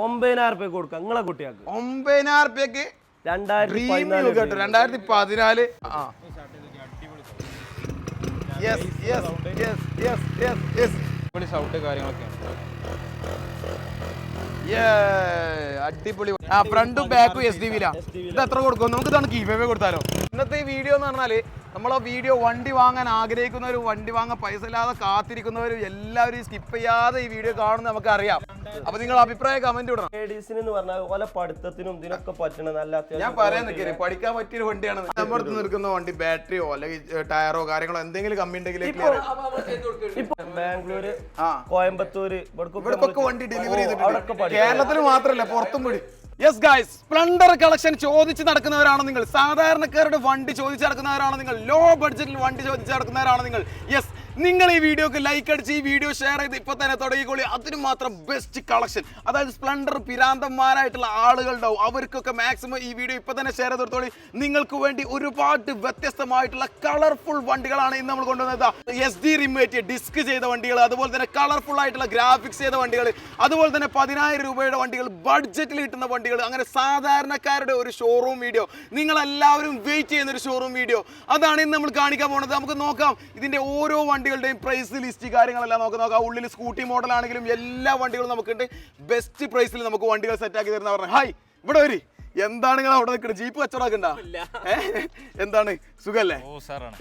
9,000 രൂപ കൊടുക്കാം നിങ്ങളെ കുട്ടികൾക്ക്. 9,000 രൂപയ്ക്ക് 2014. അടിപൊളി. ഫ്രണ്ടും ബാക്കും SDV. ഇത് എത്ര കൊടുക്കും? നമുക്ക് ഇതാണ് ഗീവ് കൊടുത്താലോ. ഇന്നത്തെ ഈ വീഡിയോ എന്ന് പറഞ്ഞാല് നമ്മളെ വീഡിയോ വണ്ടി വാങ്ങാൻ ആഗ്രഹിക്കുന്നവരും വണ്ടി വാങ്ങാൻ പൈസ ഇല്ലാതെ കാത്തിരിക്കുന്നവരും എല്ലാവരും സ്കിപ്പ് ചെയ്യാതെ ഈ വീഡിയോ കാണുന്നത് നമുക്ക് അറിയാം. അപ്പൊ നിങ്ങൾ അഭിപ്രായ കമന്റ് ഇടണം. പഠിത്തത്തിനും ഇതിനൊക്കെ പറ്റണ നല്ല ഞാൻ പറയാൻ നിൽക്കരുത്, പഠിക്കാൻ പറ്റിയൊരു വണ്ടിയാണ്. നമ്മുടെ അടുത്ത് നിൽക്കുന്ന വണ്ടി ബാറ്ററിയോ അല്ലെങ്കിൽ ടയറോ കാര്യങ്ങളോ എന്തെങ്കിലും കമ്മി ഉണ്ടെങ്കിൽ ബാംഗ്ലൂര്, കോയമ്പത്തൂര് ഇവിടൊക്കെ വണ്ടി ഡെലിവറി ചെയ്തിട്ടുണ്ട്. കേരളത്തിൽ മാത്രമല്ല പുറത്തും കൂടി. യെസ് ഗൈസ്, സ്പ്ലെൻഡർ കളക്ഷൻ ചോദിച്ച് നടക്കുന്നവരാണ് നിങ്ങൾ. സാധാരണക്കാരുടെ വണ്ടി ചോദിച്ച് നടക്കുന്നവരാണ് നിങ്ങൾ. ലോ ബഡ്ജറ്റിൽ വണ്ടി ചോദിച്ച് നടക്കുന്നവരാണ് നിങ്ങൾ. യെസ്, നിങ്ങൾ ഈ വീഡിയോക്ക് ലൈക്ക് അടിച്ച് ഈ വീഡിയോ ഷെയർ ചെയ്ത് ഇപ്പൊ തന്നെ തുടങ്ങിക്കോളി. അതിന് മാത്രം ബെസ്റ്റ് കളക്ഷൻ. അതായത് സ്പ്ലെൻഡർ പിരാന്തന്മാരായിട്ടുള്ള ആളുകളുണ്ടാവും, അവർക്കൊക്കെ മാക്സിമം ഈ വീഡിയോ ഇപ്പൊ തന്നെ ഷെയർ ചെയ്തോളി. നിങ്ങൾക്ക് വേണ്ടി ഒരുപാട് വ്യത്യസ്തമായിട്ടുള്ള കളർഫുൾ വണ്ടികളാണ് ഇന്ന് നമ്മൾ കൊണ്ടുവന്നത്. SD റിമേറ്റ് ഡിസ്ക് ചെയ്ത വണ്ടികൾ, അതുപോലെ തന്നെ കളർഫുൾ ആയിട്ടുള്ള ഗ്രാഫിക്സ് ചെയ്ത വണ്ടികൾ, അതുപോലെ തന്നെ 10,000 രൂപയുടെ വണ്ടികൾ, ബഡ്ജറ്റിൽ കിട്ടുന്ന വണ്ടികൾ. അങ്ങനെ സാധാരണക്കാരുടെ ഒരു ഷോറൂം വീഡിയോ, നിങ്ങളെല്ലാവരും വെയിറ്റ് ചെയ്യുന്ന ഒരു ഷോറൂം വീഡിയോ, അതാണ് ഇന്ന് നമ്മൾ കാണിക്കാൻ പോകുന്നത്. നമുക്ക് നോക്കാം ഇതിന്റെ ഓരോ വണ്ടികളുടെയും പ്രൈസ് ലിസ്റ്റ് കാര്യങ്ങളെല്ലാം നോക്കാം. ഉള്ളിൽ സ്കൂട്ടി മോഡൽ ആണെങ്കിലും എല്ലാ വണ്ടികളും നമുക്കുണ്ട്. ബെസ്റ്റ് പ്രൈസിൽ നമുക്ക് വണ്ടികൾ സെറ്റ് ആക്കി തരുന്ന പറഞ്ഞാൽ ഹായ് ഇവിടെ വരി. എന്താണ് നിങ്ങൾ അവിടെ നിൽക്കുന്നത്? ജീപ്പ് കച്ചവടമാക്കണ്ട? എന്താണ്, സുഖല്ലേ?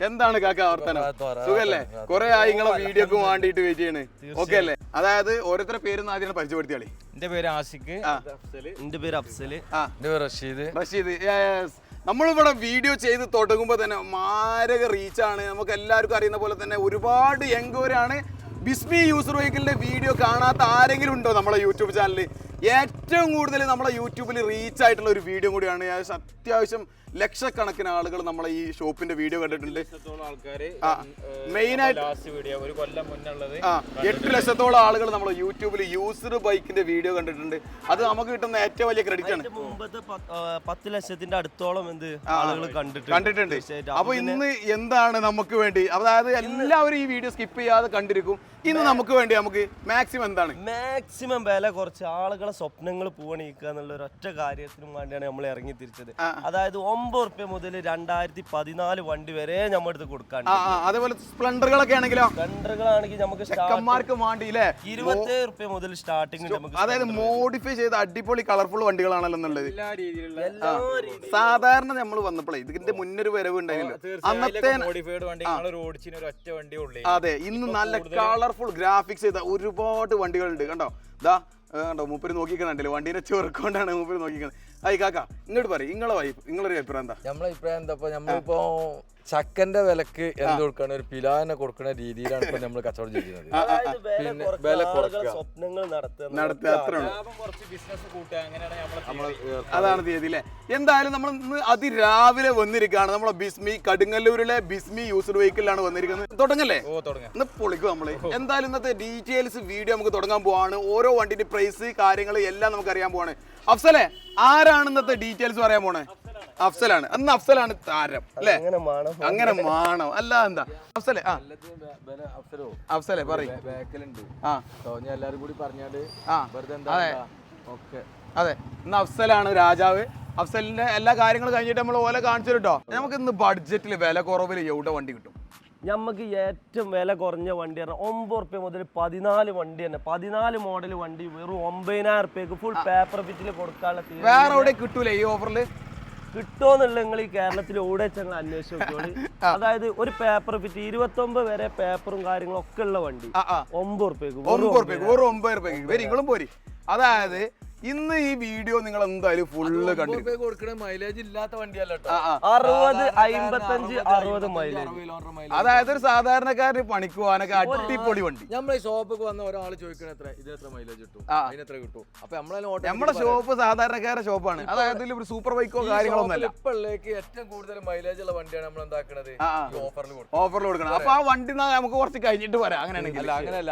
എന്താണ് കാക്ക വർത്തനം? സുഖല്ലേ? കുറെ ആയി നിങ്ങളെ വീഡിയോക്ക് വേണ്ടിയിട്ട് വെയിറ്റ് ചെയ്യണേ. ഓക്കെ അല്ലേ? അതായത് ഓരോരുത്തരുടെ പേര് ആദ്യം പരിചയപ്പെടുത്തിയാളി. എന്റെ പേര് ആഷിഖ്. എന്റെ പേര് അഫ്സല്. എന്റെ പേര് റഷീദ്. നമ്മളിവിടെ വീഡിയോ ചെയ്ത് തുടങ്ങുമ്പോൾ തന്നെ മാരക റീച്ചാണ്. നമുക്ക് എല്ലാവർക്കും അറിയുന്ന പോലെ തന്നെ ഒരുപാട് എൻക്വയറിയാണ്. ബിസ്മി യൂസർ വെഹിക്കിളിന്റെ വീഡിയോ കാണാത്ത ആരെങ്കിലും ഉണ്ടോ നമ്മളെ യൂട്യൂബ് ചാനലിൽ? ഏറ്റവും കൂടുതൽ നമ്മളെ യൂട്യൂബിൽ റീച്ച് ആയിട്ടുള്ള ഒരു വീഡിയോ കൂടിയാണ്. അത്യാവശ്യം ലക്ഷക്കണക്കിന് ആളുകൾ നമ്മളെ ഈ ഷോപ്പിന്റെ വീഡിയോ കണ്ടിട്ടുണ്ട്. മെയിൻ ആയിട്ട് 8 ലക്ഷത്തോളം ആളുകൾ നമ്മളെ യൂട്യൂബിൽ യൂസർ ബൈക്കിന്റെ വീഡിയോ കണ്ടിട്ടുണ്ട്. അത് നമുക്ക് കിട്ടുന്ന ഏറ്റവും വലിയ ക്രെഡിറ്റ് ആണ്. 10 ലക്ഷത്തിന്റെ അടുത്തോളം ആളുകൾ കണ്ടിട്ടുണ്ട്. അപ്പൊ ഇന്ന് എന്താണ് നമുക്ക് വേണ്ടി, അതായത് എല്ലാവരും ഈ വീഡിയോ സ്കിപ്പ് ചെയ്യാതെ കണ്ടിരിക്കും. ഇന്ന് നമുക്ക് വേണ്ടി നമുക്ക് മാക്സിമം എന്താണ് മാക്സിമം വില കുറച്ച് ആളുകളെ സ്വപ്നങ്ങൾ പൂവണിക്കുക എന്നുള്ള ഒരു ഒറ്റ കാര്യത്തിനും വേണ്ടിയാണ് നമ്മൾ ഇറങ്ങി തിരിച്ചത്. അതായത് 9 റുപ്യ മുതൽ 2014 വണ്ടി വരെ നമ്മൾ എടുത്ത് കൊടുക്കാൻ. അതേപോലെ സ്പ്ലെൻഡറുകളൊക്കെ ആണെങ്കിലോ, സ്പ്ലെൻഡറുകളാണെങ്കിൽ നമുക്ക് 27 റുപ്യ മുതൽ സ്റ്റാർട്ടിംഗ്. അതായത് മോഡിഫൈ ചെയ്ത അടിപൊളി കളർഫുൾ വണ്ടികളാണല്ലോ എന്നുള്ളത്. സാധാരണ നമ്മൾ വന്നപ്പോഴേ ഇതിന്റെ മുന്നൊരു വരവ് ഉണ്ടായില്ലോ, അന്നത്തെ അതെ. ഇന്ന് നല്ല കളർഫുൾ ഗ്രാഫിക്സ് ചെയ്ത ഒരുപാട് വണ്ടികളുണ്ട്. കണ്ടോ കണ്ടോ, മൂപ്പര് നോക്കിക്കണ്ടല്ലോ വണ്ടീനെ ചെറുക്കൊണ്ടാണ് മൂപ്പര് നോക്കിക്കണത്. ആയി കാക്ക ഇങ്ങോട്ട് പറയും, നിങ്ങളൊരു അഭിപ്രായം എന്താ? നമ്മളെ അഭിപ്രായം എന്താ? നമ്മളിപ്പോ ചക്കന്റെ വിലക്ക് എന്ത് കൊടുക്കണം, ഒരു പിലാനെ കൊടുക്കുന്ന രീതിയിലാണ് ഇപ്പൊ നമ്മൾ കച്ചവടം ചെയ്യുന്നത്. പിന്നെ വില കുറക്കുക, സ്വപ്നങ്ങൾ നടത്തുക, അത്ര അതാണ് തീയതി അല്ലേ. എന്തായാലും നമ്മൾ ഇന്ന് അതിരാവിലെ വന്നിരിക്കുകയാണ്. നമ്മളെ ബിസ്മി കടുങ്ങല്ലൂരിലെ ബിസ്മി യൂസർ വെഹിക്കിളിലാണ് വന്നിരിക്കുന്നത്. തുടങ്ങല്ലേ? ഇന്ന് പൊളിക്കും നമ്മള്. എന്തായാലും ഇന്നത്തെ ഡീറ്റെയിൽസ് വീഡിയോ നമുക്ക് തുടങ്ങാൻ പോവാണ്. ഓരോ വണ്ടിന്റെ പ്രൈസ് കാര്യങ്ങൾ എല്ലാം നമുക്ക് അറിയാൻ പോവാണ്. അഫ്സലെ, ആരാണ് ഇന്നത്തെ ഡീറ്റെയിൽസ് പറയാൻ പോണേ? അഫ്സലാണ്. അന്ന് അഫ്സലാണ് താരം അല്ലേ? അങ്ങനെ മാണോ അല്ല എന്താ അഫ്സലെ? അഫ്സലെ പറയും. എല്ലാരും കൂടി പറഞ്ഞാല് അതെ, ഇന്ന് അഫ്സലാണ് രാജാവ്. അഫ്സലിന്റെ എല്ലാ കാര്യങ്ങളും കഴിഞ്ഞിട്ട് നമ്മൾ ഓല കാണിച്ചു കേട്ടോ. നമുക്ക് ഇന്ന് ബഡ്ജറ്റിൽ വില കുറവിൽ എവിടെ വണ്ടി കിട്ടും? നമുക്ക് ഏറ്റവും വില കുറഞ്ഞ വണ്ടി പറഞ്ഞാൽ 9 റുപ്യ മുതൽ 14 വണ്ടി തന്നെ. 14 മോഡൽ വണ്ടി വെറും 9,000 റുപ്യക്ക് ഫുൾ പേപ്പർ ഫിറ്റിൽ കൊടുക്കാനുള്ള. വേറെ എവിടെ കിട്ടൂലേ ഈ ഓഫറിൽ? കിട്ടുമെന്നുള്ള നിങ്ങൾ ഈ കേരളത്തിൽ ഓടെ ഞങ്ങൾ അന്വേഷിച്ചു നോക്കിയോളി. അതായത് ഒരു പേപ്പർ ഫിറ്റ് 29 വരെ പേപ്പറും കാര്യങ്ങളും ഒക്കെ ഉള്ള വണ്ടി 9 റുപ്യക്ക്. 9 റുപ്യക്ക് നിങ്ങളും പോരി. അതായത് ഇന്ന് ഈ വീഡിയോ നിങ്ങൾ എന്തായാലും ഫുള്ള് കണ്ടു. കൊടുക്കുന്ന മൈലേജ് ഇല്ലാത്ത വണ്ടിയല്ല, 60, 55, 60 മൈലേജ്. അതായത് ഒരു സാധാരണക്കാരന് പണിക്ക് പോകാനൊക്കെ അടിപൊളി വണ്ടി. നമ്മളെ ഷോപ്പൊക്കെ വന്ന ഒരാൾ ചോദിക്കണ എത്ര മൈലേജ് കിട്ടും, അതിനെത്ര കിട്ടും? അപ്പൊ നമ്മുടെ ഷോപ്പ് സാധാരണക്കാരുടെ ഷോപ്പാണ്. അതായത് ഒരു സൂപ്പർ ബൈക്കോ കാര്യങ്ങളൊന്നുമല്ല. ഇപ്പോഴേക്ക് ഏറ്റവും കൂടുതൽ മൈലേജ് ഉള്ള വണ്ടിയാണ് നമ്മൾ എന്താക്കണത്, ഓഫറിൽ കൊടുക്കണം. അപ്പൊ ആ വണ്ടി നമുക്ക് കുറച്ച് കഴിഞ്ഞിട്ട് വരാം. അങ്ങനെയാണെങ്കിൽ അങ്ങനെയല്ല,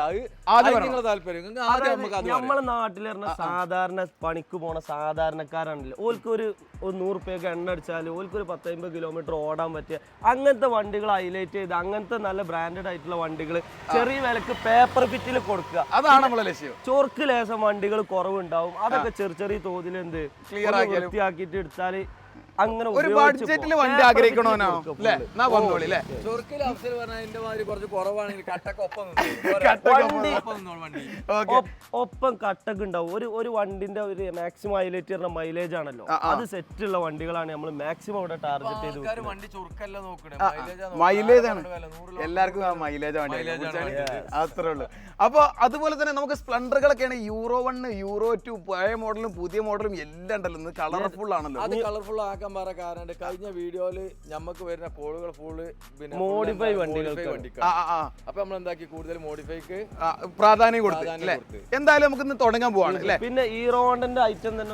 നമ്മുടെ നാട്ടിൽ പറഞ്ഞ സാധാരണ സാധാരണ പണിക്ക് പോണ സാധാരണക്കാരാണല്ലോ ഓൽക്ക് ഒരു 100 റുപ്യക്ക് എണ്ണ അടിച്ചാൽ ഓൽക്ക് ഒരു 10-50 കിലോമീറ്റർ ഓടാൻ പറ്റിയ അങ്ങനത്തെ വണ്ടികൾ ഹൈലൈറ്റ് ചെയ്ത് അങ്ങനത്തെ നല്ല ബ്രാൻഡഡ് ആയിട്ടുള്ള വണ്ടികൾ ചെറിയ വിലക്ക് പേപ്പർ ഫിറ്റിൽ കൊടുക്കുക. അതാണ് നമ്മളെ ലക്ഷ്യം. ചോർക്ക് ലേശം വണ്ടികൾ കുറവുണ്ടാവും, അതൊക്കെ ചെറിയ തോതിൽ എന്ത് വൃത്തിയാക്കിയിട്ട് എടുത്താൽ അങ്ങനെ ഒരു ബഡ്ജറ്റിൽ വണ്ടി ആഗ്രഹിക്കണോനോ അല്ലേ? എന്നാ വന്നോളി അല്ലേ? ചൊറുക്കിൽ അഫ്സൽ പറഞ്ഞതിന്റെ മാതിരി കുറച്ച് കുറവാണെങ്കിൽ കട്ടക്കൊപ്പം ഒപ്പം കട്ടൊക്കെ ഉണ്ടാവും. ഒരു വണ്ടിന്റെ ഒരു മാക്സിമം ഹൈലൈറ്റ് ചെയ്യുന്ന മൈലേജ് ആണല്ലോ, അത് സെറ്റ് ഉള്ള വണ്ടികളാണ് നമ്മൾ മാക്സിമം ഇവിടെ ടാർഗറ്റ് ചെയ്ത്. വണ്ടി ചൊറുക്കല്ല നോക്കണേ, മൈലേജ് ആണ് എല്ലാവർക്കും മൈലേജ് അത്രേ ഉള്ളൂ. അപ്പൊ അതുപോലെ തന്നെ നമുക്ക് സ്പ്ലെൻഡറുകളൊക്കെയാണ് യൂറോ 1 യൂറോ 2 പഴയ മോഡലും പുതിയ മോഡലും എല്ലാം ഉണ്ടല്ലോ. ഇന്ന് കളർഫുൾ ആണല്ലോ. അത് കളർഫുൾ ആക്കാൻ പറയാൻ കാരണം കഴിഞ്ഞ വീഡിയോയില് നമുക്ക് വരുന്ന കോളുകൾ ഫുള്ള് പിന്നെ മോഡിഫൈ വണ്ടികൾ. അപ്പൊ നമ്മൾ എന്താക്കി കൂടുതൽ മോഡിഫൈക്ക് പ്രാധാന്യം കൊടുത്തു അല്ലേ? എന്തായാലും നമുക്ക് ഇന്ന് തുടങ്ങാൻ പോവാണ് അല്ലേ? പിന്നെ ഹീറോ ഹോണ്ടന്റെ ഐറ്റം തന്നെ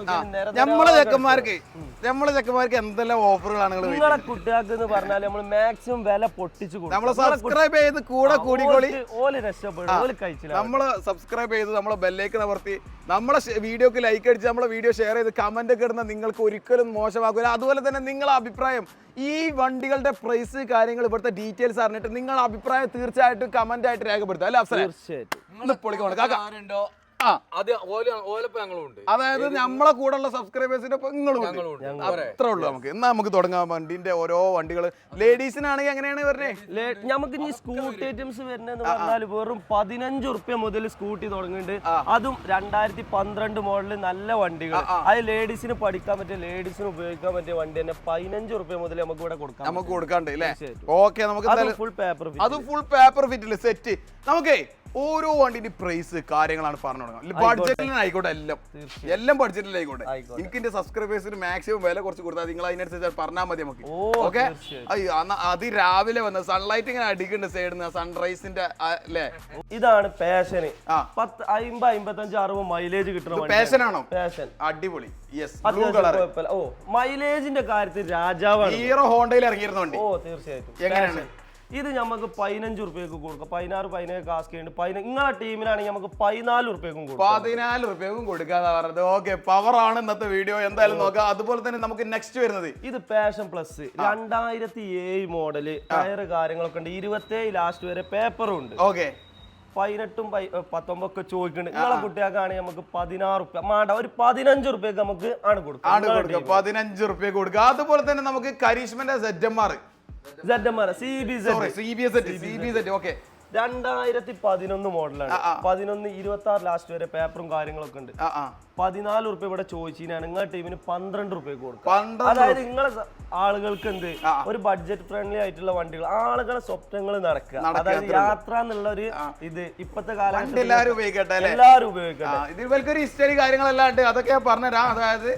നമ്മളെ ചെക്കന്മാർക്ക് എന്തെല്ലാം ഓഫറുകളാണ് നിങ്ങളെ കുട്ടികൾക്ക് എന്ന് പറഞ്ഞാൽ നമ്മൾ മാക്സിമം വില പൊട്ടിച്ചു കൊടുക്കും. നമ്മളെ സബ്സ്ക്രൈബ് ചെയ്ത് കൂടെ കൂടിക്കോളി. ഓല് രക്ഷപ്പെടും, ഓല് കഴിച്ചില്ല. നമ്മള് സബ്സ്ക്രൈബ് ചെയ്ത് നമ്മളെ ബെല്ലേക്ക് നിവർത്തി നമ്മളെ വീഡിയോക്ക് ലൈക്ക് അടിച്ച് നമ്മളെ വീഡിയോ ഷെയർ ചെയ്ത് കമന്റ് ഒക്കെ ഇടുന്ന നിങ്ങൾക്ക് ഒരിക്കലും മോശമാക്കില്ല. അതുപോലെ തന്നെ നിങ്ങളെ അഭിപ്രായം ഈ വണ്ടികളുടെ പ്രൈസ് കാര്യങ്ങൾ ഇവിടുത്തെ ഡീറ്റെയിൽസ് അറിഞ്ഞിട്ട് നിങ്ങളുടെ അഭിപ്രായം തീർച്ചയായിട്ടും കമന്റ് ആയിട്ട് രേഖപ്പെടുത്തുക അല്ലേ അഫ്സൽ? തീർച്ചയായിട്ടും. അതായത് നമ്മളെ കൂടെ ഉള്ള സബ്സ്ക്രൈബേഴ്സിന്റെ നിങ്ങളും അത്രേ ഉള്ളൂ. നമുക്ക് തുടങ്ങാം വണ്ടിന്റെ ഓരോ വണ്ടികൾ. ലേഡീസിനാണെങ്കിൽ എങ്ങനെയാണ് വരുന്നത്? നമുക്ക് ഇനി സ്കൂട്ടി ഐറ്റംസ് വരുന്നതെന്ന് പറഞ്ഞാൽ വെറും 15 റുപ്യ മുതൽ സ്കൂട്ടി തുടങ്ങുന്നുണ്ട്. അതും 2012 മോഡല് നല്ല വണ്ടികൾ. അത് ലേഡീസിന് പഠിക്കാൻ പറ്റിയ ലേഡീസിന് ഉപയോഗിക്കാൻ പറ്റിയ വണ്ടി തന്നെ 15 റുപ്യ മുതൽ നമുക്ക് ഇവിടെ കൊടുക്കാണ്ട് അല്ലേ? ഓക്കെ, നമുക്ക് ഫുൾ പേപ്പർ അത് ഫുൾ പേപ്പർ ഫിറ്റില് സെറ്റ്. നമുക്കേ ഓരോ വണ്ടിന്റെ പ്രൈസ് കാര്യങ്ങളാണ് പറഞ്ഞു തുടങ്ങാം. ബഡ്ജറ്റിലായിക്കോട്ടെ, എല്ലാം ബഡ്ജറ്റിലായിക്കോട്ടെ. എനിക്ക് എന്റെ സബ്സ്ക്രൈബേഴ്സിന് മാക്സിമം വില കുറച്ച് കൊടുത്താൽ നിങ്ങൾ അതിനനുസരിച്ച് പറഞ്ഞാൽ മതി നമുക്ക്. ഓക്കെ, അത് രാവിലെ വന്ന് സൺലൈറ്റ് ഇങ്ങനെ അടിക്കുന്നുണ്ട് സൈഡിൽ നിന്ന് സൺറൈസിന്റെ അല്ലേ? ഇതാണ് പാഷന്. 50-55-60 മൈലേജ് കിട്ടുന്ന പാഷൻ ആണോ? പാഷൻ അടിപൊളി. മൈലേജിന്റെ കാര്യത്തിൽ രാജാവാണ്. ഹീറോ ഹോണ്ടയിൽ ഇറങ്ങിയിരുന്ന വണ്ടി. തീർച്ചയായിട്ടും. എങ്ങനെയാണ് ഇത് നമുക്ക് 15 റുപ്യക്ക് കൊടുക്കാം. 16-17 കാസ്ക് ഉണ്ട്. നിങ്ങളെ ടീമിലാണെങ്കിൽ നമുക്ക് 14 റുപ്യക്കും കൊടുക്കാം. 14 റുപ്യക്കും കൊടുക്കാന്ന് പറഞ്ഞത്. ഓക്കെ, പവർ ആണ് ഇന്നത്തെ വീഡിയോ. എന്തായാലും നോക്കാം. അതുപോലെ തന്നെ നമുക്ക് നെക്സ്റ്റ് വരുന്നത് ഇത് പാഷൻ പ്ലസ് 2007 മോഡല്. ടയർ കാര്യങ്ങളൊക്കെ ഉണ്ട്. 27 ലാസ്റ്റ് വരെ പേപ്പറും ഉണ്ട്. ഓക്കെ, 18-ഉം 19 ഒക്കെ ചോദിക്കുന്നുണ്ട്. നിങ്ങളെ കുട്ടികൾക്കാണെങ്കിൽ നമുക്ക് 16 റുപ്യ മാണ്ട, ഒരു 15 റുപ്യക്ക് നമുക്ക് ആണ് കൊടുക്കാം. 15 റുപ്യ കൊടുക്കുക. അതുപോലെ തന്നെ നമുക്ക് കരീഷ്മന്റെ ZMR CBZ. ഓക്കെ, 2011 മോഡലാണ്. 11-26 ലാസ്റ്റ് വരെ പേപ്പറും കാര്യങ്ങളൊക്കെ ഉണ്ട്. 14 റുപ്യ ഇവിടെ ചോദിച്ചാണ്. നിങ്ങളുടെ ടീമിന് 12 റുപ്യക്ക് കൊടുക്കാം. അതായത് നിങ്ങളെ ആളുകൾക്ക് എന്ത് ഒരു ബഡ്ജറ്റ് ഫ്രണ്ട്ലി ആയിട്ടുള്ള വണ്ടികൾ, ആളുകളെ സ്വപ്നങ്ങൾ നടക്കുക. അതായത് യാത്ര എന്നുള്ള ഒരു ഇത് ഇപ്പത്തെ കാലഘട്ടത്തിൽ എല്ലാവരും ഉപയോഗിക്കട്ടെ. ഇതിൽ ഹിസ്റ്ററി കാര്യങ്ങളെല്ലാം ഉണ്ട്, അതൊക്കെ പറഞ്ഞുതരാം. അതായത്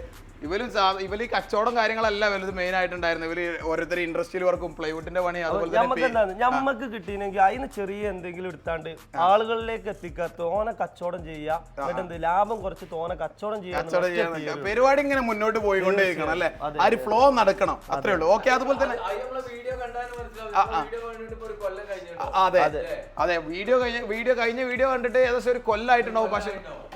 ഇവര് കച്ചവടം കാര്യങ്ങളല്ല വലുത് മെയിൻ ആയിട്ടുണ്ടായിരുന്നു. ഇവര് ഓരോരുത്തർ ഇൻഡസ്ട്രിയൽ വർക്കും പ്ലൈവുഡിന്റെ പണി നമുക്ക് കിട്ടിയെങ്കിൽ അതിന് ചെറിയ എന്തെങ്കിലും എടുത്താണ്ട് ആളുകളിലേക്ക് എത്തിക്കുക, തോനെ കച്ചവടം ചെയ്യുക, എന്നിട്ട് ലാഭം കുറച്ച് തോനെ കച്ചവടം ചെയ്യുക. പരിപാടി ഇങ്ങനെ മുന്നോട്ട് പോയിക്കൊണ്ടേയിരിക്കണം അല്ലെ? ആ ഒരു ഫ്ലോ നടക്കണം, അത്രേ ഉള്ളൂ. ഓക്കെ, അതുപോലെ തന്നെ അതെ വീഡിയോ കണ്ടിട്ട് ഏകദേശം ഒരു കൊല്ലമായിട്ടുണ്ടാവും. പക്ഷെ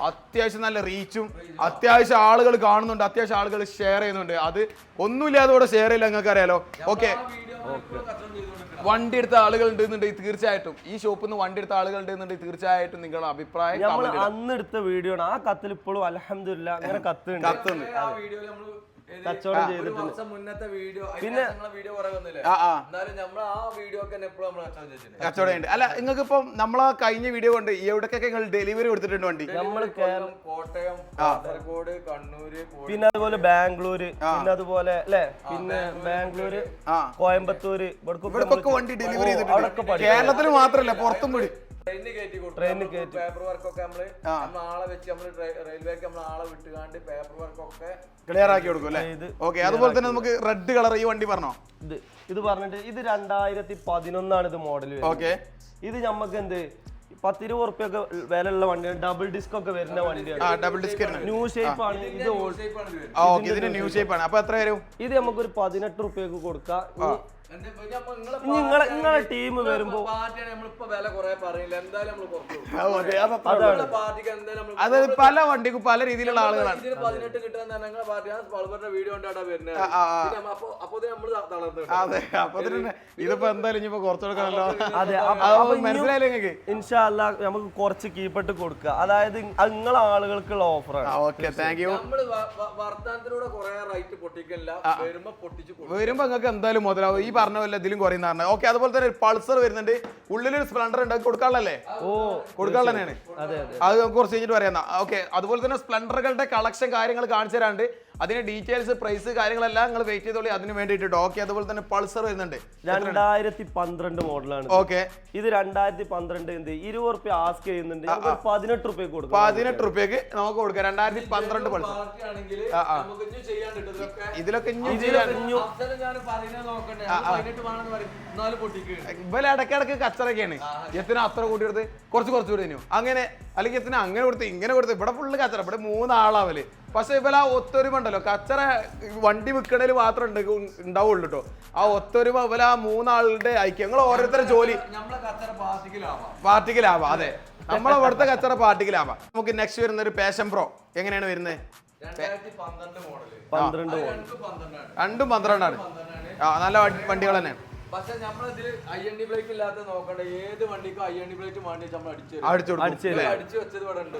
അത്യാവശ്യം നല്ല റീച്ചും അത്യാവശ്യം ആളുകൾ കാണുന്നുണ്ട്, അത്യാവശ്യം ആളുകൾ ഷെയർ ചെയ്യുന്നുണ്ട്. അത് ഒന്നുമില്ലാതെ ഇവിടെ ഷെയർ ചെയ്യില്ല, നിങ്ങൾക്ക് അറിയാലോ. ഓക്കെ, വണ്ടി എടുത്ത ആളുകൾ ഉണ്ടെന്നുണ്ടെങ്കിൽ തീർച്ചയായിട്ടും ഈ ഷോപ്പിൽ നിന്ന് വണ്ടി എടുത്ത ആളുകൾ ഉണ്ടെന്നുണ്ടെങ്കിൽ തീർച്ചയായിട്ടും നിങ്ങളുടെ അഭിപ്രായം അന്ന് എടുത്ത വീഡിയോ ആണ്. ആ കത്തിൽ ഇപ്പോഴും അൽഹംദുലില്ലാ അങ്ങനെ കത്തുണ്ട്. കച്ചവടം ചെയ്തിട്ടുണ്ട്. പിന്നെ കച്ചവടം ഉണ്ട്. അല്ല, നിങ്ങൾക്ക് ഇപ്പം നമ്മളെ കഴിഞ്ഞ വീഡിയോ കൊണ്ട് എവിടേക്കൊക്കെ നിങ്ങൾ ഡെലിവറി കൊടുത്തിട്ടുണ്ട് വണ്ടി? നമ്മള് കോട്ടയം, കാസർഗോഡ്, കണ്ണൂര്, പിന്നെ അതുപോലെ ബാംഗ്ലൂര്, പിന്നെ അതുപോലെ അല്ലെ, പിന്നെ ബാംഗ്ലൂര്, കോയമ്പത്തൂര്, ഇവിടേക്കൊക്കെ വണ്ടി ഡെലിവറി ചെയ്തിട്ടുണ്ട്. കേരളത്തിൽ മാത്രമല്ല പുറത്തും കൂടി. ട്രെയിനിന് കയറ്റി പേപ്പർ വർക്കൊക്കെ നമ്മള് ആളെ വെച്ച് നമ്മള് റെയിൽവേക്ക് നമ്മൾ ആളെ വിട്ടുകാണ്ട് പേപ്പർ വർക്കൊക്കെ ക്ലിയർ ആക്കി കൊടുക്കും അല്ലേ? ഓക്കെ, അതുപോലെ തന്നെ നമുക്ക് റെഡ് കളർ ഈ വണ്ടി പറഞ്ഞോ? ഇത് പറഞ്ഞിട്ട് ഇത് 2011 ഇത് മോഡൽ. ഓക്കെ, ഇത് നമുക്ക് എന്ത് 10-20 റുപ്യൊക്കെ വിലയുള്ള വണ്ടിയാണ്. ഡബിൾ ഡിസ്ക് ഒക്കെ വരുന്ന വണ്ടിയാണ്. ഡബിൾ ഡിസ്ക് ന്യൂ ഷേപ്പ് ആണ്. ഇതിന് ന്യൂ ഷേപ്പ് ആണ്. അപ്പൊ എത്ര വരും? ഇത് നമുക്കൊരു 18 റുപ്യക്ക് കൊടുക്കാം. നിങ്ങളെ ടീം വരുമ്പോ അതായത് പല വണ്ടിക്കും പല രീതിയിലുള്ള ആളുകളാണ്. അതെ, അപ്പൊ ഇതിപ്പോ എന്തായാലും ഇനിയിപ്പോ കുറച്ചു കൊടുക്കണല്ലോ. അതെ, മനസ്സിലായില്ലേ നിങ്ങൾക്ക്? ഇൻഷാ അല്ലാ നമുക്ക് കുറച്ച് കീപ്പിട്ട് കൊടുക്കുക. അതായത് നിങ്ങളെ ആളുകൾക്കുള്ള ഓഫറാണ്. Okay, thank you. വരുമ്പോ നിങ്ങൾക്ക് എന്തായാലും മുതലാവും. ഈ പറഞ്ഞ പോലെ ഇതിലും കുറയുന്ന പറഞ്ഞത്. ഓക്കെ, അതുപോലെ തന്നെ പൾസർ വരുന്നുണ്ട്, ഉള്ളിലൊരു സ്പ്ലെൻഡർ ഉണ്ട്, കൊടുക്കാനുള്ളല്ലേ? കൊടുക്കാനുള്ള തന്നെയാണ്. അത് നമുക്ക് കുറച്ച് കഴിഞ്ഞിട്ട് പറയാം. ഓക്കെ, അതുപോലെ തന്നെ സ്പ്ലെൻഡറുകളുടെ കളക്ഷൻ കാര്യങ്ങൾ കാണിച്ചു തരാണ്ട്, അതിന്റെ ഡീറ്റെയിൽസ്, പ്രൈസ് കാര്യങ്ങളെല്ലാം നിങ്ങൾ വെയിറ്റ് ചെയ്തോളി അതിന് വേണ്ടിയിട്ട്. ഓക്കെ, അതുപോലെ തന്നെ പൾസർ വരുന്നുണ്ട് 2012 മോഡലാണ്. ഓക്കെ, ഇത് 2012 എന്ത് 20 റുപ്യ ആസ്ക് ചെയ്യുന്നുണ്ട്, 18 റുപ്യ കൊടുക്കും. 18 റുപ്യക്ക് നമുക്ക് കൊടുക്കാം 2012 പൾസർ. ഇതിലൊക്കെ ഇവലെ ഇടയ്ക്കിടക്ക് കച്ചറൊക്കെയാണ്. എത്തിന് അത്ര കൂട്ടി കൊടുത്ത് കുറച്ച് കൂടി തന്നെയോ അങ്ങനെ, അല്ലെങ്കിൽ എത്തിന് അങ്ങനെ കൊടുത്ത് ഇങ്ങനെ കൊടുത്ത്. ഇവിടെ ഫുള്ള് കച്ചറ. ഇവിടെ 3 ആളാവല്. പക്ഷെ ഇവല ആ ഒത്തൊരുമ ഉണ്ടല്ലോ, കച്ചറ വണ്ടി വിൽക്കണേൽ മാത്രം ഉണ്ടാവുള്ളൂ കേട്ടോ. ആ ഒത്തൊരുമ ഇവല ആ 3 ആളുടെ ഐക്യം. നിങ്ങൾ ഓരോരുത്തരുടെ ജോലി പാർട്ടിക്കലാവാം. അതെ, നമ്മളെ ഇവിടുത്തെ കച്ചറ പാർട്ടിക്കലാവാം. നമുക്ക് നെക്സ്റ്റ് വരുന്ന ഒരു പാഷൻ പ്രോ എങ്ങനെയാണ് വരുന്നത്? 12 ആണ്. നല്ല വണ്ടികൾ തന്നെ. പക്ഷെ നമ്മളിതിൽ IND ബ്രേക്ക് ഇല്ലാത്ത നോക്കണ്ട, ഏത് വണ്ടിക്കും IND ബ്രേക്ക് വേണ്ടി നമ്മൾ അടിച്ചു വെച്ചത് ഇവിടെ ഉണ്ട്.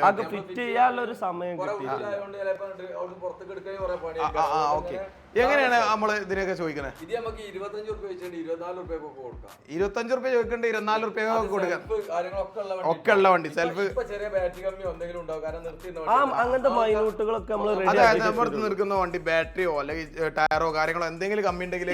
അത് ഫിറ്റ് ചെയ്യാനുള്ള ഒരു സമയം പുറത്തേക്ക് എടുക്കാൻ കുറെ പണി. എങ്ങനെയാണ് നമ്മൾ ഇതിനൊക്കെ ചോദിക്കുന്നത്? ഇത് നമുക്ക് 25 റുപ്യ വെച്ചിട്ട് 24 റുപ്യൊക്കെ കൊടുക്കാം. 25 റുപ്യ ചോദിക്കേണ്ട 24 റുപ്യ കൊടുക്കാം. ഒക്കെ ഉള്ള വണ്ടി സെൽഫ്. ചെറിയ ബാറ്ററി കമ്മി എന്തെങ്കിലും ഉണ്ടാവും, കാരണം അങ്ങനത്തെ മൈനൂട്ടുകളൊക്കെ നമ്മൾ നമ്മുടെ നിൽക്കുന്ന വണ്ടി ബാറ്ററിയോ അല്ലെങ്കിൽ ടയറോ കാര്യങ്ങളോ എന്തെങ്കിലും കമ്മി ഉണ്ടെങ്കിൽ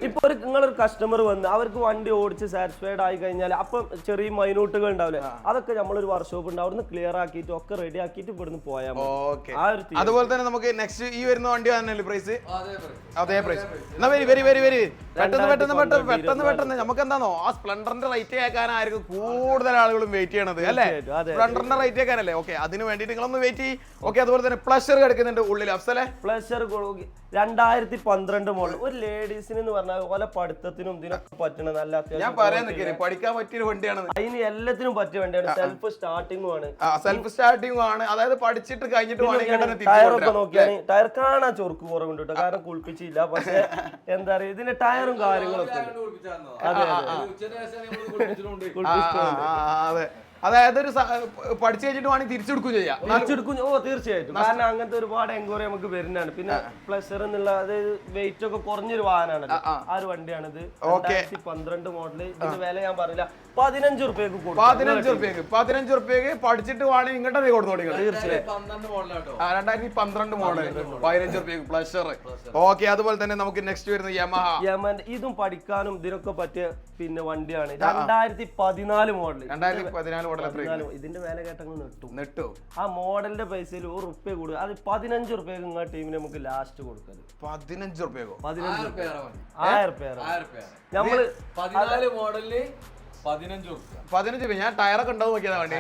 ഇപ്പൊ നിങ്ങളൊരു കസ്റ്റമർ വന്ന് അവർക്ക് വണ്ടി ഓടിച്ച് സാറ്റിസ്ഫൈഡ് ആയി കഴിഞ്ഞാൽ അപ്പം ചെറിയ മൈനൂട്ടുകൾ ഉണ്ടാവില്ലേ, അതൊക്കെ നമ്മളൊരു വർക്ക്ഷോപ്പ് ഉണ്ട്, അവിടുന്ന് ക്ലിയർ ആക്കിയിട്ട് ഒക്കെ റെഡി ആക്കിയിട്ട് ഇവിടുന്ന് പോയാൽ മതി. അതുപോലെ തന്നെ നമുക്ക് നെക്സ്റ്റ് ഈ വരുന്ന വണ്ടി തന്നെ പ്രൈസ് അതേ പ്രൈസ്. എന്നാ വെരി പെട്ടെന്ന് നമുക്ക് എന്താണോ ആ സ്പ്ലെൻഡറിന്റെ റേറ്റ് കേൾക്കാനായിരിക്കും കൂടുതൽ ആളുകളും വെയിറ്റ് ചെയ്യണത് അല്ലേ? സ്പ്ലെൻഡറിന്റെ റേറ്റ് കേൾക്കാനല്ലേ? ഓക്കെ, അതിന് വേണ്ടിട്ട് നിങ്ങളൊന്ന് വെയിറ്റ് ചെയ്യും. ഓക്കെ, അതുപോലെ തന്നെ പ്ലഷർ കിടക്കുന്നുണ്ട് ഉള്ളിൽ. അഫ്സലെ, പ്ലഷർ 2012 മോഡൽ. ഒരു ലേഡീസിന് എന്ന് പറഞ്ഞാൽ ഓലെ പഠിത്തത്തിനും ഇതിനൊക്കെ പറ്റണ നല്ല ഞാൻ പറയാൻ നിൽക്കേ പഠിക്കാൻ പറ്റിയ വണ്ടിയാണ്. അതിന് എല്ലാത്തിനും പറ്റിയ വണ്ടിയാണ്. സെൽഫ് സ്റ്റാർട്ടിംഗും ആണ്. അതായത് പഠിച്ചിട്ട് കഴിഞ്ഞിട്ട് ടയറൊക്കെ നോക്കിയാണ് ടയർ കാണാൻ ചൊറുക്ക് കുറവുണ്ട് കേട്ടോ, കാരണം കുളിപ്പിച്ചില്ല. പക്ഷെ എന്താ പറയാ, ഇതിന്റെ ടയറും കാര്യങ്ങളൊക്കെ അതെ. അതായത് ഒരു പഠിച്ചു കഴിഞ്ഞിട്ട് വേണമെങ്കിൽ തിരിച്ചെടുക്കും ചെയ്യാം. തീർച്ചയായിട്ടും, കാരണം അങ്ങനത്തെ ഒരുപാട് എൻക്വയറി നമുക്ക് വരുന്നതാണ്. പിന്നെ പ്ലഷർ എന്നുള്ള അതായത് വെയിറ്റ് ഒക്കെ കുറഞ്ഞൊരു വാഹനമാണ്. ആ ഒരു വണ്ടിയാണിത്. 2012 മോഡല്. ഇതിന്റെ വില ഞാൻ പറഞ്ഞില്ല, 15 റുപ്യക്ക് കൊടുക്കും. 15 റുപ്യക്ക് പഠിച്ചിട്ട് വേണമെങ്കിൽ ഇങ്ങോട്ട് കൊടുത്തോളൂ. തീർച്ചയായും 2012 മോഡൽ 15 റുപ്യക്ക് പ്ലഷർ. ഓക്കെ, അതുപോലെ തന്നെ നമുക്ക് നെക്സ്റ്റ് വരുന്നത് യമഹ. ഇതും പഠിക്കാനും ഇതിനൊക്കെ പറ്റിയ പിന്നെ വണ്ടിയാണ്. 2014 മോഡൽ. 2014 മോഡൽ. ഇതിന്റെ വില കേട്ടങ്ങൾ നെട്ടു. ആ മോഡലിന്റെ പൈസയിൽ 1 റുപ്യ കൂടുക. അത് 15 റുപ്യക്ക് നിങ്ങളുടെ ടീമിന് നമുക്ക് ലാസ്റ്റ് കൊടുക്കുന്നത്. 15 റുപ്യക്കോ? 1000 റുപ്യ. നമ്മള് 14 മോഡലില് 15 രൂപ. ഞാൻ ടയറൊക്കെ ഉണ്ടാവും നോക്കിയതാ വണ്ടി.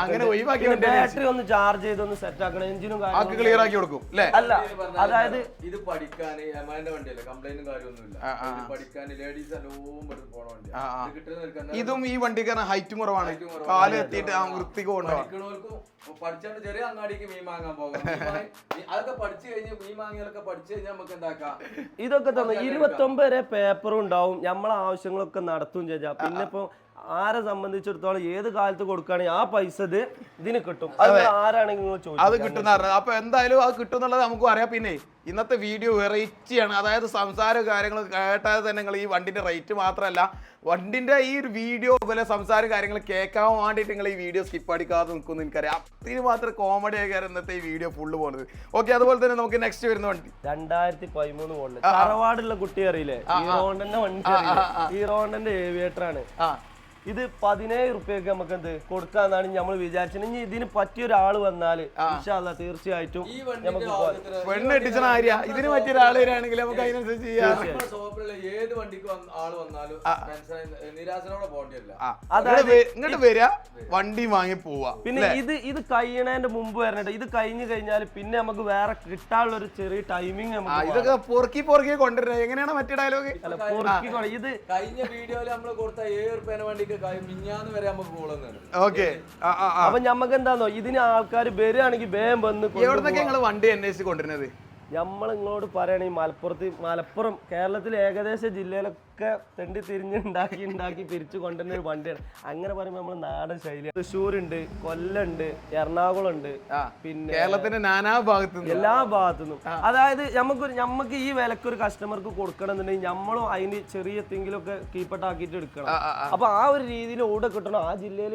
അങ്ങനെ ഒഴിവാക്കി ബാറ്ററി ഒന്ന് ചാർജ് ചെയ്തൊന്ന് സെറ്റ് ആക്കണം, എഞ്ചിനും ക്ലിയർ ആക്കി കൊടുക്കും അല്ല. അതായത് ഇത് പഠിക്കാൻ വണ്ടിയല്ലേ, കംപ്ലൈന്റും കാര്യമൊന്നുമില്ല. പഠിക്കാൻ ലേഡീസ് ഇതും ഈ വണ്ടിക്ക് ഹൈറ്റ് കുറവാണ്, കാല് എത്തിയിട്ട് വൃത്തിക്ക് കൊണ്ടുപോകാം. പഠിച്ചാണ്ട് ചെറിയ അങ്ങാടിക്ക് മീൻ വാങ്ങാൻ പോകാം. അതൊക്കെ പഠിച്ചു കഴിഞ്ഞ് മീൻ വാങ്ങിയാലൊക്കെ പഠിച്ചു കഴിഞ്ഞാൽ നമുക്ക് എന്താക്കാം. ഇതൊക്കെ തന്നെ 29 വരെ പേപ്പറും ഉണ്ടാവും, നമ്മളെ ആവശ്യങ്ങളൊക്കെ നടത്തും ചെയ്യാം. പിന്നെ ഇപ്പൊ ആരെ സംബന്ധിച്ചിടത്തോളം ഏത് കാലത്ത് കൊടുക്കുകയാണെങ്കിൽ ആ പൈസ ഇതിന് കിട്ടും. ആരാണെങ്കിലും അത് കിട്ടുന്ന. അപ്പൊ എന്തായാലും അത് കിട്ടും എന്നുള്ളത് നമുക്കും അറിയാം. പിന്നെ ഇന്നത്തെ വീഡിയോ വെറൈറ്റിയാണ്. അതായത് സംസാര കാര്യങ്ങൾ കേട്ടാൽ തന്നെ നിങ്ങൾ ഈ വണ്ടിന്റെ റേറ്റ് മാത്രമല്ല, വണ്ടിന്റെ ഈ ഒരു വീഡിയോ പോലെ സംസാര കാര്യങ്ങൾ കേൾക്കാൻ വേണ്ടിയിട്ട് നിങ്ങൾ ഈ വീഡിയോ സ്കിപ്പ് അടിക്കാതെ നിൽക്കുമെന്ന് എനിക്കറിയാം. അത്തിന് മാത്രം കോമഡി ആയിക്കാരം ഇന്നത്തെ ഈ വീഡിയോ ഫുള്ള് പോകുന്നത്. ഓക്കെ, അതുപോലെ തന്നെ നമുക്ക് നെക്സ്റ്റ് വരുന്ന വണ്ടി 2013 മോഡൽ. തറവാടുള്ള കുട്ടി അറിയില്ലേ, ഹീറോണ്ടന്റെ വണ്ടി, ഹീറോണ്ടന്റെ ഏവിയേറ്റർ ആണ്. ഇത് 17 റുപ്യക്ക് നമുക്ക് എന്ത് കൊടുക്കാന്നാണ് നമ്മൾ വിചാരിച്ചത്. ഇനി ഇതിന് പറ്റിയ ഒരാൾ വന്നാല് തീർച്ചയായിട്ടും നമുക്ക് ഇതിന് പറ്റിയ ഒരാൾ വരികയാണെങ്കിൽ നമുക്ക് അതിനനുസരിച്ച് ചെയ്യാം. ഏത് വണ്ടിക്ക് ആള് വന്നാലും നിരാശനോടെ പോകേണ്ടിയല്ല, ഇങ്ങോട്ട് വരിക, വണ്ടി വാങ്ങി പോവാ. പിന്നെ ഇത് കഴിയണതിന്റെ മുമ്പ് വരണേ. ഇത് കഴിഞ്ഞു കഴിഞ്ഞാൽ പിന്നെ നമുക്ക് വേറെ കിട്ടാനുള്ള ഒരു ചെറിയ ടൈമിങ് ഇതൊക്കെ പൊറുക്കി കൊണ്ടുവരുന്നത്. എങ്ങനെയാണ് മറ്റേ ഡയലോഗ്? ഇത് കഴിഞ്ഞ വീഡിയോയിൽ നമ്മൾ കൊടുത്ത 7 റുപ്യേന വണ്ടിക്ക് മിഞ്ഞാന്ന് വരെ നമുക്ക് പോകുന്നത്. ഓക്കെ, അപ്പൊ ഞമ്മക്ക് എന്താന്നോ ഇതിന് ആൾക്കാർ വരികയാണെങ്കിൽ വേഗം വന്ന് എവിടുന്നൊക്കെ ഞങ്ങള് വണ്ടി അന്വേഷിച്ച് കൊണ്ടുവരുന്നത്? നമ്മൾ നിങ്ങളോട് പറയണെങ്കിൽ മലപ്പുറം കേരളത്തിലെ ഏകദേശ ജില്ലയിലൊക്കെ തെണ്ടി തിരിഞ്ഞ് ഉണ്ടാക്കി പിരിച്ചു കൊണ്ടുവരുന്ന ഒരു വണ്ടിയാണ്. അങ്ങനെ പറയുമ്പോൾ നമ്മൾ നാടൻ ശൈലി. തൃശ്ശൂരുണ്ട്, കൊല്ലമുണ്ട്, എറണാകുളം ഉണ്ട്, പിന്നെ കേരളത്തിന്റെ നാനാ ഭാഗത്തുനിന്നും എല്ലാ ഭാഗത്തുനിന്നും. അതായത് നമുക്ക് ഈ വിലക്കൊരു കസ്റ്റമർക്ക് കൊടുക്കണം എന്നുണ്ടെങ്കിൽ നമ്മളും അതിന് ചെറിയ എന്തെങ്കിലുമൊക്കെ കീപ്പട്ടാക്കിയിട്ട് എടുക്കണം. അപ്പൊ ആ ഒരു രീതിയിൽ ഓടെ കിട്ടണം. ആ ജില്ലയിൽ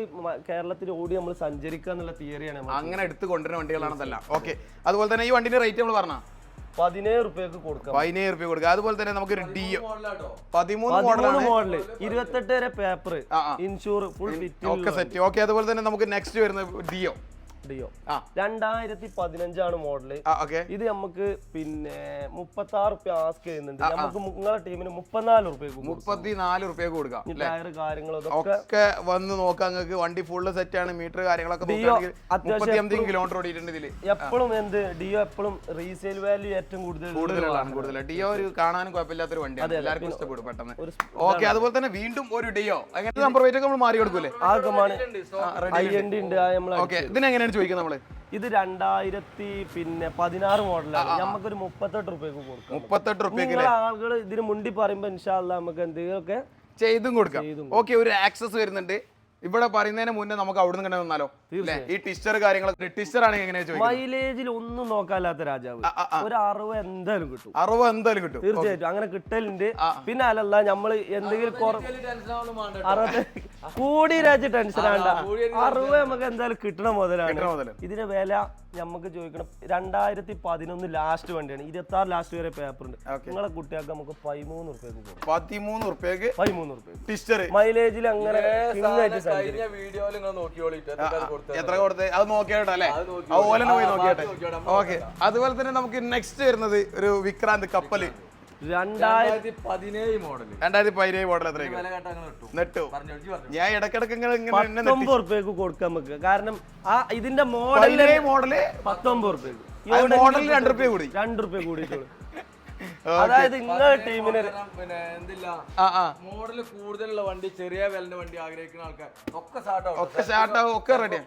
കേരളത്തിൽ ഓടി നമ്മൾ സഞ്ചരിക്കുക എന്നുള്ള തിയറിയാണ്. അങ്ങനെ എടുത്ത് കൊണ്ടുവരുന്ന വണ്ടികളാണെന്നല്ല. ഓക്കെ, അതുപോലെ തന്നെ ഈ വണ്ടിന്റെ റേറ്റ് നമ്മൾ പറഞ്ഞ 17 റുപ്യക്ക് കൊടുക്കാം. 17 റുപ്യ കൊടുക്കുക. അതുപോലെ തന്നെ നമുക്കൊരു ഡിയോ 13 മോഡല് 28 വരെ പേപ്പർ, ഇൻഷൂർ, ഫുൾ ഫിറ്റ് ഒക്കെ സെറ്റ്. ഓക്കെ, അതുപോലെ തന്നെ നമുക്ക് നെക്സ്റ്റ് വരുന്നത് ഡിയോ 2015 മോഡല്. ഇത് നമുക്ക് പിന്നെ 36 റുപ്യ ആസ്ക് ചെയ്യുന്നുണ്ട്. നമുക്ക് നിങ്ങളെ ടീമിന് 34 റുപ്യ കൊടുക്കാം. ടയർ കാര്യങ്ങളൊക്കെ ഒക്കെ വന്ന് നോക്കാം. നിങ്ങൾക്ക് വണ്ടി ഫുള്ള് സെറ്റ് ആണ്. മീറ്റർ കാര്യങ്ങളൊക്കെ കിലോമീറ്റർ ഓടിയിട്ടുണ്ട് ഇതില്. എപ്പോഴും ഡിയോ എപ്പോഴും റീസെയിൽ വാല്യൂ ഏറ്റവും കൂടുതലാണ്. ഡിയോ ഒരു കാണാനും കുഴപ്പമില്ലാത്തൊരു വണ്ടിയാണ്, എല്ലാവർക്കും ഇഷ്ടപ്പെടും പെട്ടെന്ന്. ഓക്കെ, അതുപോലെ തന്നെ വീണ്ടും ഒരു ഡിയോ അങ്ങനെ നമ്പർ വെയിറ്റ് നമ്മൾ മാറി കൊടുക്കൂലേ? ഇതിനെങ്ങനെയാണ് ചോദിക്കുന്നത് നമ്മള്? ഇത് 2016 മോഡലാണ്. നമുക്കൊരു 38 റുപ്യക്ക് കൊടുക്കും. 38 റുപ്യക്ക് ആളുകൾ ഇതിന് മുണ്ടി പറയുമ്പോ ഇൻഷാ അല്ലാഹ് നമുക്ക് എന്തെങ്കിലുമൊക്കെ ചെയ്തും കൊടുക്കാം. ഓക്കെ, ഒരു ആക്സസ് വരുന്നുണ്ട്. ഇവിടെ പറയുന്നതിന് മുന്നേ നമുക്ക് അവിടുന്ന് കണ്ടു വന്നാലോ? ഈ ടിസ്റ്റർ കാര്യങ്ങളൊക്കെ ടിസ്റ്റർ ആണെങ്കിൽ എങ്ങനെയാ ചോദിക്കുന്നത്? മൈലേജിൽ ഒന്നും നോക്കാല്ലാത്ത രാജാവ് ഒരു 60 എന്തായാലും കിട്ടും. 60 എന്തായാലും കിട്ടും തീർച്ചയായിട്ടും. അങ്ങനെ കിട്ടലുണ്ട്. പിന്നെ അല്ലല്ല നമ്മള് എന്തെങ്കിലും കൂടി രാജ്യ ടെൻഷൻ ആണ്ട. 60 നമുക്ക് എന്തായാലും കിട്ടണ മുതലാണ്. ഇതിന്റെ വില നമുക്ക് ചോദിക്കണം. 2011 ലാസ്റ്റ് വണ്ടിയാണ്. 26 ലാസ്റ്റ് വരെ പേപ്പർ ഉണ്ട്. നിങ്ങളെ കുട്ടികൾക്ക് നമുക്ക് 13 റുപ്യക്ക് 13 റുപ്യ മൈലേജിൽ അങ്ങനെ കഴിഞ്ഞ വീഡിയോയിൽ നിങ്ങൾ നോക്കിയോളിട്ട് എത്ര കൊടുത്ത് അത് നോക്കിയോട്ടെ അല്ലേ? അതുപോലെ പോയി നോക്കിയോട്ടെ. ഓക്കെ, അതുപോലെ തന്നെ നമുക്ക് നെക്സ്റ്റ് വരുന്നത് ഒരു വിക്രാന്ത് കപ്പല് 2017 മോഡൽ. 2017 മോഡൽ എത്രയാണ്? നെട്ടു ഞാൻ ഇടക്കിടക്ക് 19 റുപ്യക്ക് കൊടുക്കാം നമുക്ക്. കാരണം ഇതിന്റെ മോഡല് 19 റുപ്യക്ക്. മോഡൽ 2 റുപ്യ കൂടി 2 റുപ്യ കൂടിയിട്ടുള്ളൂ. അതായത് നിങ്ങളുടെ ടീമിന് പിന്നെ എന്തില്ല മോഡല് കൂടുതലുള്ള വണ്ടി, ചെറിയ വിലന്റെ വണ്ടി ആഗ്രഹിക്കുന്ന ആൾക്കാർ ഒക്കെ ഒക്കെ റെഡി.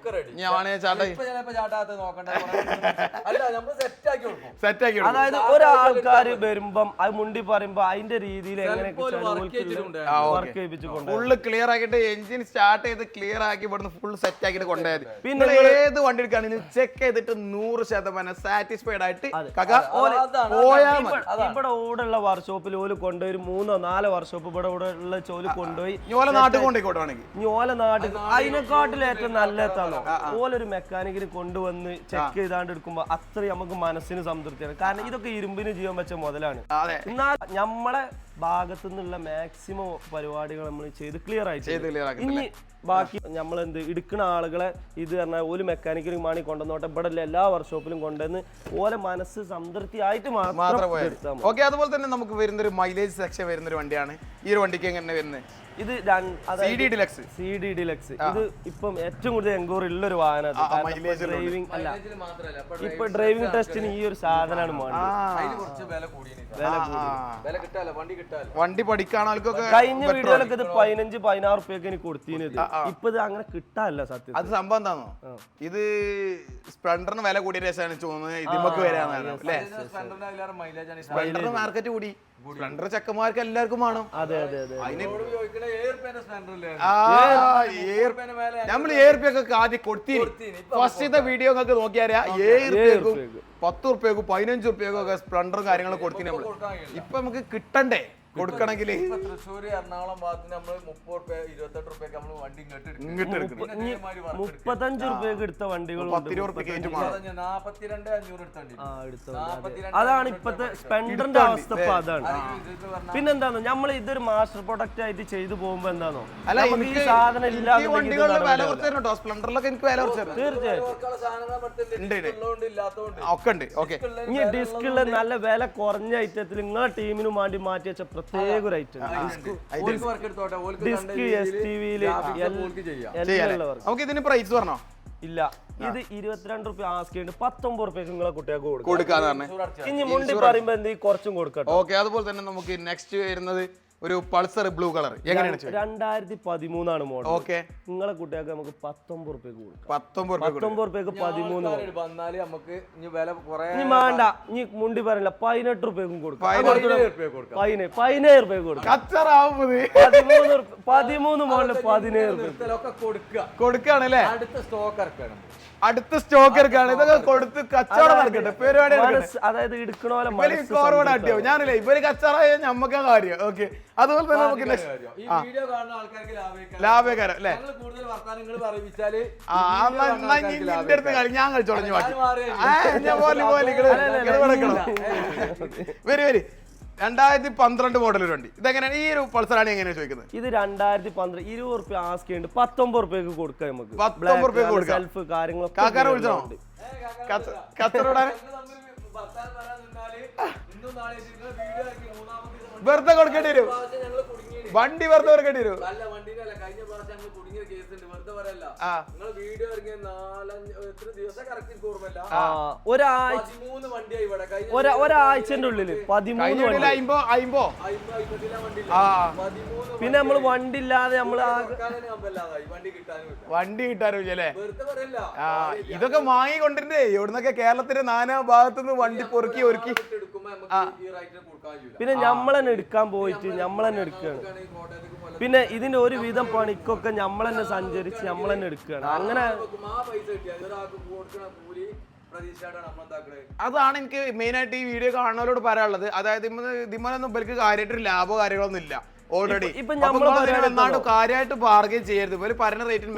അതായത് ഒരാൾക്കാര് വരുമ്പം അത് മുണ്ടി പറയുമ്പോ അതിന്റെ രീതിയിൽ ഫുള്ള് ക്ലിയർ ആക്കിയിട്ട് എഞ്ചിൻ സ്റ്റാർട്ട് ചെയ്ത് ക്ലിയർ ആക്കി ഇവിടുന്ന് ഫുൾ സെറ്റ് ആക്കിയിട്ട് കൊണ്ടുപോയത്. പിന്നെ ഏത് വണ്ടി എടുക്കുകയാണെങ്കിലും ചെക്ക് ചെയ്തിട്ട് 100% സാറ്റിസ്ഫൈഡ് ആയിട്ട് പോയാൽ മതി. ഇവിടെ ഓടുള്ള വർക്ക്ഷോപ്പിൽ ഓല് കൊണ്ടുപോയി 3-4 വർക്ക്ഷോപ്പ് ഇവിടെ ഉള്ള ചോല് കൊണ്ടുപോയി നാട്ടിൽ കൊണ്ടുപോയിക്കോട്ടെങ്കിൽ ഓല നാട്ടിൽ അതിനെക്കാട്ടിൽ ഏറ്റവും നല്ലതാണോ ഓലൊരു മെക്കാനിക്കിന് കൊണ്ടുവന്ന് ചെക്ക് ചെയ്താണ്ട് എടുക്കുമ്പോ അത്രയും നമുക്ക് മനസ്സിന് സംതൃപ്തിയാണ്. കാരണം ഇതൊക്കെ ഇരുമ്പിന് ജീവൻ വെച്ച മുതലാണ്. എന്നാൽ നമ്മളെ ഭാഗത്തു നിന്നുള്ള മാക്സിമം പരിപാടികൾ നമ്മൾ ചെയ്ത് ക്ലിയർ ആയിട്ട് ഇനി ബാക്കി നമ്മൾ എന്ത് എടുക്കുന്ന ആളുകളെ ഇത് പറഞ്ഞാൽ ഒരു മെക്കാനിക്കൽ മാണി കൊണ്ടുവന്നോട്ടെ ഇവിടെ എല്ലാ വർക്ക്ഷോപ്പിലും കൊണ്ടുവന്ന് ഓലെ മനസ്സ് സംതൃപ്തി ആയിട്ട് മാത്രം. ഓക്കെ, അതുപോലെ തന്നെ നമുക്ക് വരുന്നൊരു മൈലേജ് സെക്ഷൻ വരുന്നൊരു വണ്ടിയാണ്. ഈ ഒരു വണ്ടിക്ക് എങ്ങനെ വരുന്നത്? ഇത് CD ഡിലക്സ്. ഇത് ഇപ്പം ഏറ്റവും കൂടുതൽ എൻക്വയറി ഉള്ളൊരു വാഹനമാണ്. ഡ്രൈവിംഗ് അല്ല, ഇപ്പൊ ഡ്രൈവിംഗ് ടെസ്റ്റിന് ഈ ഒരു സാധനമാണ് വണ്ടി പഠിക്കാൻ ആൾക്കൊക്കെ. കഴിഞ്ഞ വീഡിയോയിലൊക്കെ ഇത് 15-16 റുപ്യക്ക് എനിക്ക് കൊടുത്തിരുന്നത്. ഇപ്പൊ ഇത് അങ്ങനെ കിട്ടാല്ല സത്യം. അത് സംഭവം എന്താണോ? ഇത് സ്പ്ലെൻഡറിന് വില കൂടിയ രസമാണ് തോന്നുന്നത്. ഇതിമൊക്കെ വരാന്നാണ് അല്ലേ? സ്പ്ലെൻഡറിന് മാർക്കറ്റ് കൂടി. സ്പ്ലെൻഡർ ചെക്കന്മാർക്ക് എല്ലാവർക്കും വേണം. നമ്മൾ 7 റുപ്യൊക്കെ ആദ്യം കൊടുത്തിരുന്നു. ഫസ്റ്റത്തെ വീഡിയോ ഒക്കെ നോക്കിയാൽ 7 റുപ്യക്കും 10 റുപ്യക്കും 15 റുപ്യക്കും ഒക്കെ സ്പ്ലെൻഡറും കാര്യങ്ങളും കൊടുത്തിന്. നമ്മള് ഇപ്പൊ നമുക്ക് കിട്ടണ്ടേ? കൊടുക്കണമെങ്കിൽ തൃശ്ശൂർ എറണാകുളം ഭാഗത്ത് നമ്മൾ 30 രൂപ 28 രൂപയ്ക്ക് നമ്മൾ വണ്ടി ഇങ്ങോട്ട് എടുക്കും. 35 രൂപയ്ക്ക് എടുത്ത വണ്ടികളുണ്ട്. 42,500 അതാണ് ഇപ്പത്തെ സ്പെൻഡറിന്റെ അവസ്ഥ. ഇപ്പൊ അതാണ്. പിന്നെന്താണോ നമ്മൾ ഇതൊരു മാസ്റ്റർ പ്രൊഡക്റ്റ് ആയിട്ട് ചെയ്തു പോകുമ്പോ എന്താണോ ഈ സാധനം ഇല്ലാതെ ഇനി ഡിസ്കുള്ള നല്ല വില കുറഞ്ഞ ഐറ്റത്തിൽ നിങ്ങളെ ടീമിന് വേണ്ടി മാറ്റി വെച്ച പ്രത്യേക ഒരു ഐറ്റം ഡിസ്ക് STVയില് നമുക്ക് ഇതിന് പ്രൈസ് പറഞ്ഞോ? ഇല്ല, ഇത് 22 രൂപ ആസ്ക് ചെയ്യുന്നുണ്ട്. 19 രൂപയ്ക്ക് നിങ്ങളെ കുട്ടികൾക്ക് കൊടുക്കാന്ന്. ഇനി മുണ്ടി പറയുമ്പോ എന്തെങ്കിലും കുറച്ചും കൊടുക്കട്ടെ. ഓക്കെ, അതുപോലെ തന്നെ നമുക്ക് നെക്സ്റ്റ് വരുന്നത് ഒരു പൾസർ ബ്ലൂ കളർ. എങ്ങനെയാണ് 2013 മോഡൽ. ഓക്കെ, നിങ്ങളെ കുട്ടികൾക്ക് നമുക്ക് 19 രൂപയ്ക്ക് കൊടുക്കാം. 19 രൂപയ്ക്ക് 13 വന്നാല് നമുക്ക് ഇനി വില കുറെ ഇനി വേണ്ട, ഇനി മുണ്ടി പറയില്ല 18 രൂപയ്ക്കും കൊടുക്കാം. 17 രൂപയ്ക്ക് കൊടുക്കാം. 13 മോഡൽ 17 കൊടുക്കുകയാണല്ലേ? അടുത്ത സ്റ്റോക്ക് ഇറക്കണം. അടുത്ത സ്റ്റോക്ക് എടുക്കാണ്. ഇതൊക്കെ കൊടുത്ത് കച്ചവടം നടക്കട്ടെ, പരിപാടി. അതായത് എടുക്കണ പോലെ അടിയോ ഞാനില്ലേ ഇവര് കച്ചവടമായ ഞമ്മക്കാ കാര്യം. ഓക്കെ, അതുപോലെ തന്നെ നമുക്ക് ലാഭകരം അല്ലേ? നിന്റെ അടുത്ത് കളി ഞാൻ കളിച്ചോളഞ്ഞു വരി വരി. 2012 മോഡൽ വണ്ടി. ഇതെങ്ങനെയാണ് ഈ ഒരു പൾസറാണ് എങ്ങനെയാണ് ചോദിക്കുന്നത്? ഇത് 2012 20 രൂപ ആസ്ക് ചെയ്യുന്നുണ്ട്. 19 രൂപയ്ക്ക് കൊടുക്കാം നമുക്ക്. 19 രൂപയ്ക്ക് കൊടുക്കാം. സെൽഫ് കാര്യങ്ങളൊക്കെ കാക്കാരെ വിളിച്ചോ കച്ചവടം വെറുതെ കൊടുക്കേണ്ടി വരും. വണ്ടി വെറുതെ കൊടുക്കേണ്ടി വരും. ഒരാഴ്ചന്റെ ഉള്ളില് 13 പിന്നെ നമ്മള് വണ്ടി ഇല്ലാതെ നമ്മള് വണ്ടി കിട്ടാറില്ലേ? ഇതൊക്കെ വാങ്ങിക്കൊണ്ടിരുന്നേ എവിടുന്നൊക്കെ കേരളത്തിന്റെ നാനാ ഭാഗത്തുനിന്ന് വണ്ടി പൊറുക്കി ഒരുക്കി. പിന്നെ നമ്മളെന്നെ എടുക്കാൻ പോയിട്ട് നമ്മളെന്നെ എടുക്കുകയാണ്. പിന്നെ ഇതിന്റെ ഒരു വിധം പണിക്കൊക്കെ നമ്മളെന്നെ സഞ്ചരിച്ച് നമ്മളെന്നെ എടുക്കുകയാണ്. അങ്ങനെ അതാണ് എനിക്ക് മെയിൻ ആയിട്ട് ഈ വീഡിയോ കാണുന്നവരോട് പറയാനുള്ളത്. അതായത് ഇതിമൊന്നും ഇവർക്ക് കാര്യമായിട്ട് ലാഭോ കാര്യങ്ങളൊന്നും ഇല്ല. ഓൾറെഡി കാര്യമായിട്ട് ബാർഗെയിൻ ചെയ്യരുത്. ഇവര് പറയുന്ന റേറ്റിന്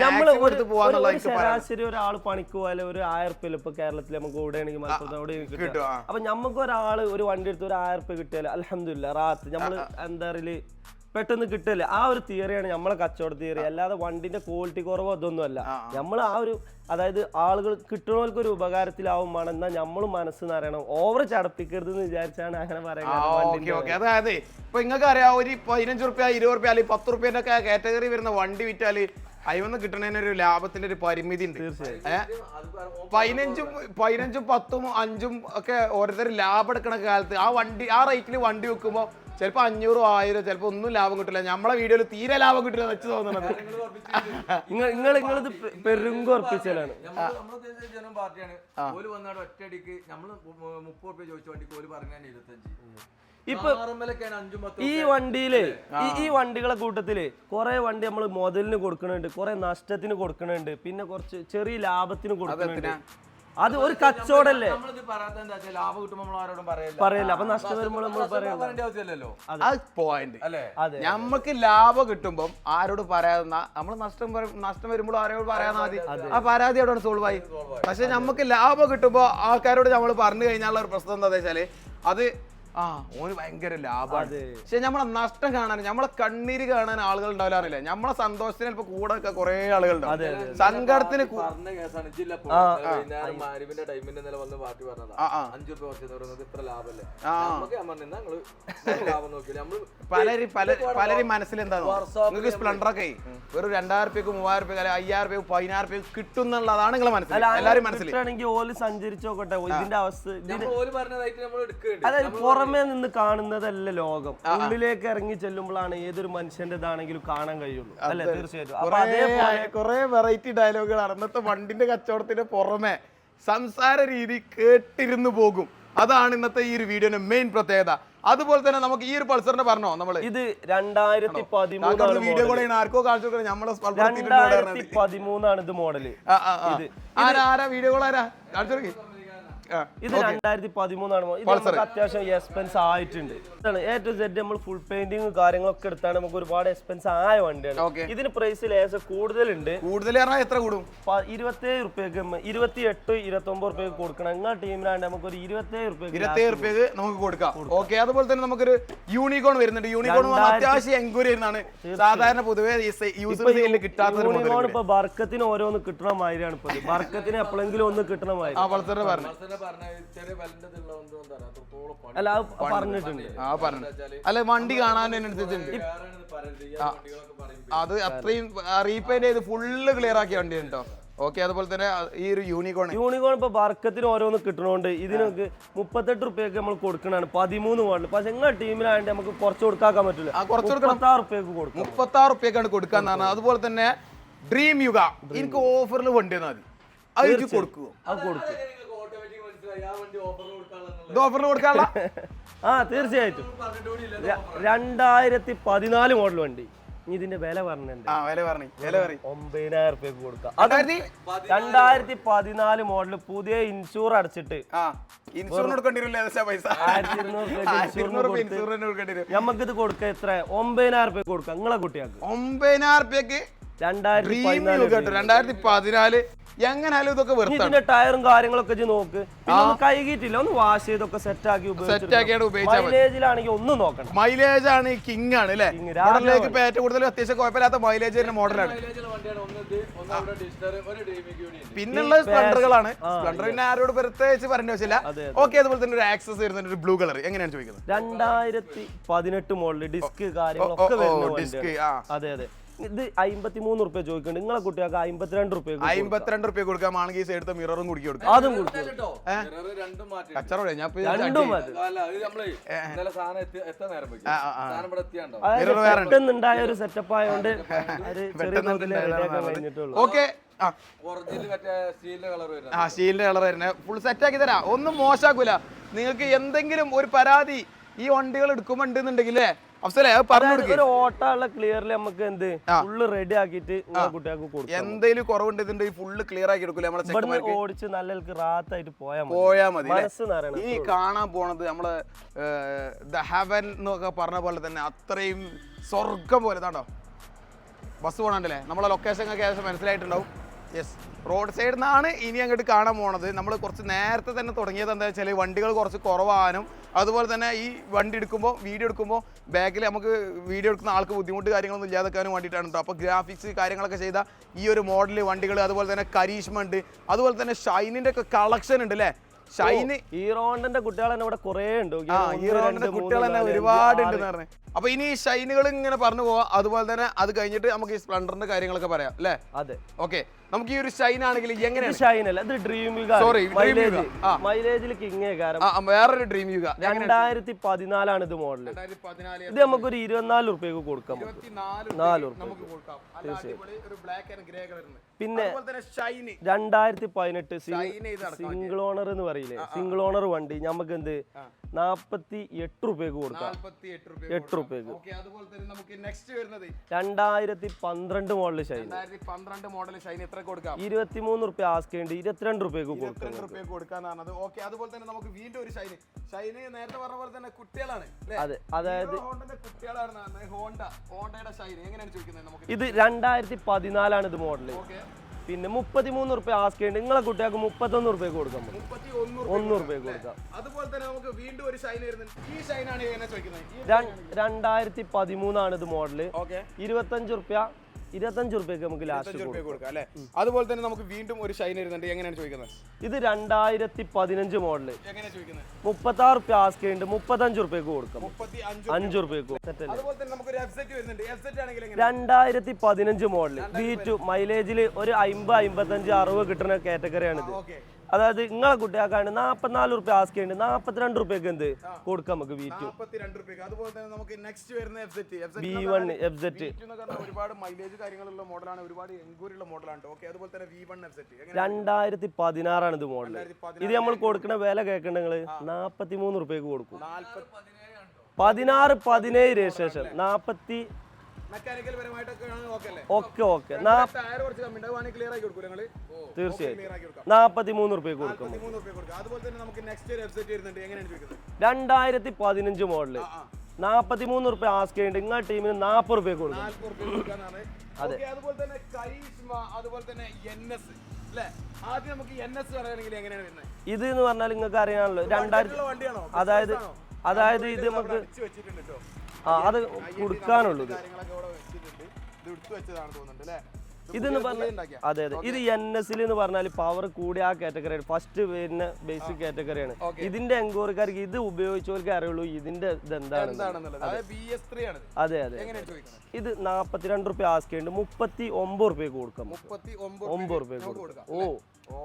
ശരാശരി ഒരാൾ പണിക്ക് പോയാലും ഒരു 1000 രൂപ ഇപ്പൊ കേരളത്തിൽ നമുക്ക് ഓടുകയാണെങ്കിൽ കിട്ടും. അപ്പൊ നമുക്ക് ഒരാള് ഒരു വണ്ടി എടുത്ത് ഒരു 1000 രൂപ കിട്ടിയാലും അൽഹംദുലില്ലാ റാത്ത് നമ്മള് എന്താ പറയുക പെട്ടെന്ന് കിട്ടില്ല. ആ ഒരു തിയറിയാണ് നമ്മളെ കച്ചവട തിയറി. അല്ലാതെ വണ്ടിന്റെ ക്വാളിറ്റി കുറവോ അതൊന്നും അല്ല. നമ്മൾ ആ ഒരു അതായത് ആളുകൾ കിട്ടുന്നവർക്ക് ഒരു ഉപകാരത്തിലാവുമാണ്. എന്നാൽ നമ്മൾ മനസ്സ് നിറയണം. ഓവർ ചടപ്പിക്കരുത് എന്ന് വിചാരിച്ചാണ് അങ്ങനെ പറയുന്നത്. അതായത് ഇപ്പൊ നിങ്ങൾക്ക് അറിയാം, ഒരു 15 രൂപ 20 രൂപ അല്ലെങ്കിൽ 10 രൂപേന്റെ ഒക്കെ കാറ്റഗറി വരുന്ന വണ്ടി വിറ്റാല് അതിൽ കിട്ടുന്നതിന് ഒരു ലാഭത്തിന്റെ ഒരു പരിമിതി ഉണ്ട്. 15, 10, 5 ഒക്കെ ഓരോരുത്തർ ലാഭം എടുക്കണ കാലത്ത് ആ വണ്ടി ആ റേറ്റിൽ വണ്ടി വെക്കുമ്പോ ചിലപ്പോ 500, 1000 ചിലപ്പോ ഒന്നും ലാഭം കിട്ടില്ല. നമ്മളെ വീഡിയോയിൽ തീരെ ലാഭം കിട്ടില്ല വെച്ച് തോന്നുന്നത്. നിങ്ങളിത് പെരുങ്കുറപ്പിച്ചാലാണ്. ഇപ്പൊ ഈ വണ്ടിയില് ഈ വണ്ടികളെ കൂട്ടത്തില് കുറെ വണ്ടി നമ്മൾ മുതലിന് കൊടുക്കണുണ്ട്, കുറെ നഷ്ടത്തിന് കൊടുക്കണുണ്ട്, പിന്നെ കുറച്ച് ചെറിയ ലാഭത്തിന് കൊടുക്കണുണ്ട്. അത് ഒരു കച്ചവടല്ലേ? പറയില്ല. അപ്പൊ നഷ്ടം വരുമ്പോൾ നമ്മൾ പോയിന്റ് നമ്മക്ക് ലാഭം കിട്ടുമ്പോ ആരോട് പറയാതെ നമ്മള് നഷ്ടം വരുമ്പോൾ ആരോട് പറയാതെ മതി. ആ പരാതി അവിടെ സോൾവ് ആയി. പക്ഷെ നമുക്ക് ലാഭം കിട്ടുമ്പോ ആൾക്കാരോട് നമ്മൾ പറഞ്ഞു കഴിഞ്ഞാലുള്ള ഒരു പ്രശ്നം എന്താ വെച്ചാല് അത് ഓന് ഭയങ്കര ലാഭമാണ്. പക്ഷെ നമ്മളെ നഷ്ടം കാണാൻ നമ്മളെ കണ്ണീര് കാണാൻ ആളുകൾ ഉണ്ടാവില്ല. നമ്മളെ സന്തോഷത്തിന് ചിലപ്പോ കൂടെ കുറെ ആളുകളുണ്ടാവും. സങ്കടത്തിന് പലരും മനസ്സിലെന്താണോ നിങ്ങൾക്ക് സ്പ്ലെൻഡറൊക്കെ ഒരു 2000 രൂപയ്ക്ക് 3000 രൂപ 5000 രൂപ 10000 രൂപ കിട്ടും എന്നുള്ളതാണ് നിങ്ങളെ മനസ്സിൽ. എല്ലാവരും മനസ്സിലാണെങ്കിൽ ഓല് സഞ്ചരിച്ചോട്ടെ. ഇതിന്റെ അവസ്ഥ അതായത് പുറമേ നിന്ന് കാണുന്നതല്ല ലോകം. ഉള്ളിലേക്ക് ഇറങ്ങി ചെല്ലുമ്പോഴാണ് ഏതൊരു മനുഷ്യന്റേതാണെങ്കിലും കാണാൻ കഴിയുള്ളൂ. അല്ലെ? തീർച്ചയായിട്ടും കുറെ വെറൈറ്റി ഡയലോഗുകളാണ്. അന്നത്തെ വണ്ടിന്റെ കച്ചവടത്തിന്റെ പുറമെ സംസാര രീതി കേട്ടിരുന്നു പോകും. അതാണ് ഇന്നത്തെ ഈ ഒരു വീഡിയോയുടെ മെയിൻ പ്രത്യേകത. അതുപോലെ തന്നെ നമുക്ക് ഈ ഒരു പൾസറിന്റെ പറഞ്ഞോ നമ്മള് ഇത് 2013 വീഡിയോ കൂടെ ആർക്കോ കാണിച്ചു കൊടുക്കണം. നമ്മളെ 2013 ആണ് ഇത് മോഡല്. ആരാ വീഡിയോ കോൾ ആരാ കാണിച്ചു കൊടുക്കി? ഇത് 2013 ഇത് നമുക്ക് അത്യാവശ്യം എക്സ്പെൻസ് ആയിട്ടുണ്ട്. A to Z നമ്മൾ ഫുൾ പെയിന്റിങ് കാര്യങ്ങളൊക്കെ എടുത്താണ് നമുക്ക് ഒരുപാട് എക്സ്പെൻസ് ആയ വണ്ടിയാണ്. ഇതിന് പ്രൈസ് ലേശം കൂടുതലുണ്ട്. കൂടുതൽ എത്ര കൂടും? 27 റുപ്യക്ക് 28 29 റുപ്യക്ക് കൊടുക്കണം. നിങ്ങളുടെ ടീമിലാണ്ട് നമുക്ക് ഒരു 27 റുപ്യക്ക് നമുക്ക് കൊടുക്കാം. ഓക്കെ, അതുപോലെ തന്നെ നമുക്കൊരു യൂണിക്കോൺ വരുന്നുണ്ട്. യൂണിക്കോൺ അത്യാവശ്യം എൻക്വയറി വരുന്നതാണ്. സാധാരണ പൊതുവെ യൂസർ കിട്ടാത്ത യൂണിക്കോൺ ഇപ്പൊ ബർക്കത്തിന് ഓരോന്ന് കിട്ടണ മാതിരിയാണ്. ഇപ്പൊ ബർക്കത്തിന് എപ്പോഴെങ്കിലും ഒന്ന് കിട്ടണ മാതിരി അല്ല പറഞ്ഞിട്ടുണ്ട്. അല്ല വണ്ടി കാണാനനുസരിച്ചുണ്ട്. അത് അത്രയും റീപെയിന്റ് ചെയ്ത് ഫുള്ള് ക്ലിയർ ആക്കിയ വണ്ടി കേട്ടോ. ഓക്കെ, അതുപോലെ തന്നെ ഈ ഒരു യൂണിക്കോൺ ഇപ്പൊ ബർക്കത്തിന് ഓരോന്ന് കിട്ടണോണ്ട് ഇതിനൊക്കെ 38 റുപ്യക്ക് നമ്മൾ കൊടുക്കണാണ് 13 മോഡൽ. പക്ഷെ നിങ്ങളുടെ ടീമിലായിട്ട് നമുക്ക് കുറച്ച് കൊടുക്കാൻ പറ്റില്ല. 36 റുപ്യക്ക് കൊടുക്കും. 36 റുപ്യക്കാണ് കൊടുക്കാന്ന് പറഞ്ഞാൽ. അതുപോലെ തന്നെ ഡ്രീം യുഗ എനിക്ക് ഓഫറിൽ വണ്ടി മതി, അത് എനിക്ക് കൊടുക്കുമോ? അത് കൊടുക്കും. ഇത് ഓഫറിൽ കൊടുക്കാനുള്ള തീർച്ചയായിട്ടും 2014 മോഡൽ വണ്ടി. ഇതിന്റെ വില പറഞ്ഞിട്ടുണ്ട്. 9,000 റുപ്യക്ക് കൊടുക്കാം. 2014 മോഡൽ പുതിയ ഇൻഷൂർ അടച്ചിട്ട് നമുക്കിത് കൊടുക്കുക എത്ര? 9,000 റുപ്യക്ക് കൊടുക്കാം നിങ്ങളെ കുട്ടികൾക്ക്. 9,000 റുപ്യക്ക് 2014 എങ്ങനെയാലും ഇതൊക്കെ ഇതിന്റെ ടയറും കാര്യങ്ങളൊക്കെ നോക്ക്. കൈകിട്ടില്ല, ഒന്ന് വാഷ് ചെയ്തൊക്കെ സെറ്റ് ആക്കി മൈലേജിലാണെങ്കിൽ ഒന്നും നോക്കണം. മൈലേജ് ആണ് കിങ് ആണ് അല്ലേ? മോഡലിലേക്ക് ഏറ്റവും കൂടുതൽ അത്യാവശ്യം കുഴപ്പമില്ലാത്ത മൈലേജ് വരുന്ന മോഡലാണ്. പിന്നുള്ള സ്പ്ലെൻഡറുകളാണ്. സ്പ്ലെൻഡർ പിന്നെ ആരോട് പ്രത്യേകിച്ച് പറഞ്ഞ ആവശ്യമില്ല. ഓക്കെ, അതുപോലെ തന്നെ ഒരു ആക്സസ് വരുന്നുണ്ട്, ഒരു ബ്ലൂ കളർ. എങ്ങനെയാണ് ചോദിക്കുന്നത്? 2018 മോഡൽ ഡിസ്ക് കാര്യങ്ങളൊക്കെ ഡിസ്ക്. അതെ അതെ. ഇത് 53 റുപ്യ ചോദിക്കുന്നുണ്ട്. നിങ്ങളെ കുട്ടികൾക്ക് 52 റുപ്യ. 52 റുപ്യ കൊടുക്കാമാണെങ്കിൽ ഈ സൈഡത്തെ മിററും കുടിക്കി കൊടുക്കാം. അതും കൊടുക്കും. പെട്ടെന്നുണ്ടായ ഒരു സെറ്റപ്പ് ആയതുകൊണ്ട് ഓക്കെ, സ്റ്റീലിന്റെ കളർ വരുന്നത് ഫുൾ സെറ്റ് ആക്കി തരാം. ഒന്നും മോശമാക്കൂല. നിങ്ങൾക്ക് എന്തെങ്കിലും ഒരു പരാതി ഈ വണ്ടികൾ എടുക്കുമ്പോണ്ടെന്നുണ്ടെങ്കിലേ ഓട്ടമുള്ള ക്ലിയർലി നമുക്ക് എന്ത് ഫുള്ള് റെഡി ആക്കിയിട്ട് കുട്ടികൾക്ക് കൊടുക്കും. എന്തെങ്കിലും കുറവുണ്ട് ഫുള്ള് ക്ലിയർ ആക്കി എടുക്കൂല. ഓടിച്ച് നല്ല റാത്തായിട്ട് പോയാ മതി. ഈ കാണാൻ പോണത് നമ്മള് ദ ഹെവൻ എന്നൊക്കെ പറഞ്ഞ പോലെ തന്നെ അത്രയും സ്വർഗം പോലെ. താണ്ടോ ബസ് പോകണല്ലേ? നമ്മളെ ലൊക്കേഷൻ ഒക്കെ ഏകദേശം മനസ്സിലായിട്ടുണ്ടാവും. യെസ്, റോഡ് സൈഡിൽ നിന്നാണ് ഇനി അങ്ങോട്ട് കാണാൻ പോണത്. നമ്മൾ കുറച്ച് നേരത്തെ തന്നെ തുടങ്ങിയത് എന്താ വെച്ചാൽ വണ്ടികൾ കുറച്ച് കുറവാനും അതുപോലെ തന്നെ ഈ വണ്ടി എടുക്കുമ്പോൾ വീഡിയോ എടുക്കുമ്പോൾ ബാക്കിൽ നമുക്ക് വീഡിയോ എടുക്കുന്ന ആൾക്ക് ബുദ്ധിമുട്ട് കാര്യങ്ങളൊന്നും ഇല്ലാതാക്കാനും വേണ്ടിയിട്ടാണ് കേട്ടോ. അപ്പോൾ ഗ്രാഫിക്സ് കാര്യങ്ങളൊക്കെ ചെയ്ത ഈ ഒരു മോഡൽ വണ്ടികൾ, അതുപോലെ തന്നെ കരീഷ്മ ഉണ്ട്, അതുപോലെ തന്നെ ഷൈനിൻ്റെ ഒക്കെ കളക്ഷൻ ഉണ്ട് അല്ലേ? ഷൈന് ഹീറോന്റെ കുട്ടികൾ തന്നെ ഇവിടെ കുറേ ഉണ്ട്. ഹീറോന്റെ കുട്ടികൾ തന്നെ ഒരുപാട് ഉണ്ടെന്ന് പറഞ്ഞു. അപ്പൊ ഇനി ഈ ഷൈനുകൾ ഇങ്ങനെ പറഞ്ഞു പോവാം. അതുപോലെ തന്നെ അത് കഴിഞ്ഞിട്ട് നമുക്ക് ഈ സ്പ്ലെൻഡറിന്റെ കാര്യങ്ങളൊക്കെ പറയാം അല്ലേ? അതെ, ഓക്കെ. നമുക്ക് ഈ ഒരു ഷൈൻ ആണെങ്കിൽ എങ്ങനെയാണ്? ഷൈൻ അല്ല, ഇത് ഡ്രീം യുഗ. മൈലേജിൽ കിങ്. വേറൊരു ഡ്രീം യുഗ 2014 ഇത് മോഡൽ. ഇത് നമുക്കൊരു 24 റുപ്യക്ക് കൊടുക്കാം. 4 പിന്നെ 2018 സിംഗിൾ ഓണർ എന്ന് പറയില്ലേ, സിംഗിൾ ഓണർ വണ്ടി നമുക്ക് എന്ത് 48 റുപ്യക്ക് കൊടുക്കാം. 8 റുപ്യക്ക്. 2012 മോഡൽ ഷൈൻ. 23 റുപ്യ ആസ്ക് ചെയ്യേണ്ടി 22 റുപ്യക്ക് കൊടുക്കാം. അതുപോലെ തന്നെ നമുക്ക് വീണ്ടും ഒരു ഷൈൻ. ഷൈന് നേരത്തെ പറഞ്ഞ പോലെ തന്നെ കുട്ടികളാണ്. അതെ, അതായത് ഹോണ്ടയുടെ ഷൈൻ എങ്ങനെയാണ് ചോദിക്കുന്നത്? ഇത് 2014 ഇത് മോഡൽ. പിന്നെ 33 റുപ്യ ആസ്ക് ചെയ്യേണ്ടി നിങ്ങളെ കുട്ടികൾക്ക് 31 റുപ്യക്ക് കൊടുക്കാം. 1 റുപ്യക്ക് കൊടുക്കാം. അതുപോലെ തന്നെ നമുക്ക് വീണ്ടും ഒരു ഷൈൻ വരുന്നുണ്ട്. ഈ ഷൈൻ ആണ് എങ്ങനെ ചോദിക്കുന്നത്? 2013 ഇത് മോഡൽ. 25 റുപ്യക്ക് നമുക്ക് ലാസ്റ്റ് കൊടുക്കാം അല്ലേ? അതുപോലെ തന്നെ നമുക്ക് വീണ്ടും ഒരു ഷൈൻ വരുന്നുണ്ട്. എങ്ങനെയാണ് ചോദിക്കുന്നത്? ഇത് 2015 മോഡൽ. എങ്ങനെ ചോദിക്കുന്നത്? 36 റുപ്യ ആസ്ക് ചെയ്യേണ്ടി 35 റുപ്യക്ക് കൊടുക്കാം. 5 റുപ്യക്ക്. അതുപോലെ തന്നെ നമുക്ക് ഒരു എഫ്സെറ്റ് വരുന്നുണ്ട്. എഫ്സെറ്റ് ആണെങ്കിൽ 2015 മോഡൽ V2 മൈലേജിൽ ഒരു 50 55 60 കിട്ടുന്ന കാറ്റഗറിയാണിത്. അതായത് നിങ്ങളെ കുട്ടികൾക്കാണ് 44 റുപ്യ ആസ്ക് ചെയ്യുന്നുണ്ട്. 42 റുപ്യക്ക് എന്ത് കൊടുക്കാം നമുക്ക് V2. അതുപോലെ തന്നെ നമുക്ക് നെക്സ്റ്റ് വരുന്ന V1 FZ. ഒരുപാട് മൈലേജ് കാര്യങ്ങളുള്ള മോഡലാണ്, ഒരുപാട് എൻക്വയറി ഉള്ള മോഡലാണ്. ഓക്കെ, അതുപോലെ തന്നെ V1 FZ 2016 ഇത് മോഡൽ. ഇത് നമ്മൾ കൊടുക്കുന്ന വില കേൾക്കണ്ട നിങ്ങള് 43 റുപ്യക്ക് കൊടുക്കും. 16 17 രജിസ്ട്രേഷൻ മെക്കാനിക്കൽ പരമായിട്ടൊക്കെ ഓക്കെ അല്ലേ? ഓക്കെ ടയർ കുറച്ച് കമ്മി ഉണ്ട്, ക്ലിയർ ആക്കി കൊടുക്കും ഞങ്ങൾ. തീർച്ചയായും 43 റുപ്യ കൊടുക്കും. 43 രൂപ കൊടുക്കും. അതുപോലെ തന്നെ നമുക്ക് നെക്സ്റ്റ് ഒരു വെബ്സൈറ്റ് വരുന്നുണ്ട്, എങ്ങനെയാണ് ചോദിക്കുന്നത്? 2015 മോഡല് 43 റുപ്യ ആസ്ക് ചെയ്യുന്നുണ്ട്. നിങ്ങളുടെ ടീമിന് 40 റുപ്യ കൊടുക്കും. 40 രൂപ കൊടുക്കാനാണ്. ഓക്കേ, അതുപോലെ തന്നെ കരീഷ്മ, അതുപോലെ തന്നെ NS അല്ലേ? ആദ്യം നമുക്ക് NS പറയുകയാണെങ്കിൽ എങ്ങനെയാണ് വരുന്നത്? ഇത് എന്ന് പറഞ്ഞാൽ നിങ്ങൾക്ക് അറിയാമല്ലോ 2000 വണ്ടിയാണോ? അതായത് ഇത് നമുക്ക് അത് കൊടുക്കാനുള്ളൂ. ഇതെന്ന് പറഞ്ഞാൽ അതെ ഇത് NS എന്ന് പറഞ്ഞാൽ പവർ കൂടിയ ആ കാറ്റഗറിയാണ്, ഫസ്റ്റ് വരുന്ന ബേസിക് കാറ്റഗറിയാണ്. ഇതിന്റെ എൻക്വയറിക്കാർക്ക് ഇത് ഉപയോഗിച്ചവർക്ക് അറിയുള്ളൂ ഇതിന്റെ ഇതെന്താണെന്നുള്ളത്. അതെ ഇത് 42 റുപ്യ ആസ്ക് ചെയ്യുന്നുണ്ട്, 39 റുപ്യ കൊടുക്കാം. 39 റുപ്യ കൊടുക്കാം.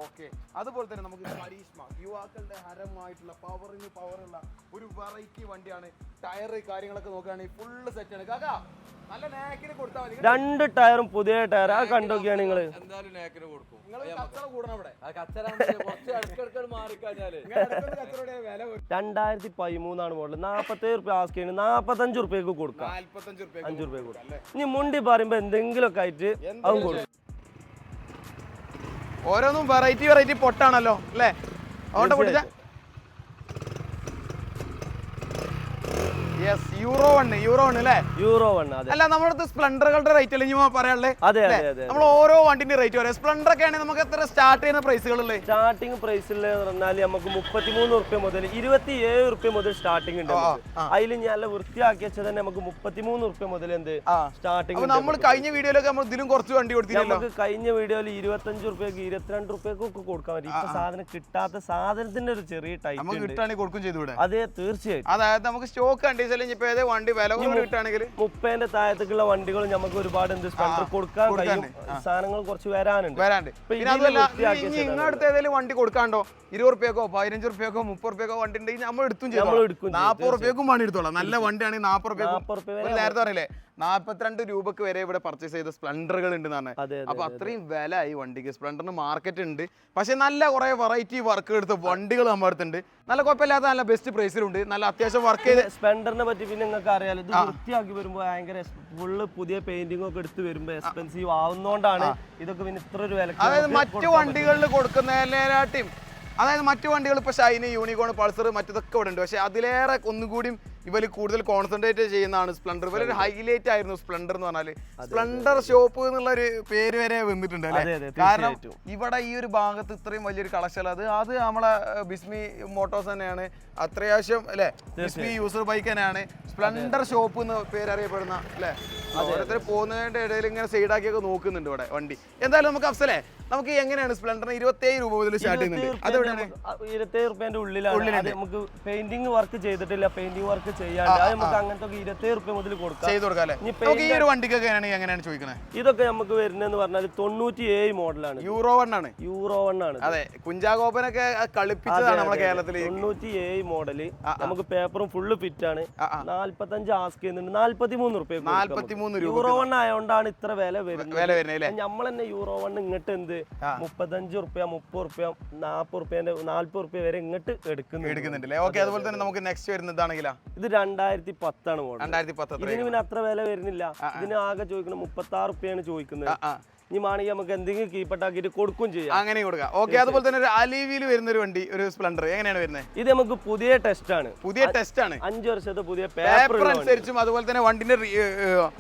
ഓക്കെ, അതുപോലെ തന്നെ നമുക്ക് കരീഷ്മ, യുവാക്കളുടെ ഹരമായിട്ടുള്ള പവറുള്ള ഒരു വെറൈറ്റി വണ്ടിയാണ്. ടയർ കാര്യങ്ങളൊക്കെ നോക്കുകയാണെങ്കിൽ ഫുള്ള് സെറ്റ് ആണ്. കാക്കാ നല്ല നാക്കിന് കൊടുത്താൽ മതി. 2 ടയറും പുതിയ ടയർ ആ കണ്ടോക്കിയാണ് നിങ്ങൾ. എന്തായാലും നാക്കിന് കൊടുക്കും. കച്ചറ കൂടണം ഇവിടെ. 2013 മോഡൽ 47 റുപ്യ ആസ്ക് ചെയ്യുന്നത്, 45 റുപ്യക്ക് കൊടുക്കാം. 5 റുപ്യ കൊടുക്കാം. ഇനി മുണ്ടി പറയുമ്പോ എന്തെങ്കിലുമൊക്കെ ആയിട്ട് അതും കൊടുക്കും. ഓരോന്നും വെറൈറ്റി പൊട്ടാണല്ലോ അല്ലേ? അതുകൊണ്ട് പൊട്ടിച്ച യൂറോ 1 അല്ലേ? യൂറോ 1. അല്ല, നമ്മുടെ സ്പ്ലെൻഡറുകളുടെ റേറ്റ് അല്ലേ ഇനി പറയാനുള്ളത്? അതെ നമ്മൾ ഓരോ വണ്ടിന്റെ റേറ്റ് പറയാം. സ്പ്ലെൻഡർ ഒക്കെ ആണെങ്കിൽ നമുക്ക് എത്ര സ്റ്റാർട്ട് ചെയ്യുന്ന പ്രൈസുകളല്ലേ? സ്റ്റാർട്ടിംഗ് പ്രൈസിൽ പറഞ്ഞാൽ നമുക്ക് 33 റുപ്യ മുതൽ 27 റുപ്യ മുതൽ സ്റ്റാർട്ടിംഗ് ഉണ്ട്. അതിൽ ഞാൻ വൃത്തിയാക്കി വെച്ചാൽ തന്നെ നമുക്ക് 33 റുപ്യ മുതൽ എന്ത് സ്റ്റാർട്ടിംഗ്. നമ്മൾ കഴിഞ്ഞ വീഡിയോയിലൊക്കെ നമ്മൾ ഇതിലും കുറച്ച് വണ്ടി കൊടുത്തില്ല. നമുക്ക് കഴിഞ്ഞ വീഡിയോയിൽ 25 റുപ്യക്ക് 22 റുപ്യക്ക് ഒക്കെ കൊടുക്കാൻ പറ്റും. ഇപ്പൊ സാധനം കിട്ടാത്ത സാധനത്തിന്റെ ഒരു ചെറിയ ടൈപ്പ് കിട്ടുകയാണെങ്കിൽ കൊടുക്കും ചെയ്തു. അതെ, തീർച്ചയായും. അതായത് നമുക്ക് സ്റ്റോക്ക് കണ്ടീഷൻ വണ്ടി വില കിട്ടുകയാണെങ്കിൽ 30ന്റെ താഴത്തേക്കുള്ള വണ്ടികൾ നമുക്ക് ഒരുപാട് സ്പെൻഡർ കൊടുക്കാൻ കഴിയും. സാധനങ്ങൾ കുറച്ച് വരാനുണ്ട്. ഇങ്ങടുത്ത് ഏതെങ്കിലും വണ്ടി കൊടുക്കാണ്ടോ? 20 റുപ്യക്കോ 15 റുപ്യക്കോ 30 റുപ്യക്കോ വണ്ടി ഉണ്ടെങ്കിൽ നമ്മൾ എടുത്തും ചെയ്യും. 40 റുപ്യക്കും വണ്ടി എടുത്തോളാം. നല്ല വണ്ടിയാണെങ്കിൽ 40 റുപ്യ. നേരത്തെ പറയില്ലേ 42 രൂപക്ക് വരെ ഇവിടെ പർച്ചേസ് ചെയ്ത സ്പ്ലെൻഡറുകൾ ഉണ്ടെന്നാണ്. അപ്പൊ അത്രയും വില ഈ വണ്ടിക്ക്. സ്പ്ലെൻഡറിന് മാർക്കറ്റ് ഉണ്ട്, പക്ഷെ നല്ല കുറെ വെറൈറ്റി വർക്ക് എടുത്ത വണ്ടികൾ നമ്മുടെ അടുത്തുണ്ട്. നല്ല കുഴപ്പമില്ലാത്ത നല്ല ബെസ്റ്റ് പ്രൈസിലുണ്ട്. നല്ല അത്യാവശ്യം വർക്ക് ചെയ്ത് സ്പ്ലെൻഡറിനെ പറ്റി പിന്നെ നിങ്ങൾക്ക് അറിയാലോ, ഇത് വൃത്തിയാക്കി വരുമ്പോൾ ഭയങ്കര ഫുള്ള് പുതിയ പെയിന്റിംഗ് ഒക്കെ എടുത്ത് വരുമ്പോൾ എക്സ്പെൻസീവ് ആവുന്നതുകൊണ്ടാണ് ഇതൊക്കെ പിന്നെ ഇത്ര ഒരു വില. അതായത് മറ്റു വണ്ടികളിൽ കൊടുക്കുന്നതിനെക്കാട്ടിയും, അതായത് മറ്റു വണ്ടികൾ ഇപ്പോൾ ഷൈന്, യൂണിക്കോൺ, പൾസർ മറ്റതൊക്കെ ഇവിടെ ഉണ്ട്. പക്ഷെ അതിലേറെ ഒന്നുകൂടിയും ഇവർ കൂടുതൽ കോൺസെൻട്രേറ്റ് ചെയ്യുന്നതാണ് സ്പ്ലെൻഡർ. ഇവരൊരു ഹൈലൈറ്റ് ആയിരുന്നു സ്പ്ലെൻഡർ എന്ന് പറഞ്ഞാൽ. സ്പ്ലെൻഡർ ഷോപ്പ് എന്നുള്ള ഒരു പേര് വരെ വന്നിട്ടുണ്ട് അല്ലേ? കാരണം ഇവിടെ ഈ ഒരു ഭാഗത്ത് ഇത്രയും വലിയൊരു കളക്ഷൻ അത് നമ്മളെ ബിസ്മി മോട്ടോഴ്സ് തന്നെയാണ്. അത്യാവശ്യം അല്ലെ, ബിസ്മി യൂസർ ബൈക്ക് തന്നെയാണ് സ്പ്ലെൻഡർ ഷോപ്പ് എന്ന് പേരറിയപ്പെടുന്ന അല്ലെ. ഓരോരുത്തർ പോകുന്നതിന്റെ ഇടയിൽ ഇങ്ങനെ സൈഡാക്കിയൊക്കെ നോക്കുന്നുണ്ട് ഇവിടെ വണ്ടി. എന്തായാലും നമുക്ക് അഫ്സലേ, നമുക്ക് എങ്ങനെയാണ് സ്പ്ലെൻഡറിന് 27 രൂപ മുതൽ സ്റ്റാർട്ട് ചെയ്യുന്നുണ്ട്? അതെവിടെയാണ്? 27 റുപ്യന്റെ ഉള്ളിലാണ്. നമുക്ക് പെയിന്റിംഗ് വർക്ക് ചെയ്തിട്ടില്ല, പെയിന്റിംഗ് വർക്ക് ചെയ്യാണ്ട് നമുക്ക് അങ്ങനത്തെ 27 റുപ്യ മുതൽ കൊടുക്കാം. ഈ ഒരു വണ്ടിക്കൊക്കെ എങ്ങനെയാണ് ചോദിക്കുന്നത്? ഇതൊക്കെ നമുക്ക് വരുന്നതെന്ന് പറഞ്ഞാൽ 97 മോഡലാണ്. യൂറോ 1 ആണ്. യൂറോ 1 ആണ്. അതെ, കുഞ്ചാഗോപനൊക്കെ കളിപ്പിച്ചതാണ് നമ്മുടെ കേരളത്തിൽ. 97 മോഡല് നമുക്ക് പേപ്പറും ഫുള്ള് ഫിറ്റ് ആണ്. 45 ആസ്ക് ചെയ്യുന്നുണ്ട്, 43 റുപ്യ. 43 രൂപ. യൂറോ 1 ആയതുകൊണ്ടാണ് ഇത്ര വില വരുന്നത്. നമ്മൾ തന്നെ യൂറോ 1 ഇങ്ങോട്ട് എന്ത് 35 റുപ്യ 30 റുപ്യ 40 റുപ്യന്റെ 40 റുപ്യ വരെ ഇങ്ങോട്ട് എടുക്കുന്നുണ്ട്. ഓക്കെ, അതുപോലെ തന്നെ നമുക്ക് നെക്സ്റ്റ് വരുന്നതാണെങ്കിലാ ഇത് 2010 മോഡൽ. 2010 ഇതിന് പിന്നെ അത്ര വില വരുന്നില്ല. ഇതിന് ആകെ ചോദിക്കുന്നത് 36 റുപ്യാണ് ചോദിക്കുന്നത്. ഇനി വേണമെങ്കിൽ നമുക്ക് എന്തെങ്കിലും കീപ്പട്ടാക്കിയിട്ട് കൊടുക്കും ചെയ്യാം. അങ്ങനെ കൊടുക്കാം. ഓക്കെ, അതുപോലെ തന്നെ ഒരു അലീവിയിൽ വരുന്ന ഒരു വണ്ടി, ഒരു സ്പ്ലെൻഡർ എങ്ങനെയാണ് വരുന്നത്? ഇത് നമുക്ക് പുതിയ ടെസ്റ്റ് ആണ്. 5 വർഷത്തെ പുതിയ പേപ്പർ അനുസരിച്ചും അതുപോലെ തന്നെ വണ്ടിന്റെ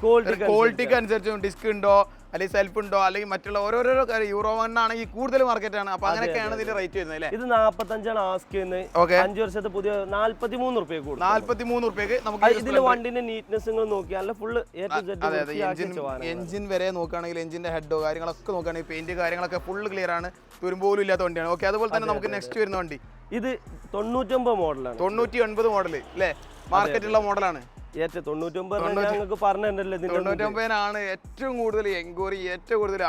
ക്വാളിറ്റിക്ക് അനുസരിച്ചും ഡിസ്ക് ഉണ്ടോ അല്ലെങ്കിൽ സെൽഫ് ഉണ്ടോ അല്ലെങ്കിൽ മറ്റുള്ള ഓരോരോ യൂറോ 1 ആണെങ്കിൽ കൂടുതൽ മാർക്കറ്റ് ആണ്. അപ്പൊ അങ്ങനെയൊക്കെയാണ് ഇതിന്റെ റേറ്റ് വരുന്നത് അല്ലേ? ഇത് 45 ആസ്ക് ചെയ്യുന്നത്. 5 വർഷത്തെ പുതിയ 43 റുപ്യ കൂടും. 43 റുപ്യക്ക് നമുക്ക് ഇതിന്റെ വണ്ടിന്റെ നീറ്റ്നെസ് നോക്കിയാൽ ഫുള്ള് എഞ്ചിൻ വരെ നോക്കുകയാണെങ്കിൽ എഞ്ചിന്റെ ഹെഡോ കാര്യങ്ങളൊക്കെ നോക്കുകയാണെങ്കിൽ പെയിന്റ് കാര്യങ്ങളൊക്കെ ഫുള്ള് ക്ലിയർ ആണ്. തുരുമ്പോലും ഇല്ലാത്ത വണ്ടിയാണ്. ഓക്കെ, അതുപോലെ തന്നെ നമുക്ക് നെക്സ്റ്റ് വരുന്ന വണ്ടി ഇത് 99 മോഡലാണ്. 99 മോഡല് അല്ലേ? മാർക്കറ്റുള്ള മോഡലാണ്. 99 പറഞ്ഞല്ലോ. 99 ഏറ്റവും കൂടുതൽ എൻക്വയറി, ഏറ്റവും കൂടുതൽ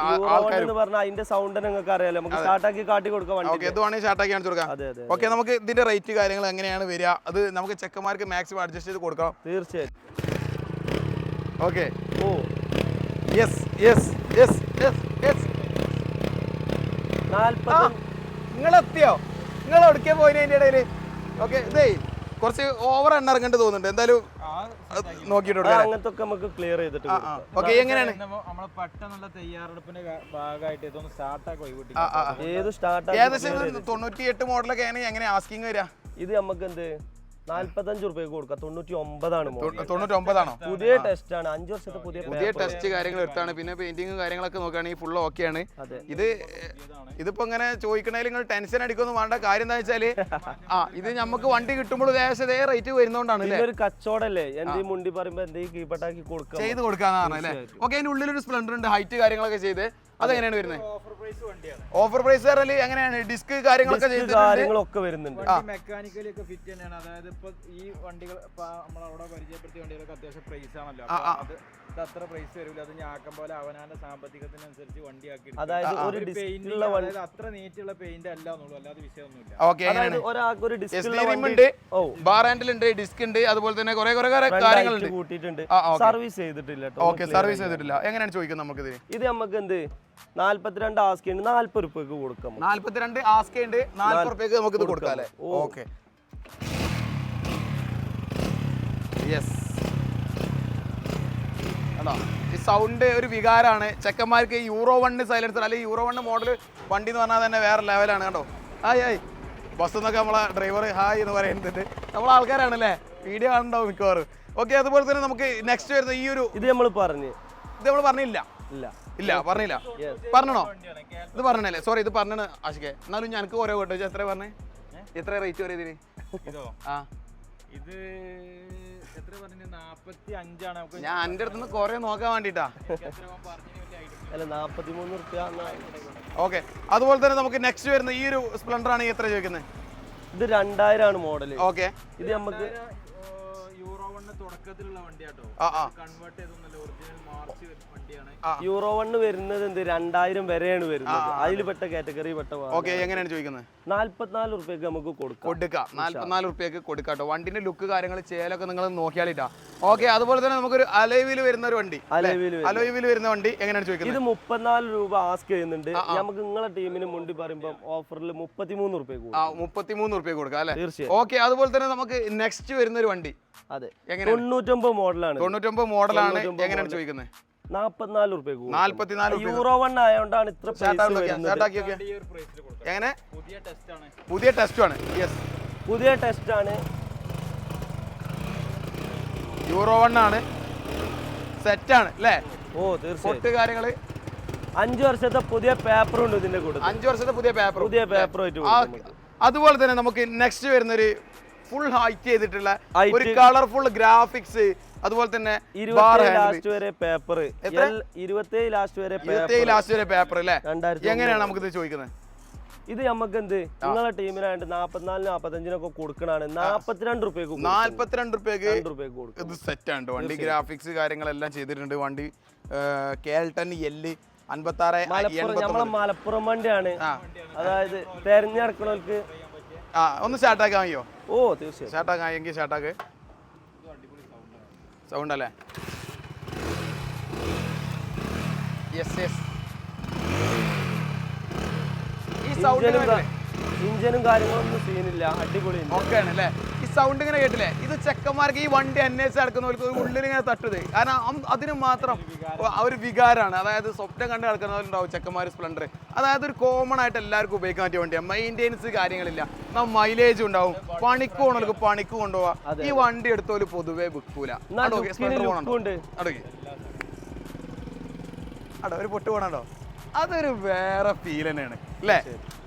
അതിന്റെ സൗണ്ട് നിങ്ങൾക്ക് അറിയാലോ. നമുക്ക് സ്റ്റാർട്ടാക്കി കാട്ടി കൊടുക്കാം. സ്റ്റാർട്ടാക്കി കാണിച്ചു കൊടുക്കാം. ഓക്കെ, നമുക്ക് ഇതിന്റെ റേറ്റ് കാര്യങ്ങൾ എങ്ങനെയാണ് വരിക അത് നമുക്ക് ചെക്കന്മാർക്ക് മാക്സിമം അഡ്ജസ്റ്റ് ചെയ്ത് കൊടുക്കാം. തീർച്ചയായും. ഓക്കെ, നിങ്ങളെത്തിയോ? നിങ്ങൾ എവിടേക്കാ പോയിന് അതിന്റെ ഇടയില്? ഓക്കെ, ഇതേ കുറച്ച് ഓവർ എണ്ണ ഇറങ്ങേണ്ടി തോന്നുന്നുണ്ട്. എന്തായാലും നോക്കിയിട്ട് അങ്ങനത്തെ ഒക്കെ നമുക്ക് ക്ലിയർ ചെയ്തിട്ട് ഓക്കെ. എങ്ങനെയാണ് നമ്മളെ പെട്ടെന്നുള്ള തയ്യാറെടുപ്പിന്റെ ഭാഗമായിട്ട് ഇതൊന്ന് സ്റ്റാർട്ടാക്കി വൈകിട്ട് ഏത് സ്റ്റാർട്ട് ഏകദേശം 98 മോഡലൊക്കെ ആണെങ്കിൽ എങ്ങനെ ആസ്കിങ് വരിക? ഇത് നമുക്ക് എന്ത് 45 രൂപയ്ക്ക് കൊടുക്കാം. 99 മോഡൽ. 99 പുതിയ ടെസ്റ്റ് ആണ്, 5 വർഷത്തെ പുതിയ ടെസ്റ്റ് കാര്യങ്ങൾ എടുത്താണ്. പിന്നെ പെയിന്റിങ് കാര്യങ്ങളൊക്കെ നോക്കുകയാണെങ്കിൽ ഫുൾ ഓക്കെയാണ്. ഇതിപ്പോ ഇങ്ങനെ ചോദിക്കണേൽ നിങ്ങൾ ടെൻഷൻ അടിക്കൊന്നും വേണ്ട. കാര്യം എന്താ വെച്ചാല് ഇത് നമുക്ക് വണ്ടി കിട്ടുമ്പോൾ ഏകദേശം അതേ റേറ്റ് വരുന്നോണ്ടാണ് ഒരു കച്ചവടല്ലേ. എന്തെങ്കിലും മുണ്ടി പറയുമ്പോ എന്തെങ്കിലും കീപ്പട്ടാക്കി കൊടുക്കാം, ചെയ്ത് കൊടുക്കാന്ന് പറഞ്ഞല്ലേ. ഓക്കെ. അതിന്റെ ഉള്ളിലൊരു സ്പ്ലെൻഡർ ഉണ്ട്, ഹൈറ്റ് കാര്യങ്ങളൊക്കെ ചെയ്ത്. അതെങ്ങനെയാണ് വരുന്നത്? ഓഫർ പ്രൈസ് പറഞ്ഞാൽ എങ്ങനെയാണ്? ഡിസ്ക് കാര്യങ്ങളൊക്കെ കാര്യങ്ങളൊക്കെ വരുന്നുണ്ട്. മെക്കാനിക്കലി ഒക്കെ ഫിറ്റ് തന്നെയാണ്. അതായത് ഇപ്പൊ ഈ വണ്ടികൾ നമ്മളവിടെ പരിചയപ്പെടുത്തിയ വണ്ടികളൊക്കെ അത്യാവശ്യം പ്രൈസ് ആണല്ലോ. അത് അത്ര പ്രൈസ് വരില്ല. അത് ഞാക്കം പോലെ അവനാന്റെ സാമ്പത്തികത്തിനനുസരിച്ച് വണ്ടിയാക്കി. അതായത് അത്ര നീറ്റുള്ള പെയിന്റ് അല്ല എന്നുള്ളൂ, അല്ലാതെ വിഷയമൊന്നുമില്ല. ഒരാൾക്ക് ഒരു ബാർ ഹാൻഡിൽ ഉണ്ട്, ഡിസ്ക് ഉണ്ട്, അതുപോലെ തന്നെ കുറെ കാര്യങ്ങളുണ്ട്. കൂട്ടിയിട്ടുണ്ട്. സർവീസ് ചെയ്തിട്ടില്ല. ഓക്കെ, സർവീസ് ചെയ്തിട്ടില്ല. എങ്ങനെയാണ് ചോദിക്കുന്നത് നമുക്ക്? ഇത് നമുക്ക് എന്ത് 42 ആസ്കി ഉണ്ട്, 40 രൂപയ്ക്ക് കൊടുക്കാം. 42 ആസ്കി ഉണ്ട്, 40 രൂപയ്ക്ക് നമുക്ക് ഇത് കൊടുക്കാം അല്ലേ? ഓക്കെ. യെസ്. ഈ സൗണ്ട് ഒരു വികാരമാണ്. ചെക്കന്മാർക്ക് യൂറോ 1 സൈലൻസർ അല്ലെങ്കിൽ യൂറോ 1 മോഡൽ വണ്ടി എന്ന് പറഞ്ഞാൽ തന്നെ വേറെ ലെവലാണ്. കണ്ടോ, ഹായ് ബസ് എന്നൊക്കെ നമ്മളെ ഡ്രൈവർ ഹായ് എന്ന് പറയുന്നത് നമ്മളെ ആൾക്കാരാണല്ലേ, വീഡിയോ കാണുന്നുണ്ടാവും മിക്കവാറും. ഓക്കെ. അതുപോലെ തന്നെ നമുക്ക് നെക്സ്റ്റ് വരുന്ന ഈ ഒരു ഇത് നമ്മൾ പറഞ്ഞില്ല. ഇല്ല പറഞ്ഞില്ല. പറഞ്ഞോ? ഇത് പറഞ്ഞല്ലേ? സോറി, ഇത് പറഞ്ഞാണ് ആഷിക്കെ. എന്നാലും ഞങ്ങൾക്ക് ഓരോ കേട്ടോ. എത്ര പറഞ്ഞേ? എത്ര റേറ്റ് വരെ ഇതിന്? ഇത് എത്ര പറഞ്ഞു? 45 ആണ്. ഞാൻ എന്റെ അടുത്ത് നിന്ന് കുറെ നോക്കാൻ വേണ്ടിട്ടാ. 43 രൂപ. ഓക്കെ. അതുപോലെ തന്നെ നമുക്ക് നെക്സ്റ്റ് വരുന്ന ഈ ഒരു സ്പ്ലെൻഡർ ആണ് എത്ര ചോദിക്കുന്നത്? ഇത് 2000 ആണ് മോഡൽ. ഓക്കെ. ഇത് നമുക്ക് യൂറോ 1 തുടക്കത്തിലുള്ള വണ്ടിയാട്ടോ. കൺവേർട്ട് ചെയ്തൊന്നല്ല, ഒറിജിനൽ മാർച്ച് വണ്ടിയാണ്. യൂറോ 1 വരുന്നത് 2000 വരെയാണ് വരുന്നത്. അതിൽ പെട്ട കാറ്റഗറി പെട്ട. ഓക്കെ. എങ്ങനെയാണ് ചോദിക്കുന്നത്? 44 രൂപയ്ക്ക് നമുക്ക് കൊടുക്കാം. 44 രൂപയ്ക്ക് കൊടുക്കാട്ടോ. വണ്ടിന്റെ ലുക്ക് കാര്യങ്ങൾ ചെയ്യാലൊക്കെ നിങ്ങൾ നോക്കിയാലിട്ടാ. ഓക്കെ. അതുപോലെ തന്നെ നമുക്കൊരു അലോയിൽ വരുന്ന ഒരു വണ്ടി, അലോയിൽ വരുന്ന വണ്ടി എങ്ങനെയാണ് ചോദിക്കുന്നത്? ഇത് 34 രൂപ ആസ്ക് ചെയ്യുന്നുണ്ട്. നമുക്ക് നിങ്ങളെ ടീമിന് മുണ്ടി പറയുമ്പോൾ ഓഫറിൽ 33 രൂപയ്ക്ക് കൊടുക്കാം. 33 രൂപയ്ക്ക് കൊടുക്കാം അല്ലേ? തീർച്ചയായും. ഓക്കെ. അതുപോലെ തന്നെ നമുക്ക് നെക്സ്റ്റ് വരുന്ന ഒരു വണ്ടി, അതെ, 99 മോഡലാണ്. 99 മോഡലാണ്. എങ്ങനെയാണ് ചോദിക്കുന്നത്? 44 രൂപയ്ക്ക്. 44 യൂറോ 1 ആയതുകൊണ്ടാണ് ഇത്ര. എങ്ങനെ? പുതിയ ടെസ്റ്റ് ആണ്. യെസ്, പുതിയ ടെസ്റ്റ് ആണ്. യൂറോ 1 ആണ്, സെറ്റ് ആണ് അല്ലേ? ഓ തീർച്ചയായും. കാര്യങ്ങള് 5 വർഷത്തെ പുതിയ പേപ്പർ ഉണ്ട് ഇതിന്റെ കൂടെ. 5 വർഷത്തെ പുതിയ പേപ്പർ ആയിട്ട്. അതുപോലെ തന്നെ നമുക്ക് നെക്സ്റ്റ് വരുന്നൊരു ഫുൾ ഹൈറ്റ് ചെയ്തിട്ടുള്ള ഒരു കളർഫുൾ ഗ്രാഫിക്സ്, അതുപോലെ തന്നെ 27 ലാസ്റ്റ് വരെ പേപ്പർ. 27 ലാസ്റ്റ് വരെ പേപ്പർ അല്ലേ? എങ്ങനെയാണ് നമുക്ക് ഇത് ചോദിക്കുന്നത്? ഇത് നമുക്ക് എന്ത് നിങ്ങളെ ടീമിനായിട്ട് 44 45 കൊടുക്കണാണ്. 42 രൂപയ്ക്ക്. 42 രൂപയ്ക്ക് ഇത് സെറ്റ് ആണ്. വണ്ടി ഗ്രാഫിക്സ് കാര്യങ്ങളെല്ലാം ചെയ്തിട്ടുണ്ട്. വണ്ടി കേൾട്ടൺ എല്ല് 56 നമ്മളെ മലപ്പുറം വണ്ടിയാണ്. അതായത് തെരഞ്ഞെടുക്കണവർക്ക് ഒന്ന് സ്റ്റാർട്ടാക്കാൻ കഴിയോ? ഓ തീർച്ചയായും സ്റ്റാർട്ടാക്കാൻ എങ്കിൽ സ്റ്റാർട്ടാക്ക്. സൗണ്ട് അല്ലേ? യെസ്. ഈ സൗണ്ട് ഇഞ്ചിനും കാര്യങ്ങളൊന്നും സീനില്ല, അടിപൊളി ഓക്കെ ആണ് അല്ലേ? ഈ സൗണ്ട് ഇങ്ങനെ കേട്ടില്ലേ? ഇത് ചെക്കന്മാർക്ക് ഈ വണ്ടി അന്വേഷിച്ച് നടക്കുന്നവർക്ക് ഉള്ളിൽ ഇങ്ങനെ തട്ടുത്. കാരണം അതിന് മാത്രം ഒരു വികാരമാണ്. അതായത് സ്വപ്നം കണ്ട് നടക്കുന്നവരുണ്ടാവും ചെക്കന്മാർ സ്പ്ലെൻഡർ. അതായത് ഒരു കോമൺ ആയിട്ട് എല്ലാവർക്കും ഉപയോഗിക്കാൻ പറ്റിയ വണ്ടിയാണ്. മെയിൻ്റെനൻസ് കാര്യങ്ങളില്ല, മൈലേജ് ഉണ്ടാവും, പണിക്ക് പോകണവർക്ക് പണിക്ക് കൊണ്ടുപോവാ. ഈ വണ്ടി എടുത്തോല് പൊതുവെ വിൽക്കൂല. ഒരു പൊട്ട് പോകണോ? അതൊരു വേറെ ഫീൽ തന്നെയാണ് അല്ലേ?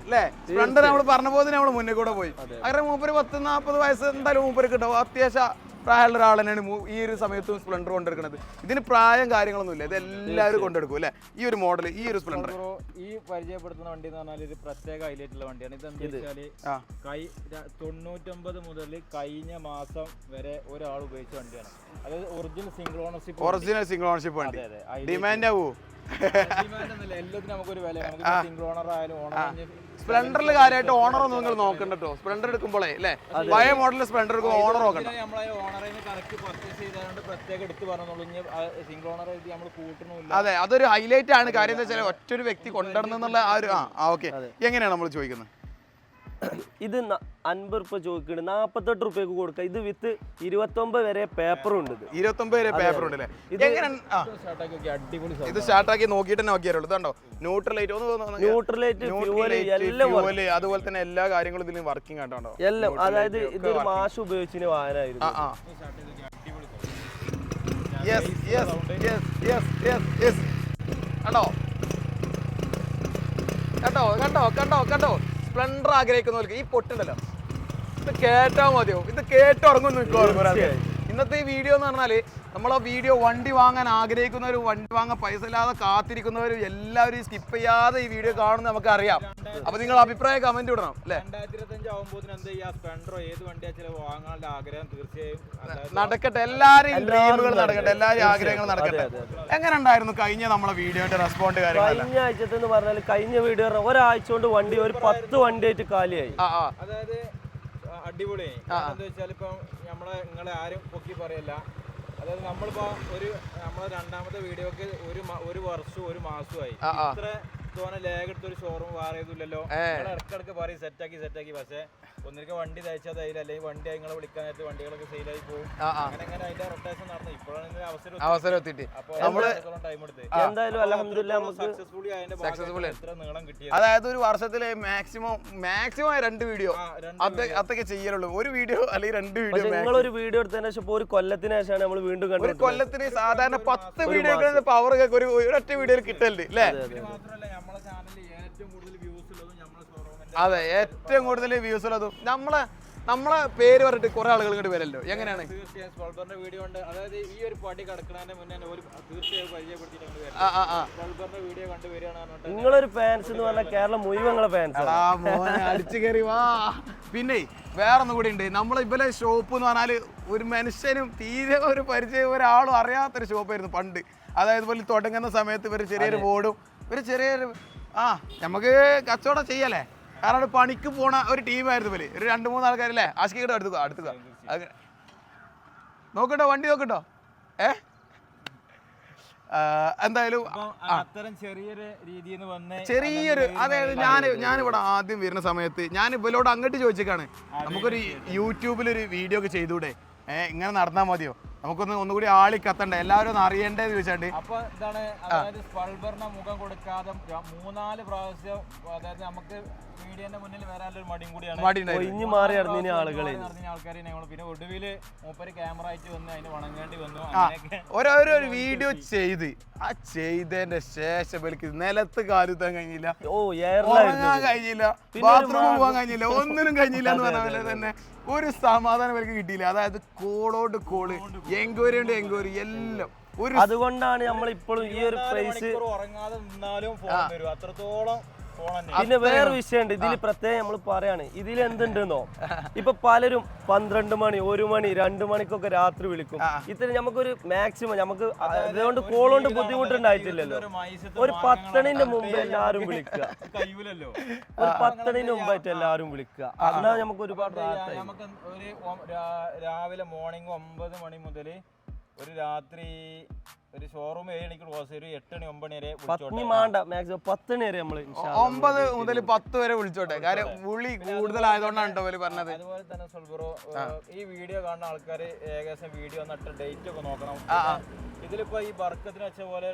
സ്പ്ലെൻഡർ നമ്മൾ പറഞ്ഞ പോലെ നമ്മൾ മുന്നേ കൂടെ പോയി. അങ്ങനെ മൂപ്പര് 10-40 വയസ്സ് എന്തായാലും മൂപ്പര് കിട്ടും. അത്യാവശ്യം പ്രായമുള്ള ഒരാൾ തന്നെയാണ് ഈ ഒരു സമയത്തും സ്പ്ലെൻഡർ കൊണ്ടെടുക്കുന്നത്. ഇതിന് പ്രായം കാര്യങ്ങളൊന്നുമില്ല, ഇത് എല്ലാവരും കൊണ്ടെടുക്കും അല്ലേ? ഈ ഒരു മോഡൽ, ഈ ഒരു സ്പ്ലെൻഡർ ഈ പരിചയപ്പെടുത്തുന്ന വണ്ടി എന്ന് പറഞ്ഞാൽ ഇത് പ്രത്യേക ഹൈലൈറ്റ് ഉള്ള വണ്ടിയാണ്. ഇതെന്താ വെച്ചാല് 99 മുതൽ കഴിഞ്ഞ മാസം വരെ ഒരാൾ ഉപയോഗിച്ച വണ്ടിയാണ്. അതായത് ഒറിജിനൽ സിംഗിൾ ഓണർഷിപ്പ് വണ്ടി. ഡിമാൻഡ് ആവൂ? എല്ലാത്തിനും നമുക്കൊരു വില. സിംഗിൾ ഓണർ ആയാലും ഓണർ സ്പ്ലെൻഡറിൽ കാര്യമായിട്ട് ഓണർ ഒന്നും നിങ്ങൾ നോക്കണ്ട കേട്ടോ. സ്പ്ലെൻഡർ എടുക്കുമ്പോഴേ അല്ലേ, പഴയ മോഡൽ സ്പ്ലെൻഡർ എടുക്കുമ്പോൾ ഓണർ നോക്കണ്ട. അതെ, അതൊരു ഹൈലൈറ്റ് ആണ്. കാര്യം എന്താ വെച്ചാൽ ഒറ്റൊരു വ്യക്തി കൊണ്ടുവരുന്നുള്ള ആ ഒരു ഓക്കെ. എങ്ങനെയാണ് നമ്മൾ ചോദിക്കുന്നത്? ഇത് 50 രൂപ ചോദിക്കുന്നുണ്ട്, 48 രൂപയ്ക്ക് കൊടുക്കുക. ഇത് വിത്ത് 29 വരെ പേപ്പറും ഉണ്ട്. 29 വരെ പേപ്പർ ഉണ്ട് അല്ലേ? എങ്ങനെ ഇത് സ്റ്റാർട്ടാക്കി നോക്കിയിട്ട് തന്നെ നോക്കിയാലുള്ളൂ. ഇതുണ്ടോ ന്യൂട്രൽ ലൈറ്റ്, അതുപോലെ തന്നെ എല്ലാ കാര്യങ്ങളും ഇതിൽ വർക്കിംഗ് ആയിട്ടോ എല്ലാം. അതായത് ഇതൊരു മാസം ഉപയോഗിച്ചിന് വാഹനമായിരുന്നു. കണ്ടോ സ്പ്ലെൻഡർ ആഗ്രഹിക്കുന്നവർക്ക് ഈ പൊട്ടുണ്ടല്ലോ, ഇത് കേട്ടാ മതിയോ? ഇത് കേട്ടുറങ്ങും. ഇന്നത്തെ ഈ വീഡിയോ എന്ന് പറഞ്ഞാല് നമ്മളെ വീഡിയോ വണ്ടി വാങ്ങാൻ ആഗ്രഹിക്കുന്നവരും വണ്ടി വാങ്ങാൻ പൈസ ഇല്ലാതെ കാത്തിരിക്കുന്നവരും എല്ലാവരും സ്കിപ്പ് ചെയ്യാതെ ഈ വീഡിയോ കാണുന്നത് നമുക്ക് അറിയാം. അപ്പൊ നിങ്ങൾ അഭിപ്രായം കമന്റ് ഇടണം അല്ലേ? 2025 ആവുമ്പോൾ എന്ത് ചെയ്യാ, സ്പെൻഡറോ ഏത് വണ്ടിയാ വാങ്ങാനുള്ള ആഗ്രഹം തീർച്ചയായും നടക്കട്ടെ. എല്ലാവരും ഡ്രീമുകൾ നടക്കട്ടെ, എല്ലാവരും ആഗ്രഹങ്ങൾ നടക്കട്ടെ. എങ്ങനെ ഉണ്ടായിരുന്നു കഴിഞ്ഞ നമ്മളെ വീഡിയോന്റെ റെസ്പോണ്ട് കാര്യങ്ങൾ? കഴിഞ്ഞ ആഴ്ചത്തെ പറഞ്ഞാൽ കഴിഞ്ഞ വീഡിയോ ഒരാഴ്ച കൊണ്ട് വണ്ടി ഒരു 10 വണ്ടിയായിട്ട് കാലിയായി. അതായത് അടിപൊളി. എന്താ വെച്ചാൽ ഇപ്പൊ നിങ്ങളെ ആരും പൊക്കി പറയല്ല. അതായത് നമ്മളിപ്പോ നമ്മളെ രണ്ടാമത്തെ വീഡിയോക്ക് ഒരു വർഷവും ഒരു മാസമായി. ഇത്ര തോന്നെ ലേഖെടുത്ത ഒരു ഷോറൂം വേറെ ഇല്ലല്ലോ. ഇടക്കിടക്ക് പറയും സെറ്റാക്കി. പക്ഷെ ഒന്നിരിക്കെ വണ്ടി തയ്ച്ചാൽ തയ്യില്ല, അല്ലെങ്കിൽ വണ്ടി നിങ്ങളെ വിളിക്കാനായിട്ട് വണ്ടികളൊക്കെ സെയിലായി പോകും. അങ്ങനെ അതിന്റെ റൊട്ടേഷൻ നടന്നു. ഇപ്പോഴാണ് അവസരം എത്തിയിട്ട് ടൈം എടുത്ത് എന്തായാലും അൽഹംദുലില്ലാ സക്സസ്ഫുള്ളി എത്ര നീളം കിട്ടിയത്. അതായത് ഒരു വർഷത്തില് മാക്സിമം 2 വീഡിയോ അതൊക്കെ ചെയ്യലുള്ളൂ. ഒരു വീഡിയോ അല്ലെങ്കിൽ 2 വീഡിയോ. നിങ്ങളൊരു വീഡിയോ എടുത്തതിന് ശേഷം ഒരു കൊല്ലത്തിന് ശേഷമാണ് നമ്മൾ വീണ്ടും കണ്ടത്. ഒരു കൊല്ലത്തിന് സാധാരണ 10 വീഡിയോ പവർ ഒരു ഒരൊറ്റ വീഡിയോയിൽ കിട്ടലുണ്ട് അല്ലേ? മാത്രമല്ല നമ്മളെ ചാനലിൽ ഏറ്റവും കൂടുതൽ വ്യൂസ് ഉള്ളതും നമ്മളെ ഷോറൂമിന്റെ. അതെ, ഏറ്റവും കൂടുതൽ വ്യൂസ് ഉള്ളതും നമ്മളെ പേര് പറഞ്ഞിട്ട് കുറെ ആളുകൾ ഇങ്ങോട്ട് വരല്ലോ. എങ്ങനെയാണ് തീർച്ചയായും സ്പൾബറിന്റെ വീഡിയോ ഉണ്ട്. അതായത് ഈ ഒരു പടി കിടക്കുന്നതിന്റെ മുന്നേ തീർച്ചയായും പരിചയപ്പെടുത്തിയിട്ടുണ്ട്. വീഡിയോ കണ്ടുവരികയാണ്. നിങ്ങളൊരു ഫാൻസ് എന്ന് പറഞ്ഞാൽ കേരളം മുഴുവൻ ഫാൻസ് അടിച്ചു കയറി വാ. പിന്നെ വേറൊന്നും കൂടി ഉണ്ട്. ഇവലെ ഷോപ്പ് എന്ന് പറഞ്ഞാല് ഒരു മനുഷ്യനും തീരെ ഒരു പരിചയം ഒരാളും അറിയാത്തൊരു ഷോപ്പായിരുന്നു പണ്ട്. അതായത് പോലെ തുടങ്ങുന്ന സമയത്ത് ഇവര് ചെറിയൊരു ബോർഡും ചെറിയൊരു നമുക്ക് കച്ചവടം ചെയ്യല്ലേ. കാരണം പണിക്ക് പോണ ഒരു ടീമായിരുന്നു ഇവര്. ഒരു 2-3 ആൾക്കാരല്ലേ? ആശിക്കട്ടോ അടുത്തുക നോക്കട്ടോ, വണ്ടി നോക്കട്ടോ. എന്തായാലും ചെറിയൊരു അതായത് ഞാനിവിടെ ആദ്യം വരുന്ന സമയത്ത് ഞാൻ ഇവരോട് അങ്ങോട്ട് ചോദിച്ചേക്കാണ്, നമുക്കൊരു യൂട്യൂബിലൊരു വീഡിയോ ഒക്കെ ചെയ്തൂടെ, ഇങ്ങനെ നടന്നാൽ മതിയോ, ഒന്നുകൂടി ആളി കത്തണ്ടേ, എല്ലാവരും ഒന്ന് അറിയണ്ടേന്ന് ചോദിച്ചാണ്ട്. അപ്പൊ ഇതാണ് അതായത് സ്പൾബറിന് മുഖം കൊടുക്കാതെ 3-4 പ്രാവശ്യം അതായത് നമുക്ക് മീഡിയന്റെ മുന്നിൽ വരാനൊരു മടിയും കൂടിയാണ്. ആൾക്കാരെ പിന്നെ ഒടുവില് മൂപ്പര് ക്യാമറ ആയിട്ട് വന്ന് അതിന് വണങ്ങേണ്ടി വന്നു. ഓരോരോ വീഡിയോ ചെയ്ത് ചെയ്തതിന്റെ ശേഷം എനിക്ക് നിലത്ത് കാലുത്താൻ കഴിഞ്ഞില്ല, ഉറങ്ങാൻ കഴിഞ്ഞില്ല, ബാത്റൂമിൽ പോകാൻ കഴിഞ്ഞില്ല, ഒന്നിനും കഴിഞ്ഞില്ല എന്ന് പറഞ്ഞ പോലെ തന്നെ ഒരു സമാധാനം അവർക്ക് കിട്ടിയില്ല. അതായത് കോളോട് കോള്, എൻക്വയറി ഉണ്ട് എൻക്വയറി എല്ലാം. അതുകൊണ്ടാണ് നമ്മൾ ഇപ്പോഴും ഈ ഒരു പ്രൈസ് ഉറങ്ങാതെ നിന്നാലും ഫോൺ വരും, അത്രത്തോളം. പിന്നെ വേറെ വിഷയമുണ്ട് ഇതിൽ പ്രത്യേകം നമ്മൾ പറയാണ്. ഇതിൽ എന്തുണ്ടെന്നോ, ഇപ്പൊ പലരും 12 മണി 1 മണി 2 മണിക്കൊക്കെ രാത്രി വിളിക്കും. ഇത്ര നമുക്കൊരു മാക്സിമം നമുക്ക് അതുകൊണ്ട് കോൾ കൊണ്ട് ബുദ്ധിമുട്ടുണ്ടായിട്ടില്ലല്ലോ. ഒരു 10 മുമ്പ് എല്ലാരും വിളിക്കുക, ഒരു 10 മുമ്പായിട്ട് എല്ലാരും വിളിക്കുക. എന്നാ നമുക്ക് ഒരുപാട് നമുക്ക് ഒരു രാവിലെ മോർണിംഗ് 9 മണി മുതൽ ഒരു രാത്രി ഒരു ഷോറൂം 7 മണിക്ക് ക്ലോസ് ചെയ്യും, 8 മണി 9 മണി വരെ 10 വരെ നമ്മള് 9 മുതൽ 10 വരെ വിളിച്ചോട്ടെ. കാര്യം വിളി കൂടുതലായതുകൊണ്ടാണ് കേട്ടോ അവര് പറഞ്ഞത്. അതുപോലെ തന്നെ സുൽബ്രോ, ഈ വീഡിയോ കാണുന്ന ആൾക്കാര് ഏകദേശം വീഡിയോ നട്ട ഡേറ്റ് ഒക്കെ നോക്കണം. ഇതിലിപ്പോ ഈ ബർക്കത്തിന് വെച്ച പോലെ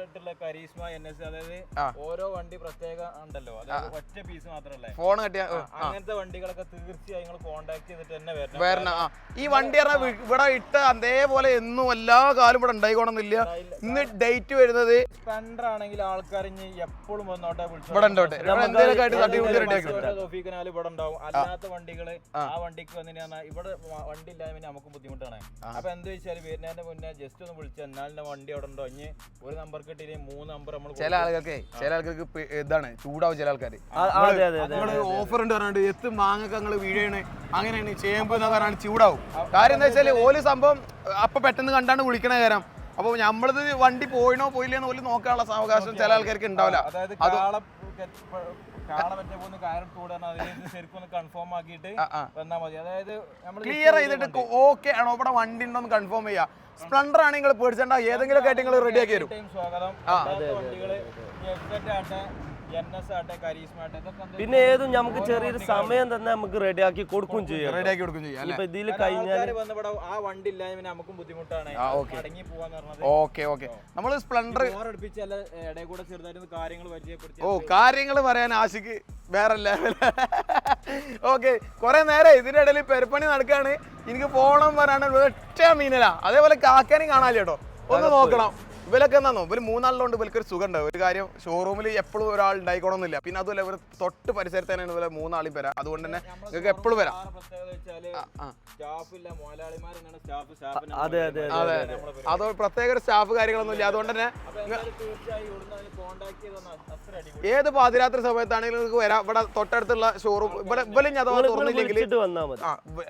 കരീസ്മ NS, അതായത് ഓരോ വണ്ടി പ്രത്യേക ഉണ്ടല്ലോ, അതായത് ഒറ്റ പീസ് മാത്രമല്ലേ ഫോൺ കട്ടിയ അങ്ങനത്തെ വണ്ടികളൊക്കെ തീർച്ചയായും നിങ്ങൾ കോണ്ടാക്ട് ചെയ്തിട്ട് തന്നെ വരണം. ഈ വണ്ടി ഇവിടെ ഇട്ട അതേപോലെ എന്നും എല്ലാ കാലം ഇവിടെ ഉണ്ടായിക്കോണമെന്നില്ല. ഇന്ന് ഡേറ്റ് വരുന്നത് സ്പെൻഡർ ആണെങ്കിൽ ആൾക്കാർ എപ്പോഴും വന്നോട്ടെ ഇവിടെ ഉണ്ടാവും. അല്ലാത്ത വണ്ടികള് ആ വണ്ടിക്ക് വന്നിട്ട് ഇവിടെ വണ്ടി ഇല്ലാതെ നമുക്ക് ബുദ്ധിമുട്ടാണ്. അപ്പൊ എന്താ വെച്ചാൽ വരുന്നതിന്റെ മുന്നേ ജസ്റ്റ് ഒന്ന് വിളിച്ചാൽ എന്നാലും വണ്ടി അവിടെ ഉണ്ടോ, ഇനി ഒരു നമ്പർ കിട്ടിയില്ലേ 3 നമ്പർ നമ്മൾ. ചില ആൾക്കാർക്ക് ഇതാണ് ചൂടാവും. ചില ആൾക്കാർ ഓഫർ ഉണ്ട് പറഞ്ഞിട്ട് എത്ത് മാങ്ങൊക്കെ ഞങ്ങൾ വീഴാണ്, അങ്ങനെയാണ് ചേമ്പ് എന്നൊക്കെ പറഞ്ഞാൽ ചൂടാവും. കാര്യം എന്താ വെച്ചാൽ ഓല് സംഭവം അപ്പൊ പെട്ടെന്ന് കണ്ടാണ് വിളിക്കണ കാര്യം. അപ്പൊ നമ്മളത് വണ്ടി പോയിനോ പോയില്ലെന്ന് പോലും നോക്കാനുള്ള അവകാശം ചില ആൾക്കാർക്ക് ഉണ്ടാവില്ല. ക്ലിയർ ചെയ്തിട്ട് ഓക്കെ ആണോ ഇവിടെ വണ്ടി ഉണ്ടോന്ന് കൺഫേം ചെയ്യാം. സ്പ്ലെൻഡർ ആണെങ്കിൽ നിങ്ങൾ പേടിച്ചണ്ട, ഏതെങ്കിലും ആയിട്ട് നിങ്ങൾ റെഡി ആക്കി തരും. സ്വാഗതം. NS ആട്ടെ കരീസ്മ ആട്ടെ ഇതൊക്കെ എന്ത് പിന്നെ ഏതും നമുക്ക് ചെറിയൊരു സമയം തന്നെ നമുക്ക് റെഡിയാക്കി കൊടുക്കും ചെയ്യാം. റെഡിയാക്കി കൊടുക്കും ചെയ്യാം അല്ലേ? ഇപ്പൊ ഇതിൽ കഴിഞ്ഞാൽ ആൾക്കാര് വന്ന് ഇവിടെ ആ വണ്ടി ഇല്ലാതെ പിന്നെ നമുക്കും ബുദ്ധിമുട്ടാണ് മടങ്ങി പോവാന്ന് പറഞ്ഞത്. ഓക്കെ നമ്മള് സ്പ്ലെൻഡർ ബോറടിപ്പിച്ചല്ല ഇടയിൽ കൂടെ ചെറുതായിട്ട് കാര്യങ്ങൾ പരിചയപ്പെടുത്തി. കാര്യങ്ങൾ പറയാൻ ആശിക്ക് വേറെ ലെവൽ. ഓക്കെ കുറെ നേരം ഇതിന്റെ ഇടയിൽ പെരപ്പണി നടക്കാണ്. എനിക്ക് പോണം പറയാൻ ഒറ്റ മീനല. അതേപോലെ കാക്കാനും കാണാൻ കേട്ടോ, ഒന്ന് നോക്കണം. ഇവരൊക്കെ എന്താണോ, ഇവർ മൂന്നാളിലുണ്ട്. ഇവർക്ക് ഒരു സുഖം ഉണ്ടാവും. ഒരു കാര്യം ഷോറൂമിൽ എപ്പോഴും ഒരാൾ ഉണ്ടായിക്കോണമെന്നില്ല. പിന്നെ അതുപോലെ ഇവർ തൊട്ട് പരിസരത്ത് തന്നെയാണ് ഇവരെ മൂന്നാളിൽ വരാം. അതുകൊണ്ട് തന്നെ നിങ്ങൾക്ക് എപ്പോഴും വരാം. അതെ അതോ പ്രത്യേക ഒരു സ്റ്റാഫ് കാര്യങ്ങളൊന്നും ഇല്ല. അതുകൊണ്ട് തന്നെ ഏത് പാതിരാത്രി സമയത്താണെങ്കിലും നിങ്ങൾക്ക് വരാം. ഇവിടെ തൊട്ടടുത്തുള്ള ഷോറൂം ഇവിടെ അഥവാ തുറന്നില്ലെങ്കിൽ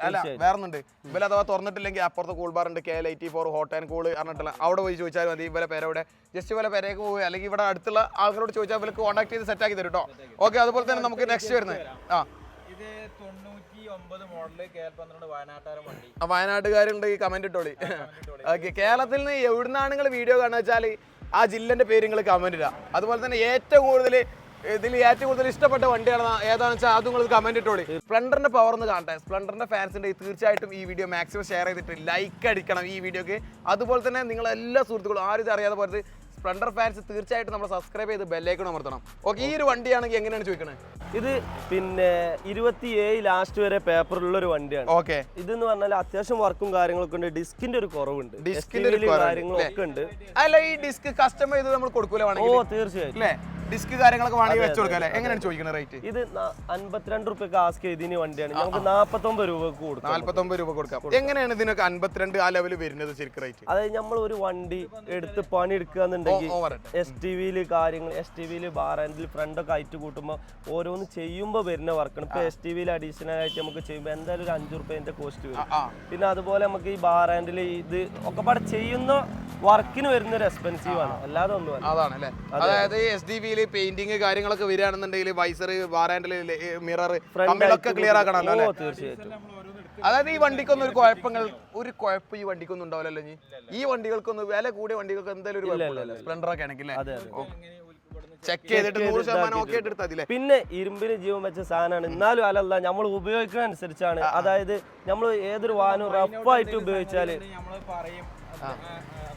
അല്ല വേറൊന്നുണ്ട്. ഇവർ അഥവാ തുറന്നിട്ടില്ലെങ്കിൽ അപ്പുറത്ത് കൂൾ ബാർ ഉണ്ട്, KL84 ഹോട്ട് ആൻഡ് കൂൾ പറഞ്ഞിട്ടുള്ള. അവിടെ പോയി ചോദിച്ചാൽ മതി. ഇവരെ പേരവിടെ ജസ്റ്റ് പോലെ പേരേക്ക് പോവുക, അല്ലെങ്കിൽ ഇവിടെ അടുത്തുള്ള ആൾക്കാരോട് ചോദിച്ചാൽ ഇവർക്ക് കോൺടാക്ട് ചെയ്ത് സെറ്റ് ആക്കി തരും കേട്ടോ. ഓക്കെ അതുപോലെ തന്നെ നമുക്ക് നെക്സ്റ്റ് വരുന്നത് ഇത് 99 മോഡല് KL12 വയനാട്ടുകാരൻ വണ്ടി. വയനാട്ടുകാരുണ്ട് ഈ കമന്റ് ഇട്ടോളി. ഓക്കെ കേരളത്തിൽ നിന്ന് എവിടുന്നാണ് നിങ്ങൾ വീഡിയോ കാണുക വെച്ചാൽ ആ ജില്ലന്റെ പേര് നിങ്ങൾ കമന്റ് ഇടുക. അതുപോലെ തന്നെ ഏറ്റവും കൂടുതൽ ഇഷ്ടപ്പെട്ട വണ്ടിയാണ് ഏതാണെന്ന് വെച്ചാൽ അത് നിങ്ങൾ കമന്റ് ഇട്ടോളി. സ്പ്ലെൻഡറിന്റെ പവർ ഒന്ന് കാണട്ടെ. സ്പ്ലെൻഡറിന്റെ ഫാൻസിന്റെ തീർച്ചയായിട്ടും ഈ വീഡിയോ മാക്സിമം ഷെയർ ചെയ്തിട്ട് ലൈക്ക് അടിക്കണം ഈ വീഡിയോക്ക്. അതുപോലെ തന്നെ നിങ്ങൾ എല്ലാ സുഹൃത്തുക്കളും ആരും ഇത് അറിയാതെ പോലത്തെ സ്പ്ലെൻഡർ ഫാൻസ് തീർച്ചയായിട്ടും നമ്മൾ സബ്സ്ക്രൈബ് ചെയ്ത് ബെല്ലൈക്കൺ അമർത്തണം. ഓക്കെ ഈ ഒരു വണ്ടിയാണെങ്കിൽ എങ്ങനെയാണ് ചോദിക്കണേ? ഇത് പിന്നെ 27 ലാസ്റ്റ് വരെ പേപ്പറുള്ള ഒരു വണ്ടിയാണ്. ഓക്കെ ഇതെന്ന് പറഞ്ഞാൽ അത്യാവശ്യം വർക്കും കാര്യങ്ങളൊക്കെ ഉണ്ട്. ഡിസ്കിന്റെ ഒരു കുറവുണ്ട്, ഡിസ്കിന്റെ കാര്യങ്ങളൊക്കെ ഉണ്ട്. അല്ല ഈ ഡിസ്ക് കസ്റ്റമർ ചെയ്ത് നമ്മൾ കൊടുക്കൂല വേണമെങ്കിൽ? ഓ തീർച്ചയായും അല്ലേ, ഡിസ്ക് കാര്യങ്ങളൊക്കെ വേണമെങ്കിൽ വെച്ച് കൊടുക്കാം അല്ലേ? എങ്ങനെയാണ് ചോദിക്കുന്നത് റേറ്റ്? ഇത് 52 റുപ്യക്ക് ആസ്ക് ചെയ്തതിന് വണ്ടിയാണ്. നമുക്ക് 49 രൂപക്ക് കൊടുക്കാം. 49 രൂപ കൊടുക്കാം. എങ്ങനെയാണ് ഇതിനൊക്കെ 52 ആ ലെവൽ വരുന്നത് ശരിക്കും റേറ്റ്? അതായത് നമ്മൾ ഒരു വണ്ടി എടുത്ത് പണി എടുക്കുകയെന്നുണ്ടെങ്കിൽ STVയിൽ കാര്യങ്ങൾ STVയിൽ ബാർ ഹാൻഡിൽ ഫ്രണ്ടൊക്കെ ആയിട്ട് കൂട്ടുമ്പോൾ ഓരോന്ന് ചെയ്യുമ്പോൾ വരുന്ന വർക്കാണ്. ഇപ്പൊ STVയിൽ അഡീഷണൽ ആയിട്ട് നമുക്ക് ചെയ്യുമ്പോൾ എന്തായാലും ഒരു 5 റുപ്യന്റെ കോസ്റ്റ് വരും. പിന്നെ അതുപോലെ നമുക്ക് ഈ ബാർ ഹാൻഡിൽ ഇത് ഒക്കെ പാടെ ചെയ്യുന്ന വർക്കിന് വരുന്ന ഒരു എക്സ്പെൻസീവ് ആണ്, അല്ലാതെ ഒന്നും അതാണ് അല്ലേ. അതായത് SDVയിൽ പെയിന്റിങ് കാര്യങ്ങളൊക്കെ വരികയാണെന്നുണ്ടെങ്കിൽ വൈസർ ബാർ ഹാൻഡിൽ മിറർ ഒക്കെ ക്ലിയർ ആക്കണമല്ലോ അല്ലേ? തീർച്ചയായിട്ടും. അതായത് ഈ വണ്ടിക്കൊന്നും ഒരു കുഴപ്പം ഈ വണ്ടിക്കൊന്നും ഉണ്ടാവില്ലല്ലോ. ഈ വണ്ടികൾക്കൊന്നും വില കൂടിയ വണ്ടികൾക്ക് എന്തായാലും ഒരു കുഴപ്പമില്ല. സ്പ്ലെൻഡർ ഒക്കെ ആണെങ്കിൽ ചെക്ക് ചെയ്തിട്ട് 100% ഓക്കെ എടുത്താൽ. പിന്നെ ഇരുമ്പിന് ജീവൻ വെച്ച സാധനമാണ്. എന്നാലും അല്ലല്ല നമ്മൾ ഉപയോഗിക്കുന്ന അനുസരിച്ചാണ്. അതായത് നമ്മൾ ഏതൊരു വാഹനം റഫായിട്ട് ഉപയോഗിച്ചാല്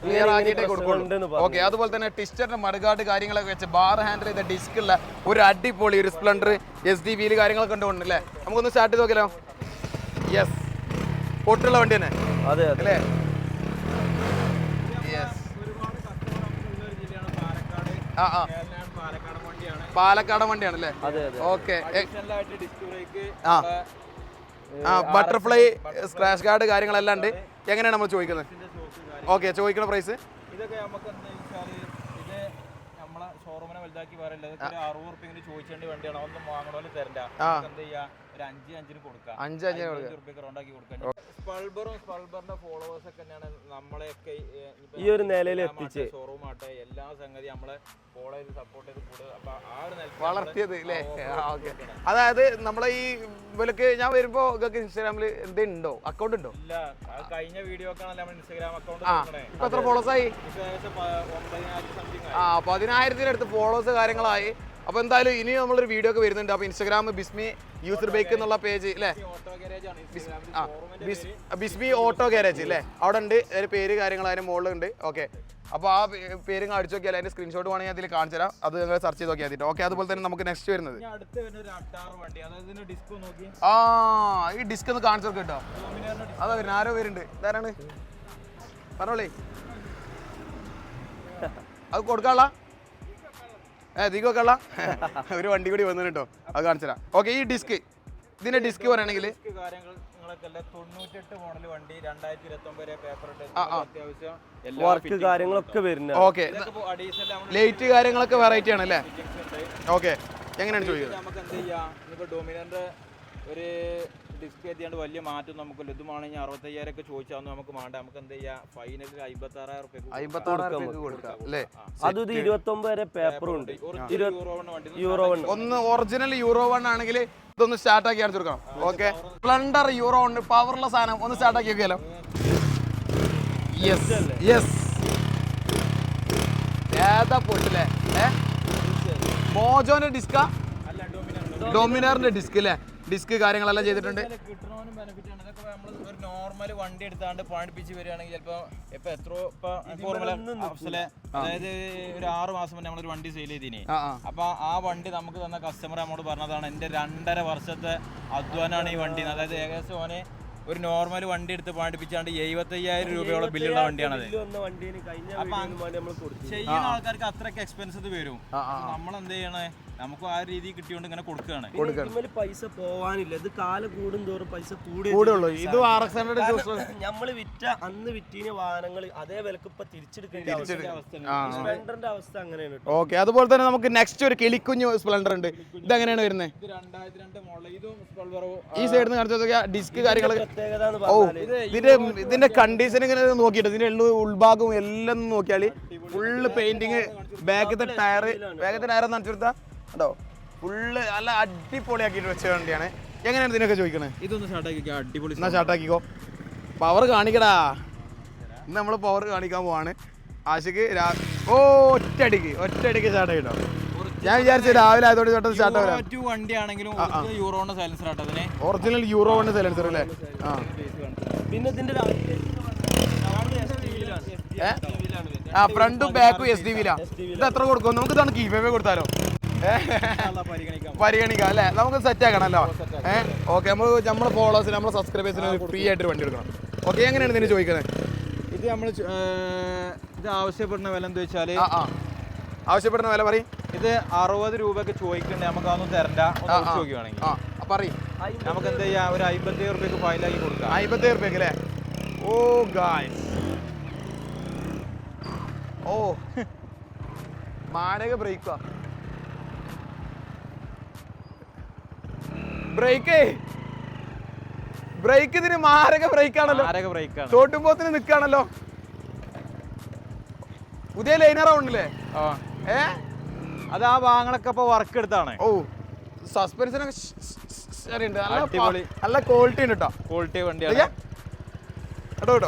ക്ലിയർ ആക്കിയിട്ടേ കൊടുക്കുള്ളൂ. ഓക്കെ അതുപോലെ തന്നെ ടിസ്റ്ററിന്റെ മറുകാട് കാര്യങ്ങളൊക്കെ വെച്ച് ബാർ ഹാൻഡിൽ ചെയ്ത ഡിസ്ക് ഉള്ള ഒരു അടിപൊളി ഒരു സ്പ്ലെൻഡർ SDVയിൽ കാര്യങ്ങളൊക്കെ ഉണ്ട് അല്ലേ? നമുക്കൊന്ന് സ്റ്റാർട്ട് ചെയ്ത് നോക്കിയാലോ? യെസ്, പൊട്ടുള്ള വണ്ടി തന്നെ അതെ അല്ലേ? പാലക്കാട് വണ്ടിയാണ് അല്ലേ? ഓക്കെ ബട്ടർഫ്ലൈ സ്ക്രാച്ച് ഗാർഡ് കാര്യങ്ങളെല്ലാം ഉണ്ട്. എങ്ങനെയാണ് നമ്മൾ ചോദിക്കുന്നത്? ഓക്കെ ചോദിക്കുന്ന പ്രൈസ് ഇതൊക്കെ നമുക്ക് എന്താ വെച്ചാൽ ഇത് നമ്മളെ ഷോറൂമിനെ വലുതാക്കി പറയില്ല. ഇതൊക്കെ 60 റുപ്യ ചോദിച്ചേണ്ട വണ്ടിയാണ്. ഒന്നും വാങ്ങണ തരണ്ട. എന്താ ചെയ്യാ, ഒരു 5-5 കൊടുക്കാം. 5-5 റുപ്യക്ക് റൗണ്ടാക്കി കൊടുക്കാം. സ്പൾബറിന്റെ ഫോളോവേഴ്സ് ഒക്കെ തന്നെയാണ് നമ്മളെയൊക്കെ ഈ ഒരു നിലയിൽ എത്തിച്ച് ഷോറൂം ആട്ടെ എല്ലാ സംഗതി നമ്മളെ ഫോളോ ചെയ്ത് സപ്പോർട്ട് ചെയ്ത് കൂടുക. അപ്പൊ ആ ഒരു വളർത്തിയത് അല്ലേ? ഓക്കെ അതായത് നമ്മളെ ഈ ഇവർക്ക് ഞാൻ വരുമ്പോ ഇൻസ്റ്റാഗ്രാമിൽ എന്തുണ്ടോ അക്കൗണ്ട് ഉണ്ടോ? ഇല്ല, കഴിഞ്ഞ വീഡിയോ ഒക്കെ നമ്മൾ ഇൻസ്റ്റാഗ്രാം അക്കൗണ്ട് ഇപ്പൊ എത്ര ഫോളോസ് ആയി? 19,000 അടുത്ത് ഫോളോവേഴ്സ് കാര്യങ്ങളായി. അപ്പൊ എന്തായാലും ഇനി നമ്മളൊരു വീഡിയോ ഒക്കെ വരുന്നുണ്ട്. അപ്പൊ ഇൻസ്റ്റാഗ്രാം ബിസ്മി യൂസർ ബൈക്ക് എന്നുള്ള പേജ് അല്ലേ? ബിസ്മി ഓട്ടോ ഗാരേജ് അല്ലേ? അവിടെ ഉണ്ട് അതിന്റെ പേര് കാര്യങ്ങൾ അതിന്റെ മുകളിലുണ്ട്. ഓക്കെ അപ്പോൾ ആ പേര് അടിച്ചു നോക്കിയാൽ അതിന്റെ സ്ക്രീൻഷോട്ട് വേണമെങ്കിൽ അതിൽ കാണിച്ചു തരാം. അത് നിങ്ങൾ സെർച്ച് ചെയ്ത് നോക്കിയാൽ മതി. ഓക്കെ അതുപോലെ തന്നെ നമുക്ക് നെക്സ്റ്റ് വരുന്നത് ഈ ഡിസ്ക് ഒന്ന് കാണിച്ചു നോക്കാം കേട്ടോ. അതാ വരുന്നത്, ആരോ പേരുണ്ട്. ഇതാരാണ് പറഞ്ഞോളേ? അത് കൊടുക്കാനുള്ള ദിക്കൊക്കെയുള്ള ഒരു വണ്ടി കൂടി വന്നു കേട്ടോ, അത് കാണിച്ചു തരാം. ഓക്കെ ഈ ഡിസ്ക് ഇതിന്റെ ഡിസ്ക് പറയുകയാണെങ്കിൽ 98 മോഡൽ വണ്ടി 2029 പേപ്പർ വർക്ക് കാര്യങ്ങളൊക്കെ വരുന്നത്. ഓക്കെ ലൈറ്റ് കാര്യങ്ങളൊക്കെ വെറൈറ്റി ആണ് അല്ലേ? ഓക്കെ എങ്ങനെയാണ് ചോദിക്കുന്നത്? നമുക്ക് എന്ത് ചെയ്യാം, ഇപ്പൊ ഡോമിനറിന്റെ ഒരു ഡിസ്ക് എത്തിയാണ്ട് വലിയ മാറ്റം നമുക്കല്ലോ. ഇതുമാണെങ്കിൽ 65,000 ഒക്കെ ചോദിച്ചാൽ നമുക്ക് വേണ്ട. നമുക്ക് എന്ത് ചെയ്യാം, ഫൈനലിൽ 56,000 കൊടുക്കാം അല്ലേ? അത് 29 വരെ പേപ്പറും ഉണ്ട്. യൂറോ ഒന്ന് ഒറിജിനൽ യൂറോ 1 ആണെങ്കിൽ ഇതൊന്ന് സ്റ്റാർട്ട് ആക്കി അടിച്ചു കൊടുക്കണം. ഓക്കെ സ്പ്ലെൻഡർ യൂറോ 1 പവറുള്ള സാധനം ഒന്ന് സ്റ്റാർട്ട് ആക്കി നോക്കിയാലോ? യെസ് യെസ് ഏതാ പൊട്ടില്ലേ? മോജോന്റെ ഡിസ്ക, ഡൊമിനാറിന്റെ ഡിസ്ക് അല്ലേ? ഡിസ്ക് കാര്യങ്ങളെല്ലാം ചെയ്തിട്ടുണ്ട്. കിട്ടണോനും ബെനിഫിറ്റ് ആണ്. ഇതൊക്കെ നമ്മൾ ഒരു നോർമൽ വണ്ടി എടുത്താണ്ട് പണിപ്പിച്ച് വരികയാണെങ്കിൽ ചിലപ്പോൾ ഇപ്പൊ അതായത് ഒരു 6 മാസം മുന്നേ നമ്മളൊരു വണ്ടി സെയിൽ ചെയ്തിനി. അപ്പൊ ആ വണ്ടി നമുക്ക് തന്ന കസ്റ്റമർ നമ്മോട് പറഞ്ഞതാണ് എന്റെ 2.5 വർഷത്തെ അധ്വാനാണ് ഈ വണ്ടി. അതായത് ഏകദേശം ഓനെ ഒരു നോർമൽ വണ്ടി എടുത്ത് പാടിപ്പിച്ചാണ്ട് 75,000 രൂപയോളം ബില്ലുള്ള വണ്ടിയാണത്. അപ്പൊ ചെയ്യുന്ന ആൾക്കാർക്ക് അത്രയ്ക്ക് എക്സ്പെൻസീവ് വരും. നമ്മളെന്ത് ചെയ്യണേ, നമുക്ക് ആ രീതി കിട്ടിയോണ്ട് ഇങ്ങനെ കൊടുക്കുകയാണ്. പൈസ പോവാനില്ല, ഇത് കാലം കൂടുന്തോറും പൈസ കൂടുള്ളൂ. ഇത് നമ്മള് അന്ന് വിറ്റീന വാഹനങ്ങൾ അതേ വിലക്ക് ഇപ്പൊ തിരിച്ചെടുക്കേണ്ട സ്പ്ലെൻഡറിന്റെ അവസ്ഥ അങ്ങനെയാണ്. ഓക്കെ, അതുപോലെ തന്നെ നമുക്ക് നെക്സ്റ്റ് ഒരു കിളിക്കുഞ്ഞു സ്പ്ലെൻഡർ ഉണ്ട്. ഇതെങ്ങനെയാണ് വരുന്നത്? ഇത് 2002 മോഡൽ. ഇതും ഈ സൈഡിൽ നിന്ന് കാണിച്ചു ഡിസ്ക് കാര്യങ്ങൾ. ഇതിന്റെ കണ്ടീഷൻ ഇങ്ങനെ നോക്കിയിട്ട് ഇതിന്റെ ഉൾഭാഗവും എല്ലാം നോക്കിയാൽ ഫുള്ള് പെയിന്റിങ്, ബാക്കത്തെ ടയർ ഒന്ന് അടിച്ചെടുത്താ കേട്ടോ, ഫുള്ള് നല്ല അടിപൊളിയാക്കിയിട്ട് വെച്ച വണ്ടിയാണ്. എങ്ങനെയാണ് ഇതിനൊക്കെ ചോദിക്കണേ? ഇതൊന്ന് സ്റ്റാർട്ടാക്കി അടിപൊളി. എന്നാ സ്റ്റാർട്ടാക്കിക്കോ, പവർ കാണിക്കടാ. ഇന്ന് നമ്മൾ പവർ കാണിക്കാൻ പോവാണ്. ആശിക്ക് ഒറ്റയടിക്ക് സ്റ്റാർട്ട് ചെയ്തോ. ഞാൻ വിചാരിച്ചു രാവിലെ ആയതോടെ സ്റ്റാർട്ട് ഒറിജിനൽ യൂറോ 1 സൈലൻസർ അല്ലേ? പിന്നെ ഇതിന്റെ ഫ്രണ്ടും ബാക്കും SDV ലാ. ഇത് എത്ര കൊടുക്കും നമുക്ക്? ഇതാണ് കീവേ കൊടുത്താലോ? പരിഗണിക്കാം അല്ലേ? നമുക്ക് സെറ്റ് ആക്കണല്ലോ. ഓക്കെ, നമ്മളെ ഫോളോവേഴ്സിന് നമ്മളെ സബ്സ്ക്രൈബേഴ്സിന് ഫ്രീ ആയിട്ട് വണ്ടി എടുക്കണം. ഓക്കെ, എങ്ങനെയാണ് ഇതിന് ചോദിക്കുന്നത്? ഇത് നമ്മൾ ഇത് ആവശ്യപ്പെടുന്ന വില എന്താ വെച്ചാല്, ആവശ്യപ്പെടുന്ന വില പറയും. ഇത് 60 രൂപക്ക് ചോദിക്കണ്ടേ, നമുക്ക് അതൊന്നും തരണ്ട. ചോദിക്കുകയാണെങ്കിൽ നമുക്ക് എന്താ ചെയ്യാം, ഒരു 57 രൂപയ്ക്ക് ഫയലാക്കി കൊടുക്കാം. 57 രൂപയ്ക്ക് അല്ലേ? ഓ ഗായ്സ്, ഓ മാരക ബ്രേക്കാ. ബ്രേക്ക് ഇതിന് മാരക ബ്രേക്കാണല്ലോ. ചോട്ടുമ്പോത്തിന് നിൽക്കാണല്ലോ. പുതിയ ലൈനർ ആവണ്ടല്ലേ? അത് ആ ഭാഗങ്ങളൊക്കെ ഇപ്പൊ വർക്ക് എടുത്താണ്. ഓ, സസ്പെൻഷനൊക്കെ ശരിയുണ്ട്, നല്ല ക്വാളിറ്റി ഉണ്ട് കേട്ടോ. ക്വാളിറ്റി വണ്ടിയാണ് കേട്ടോ.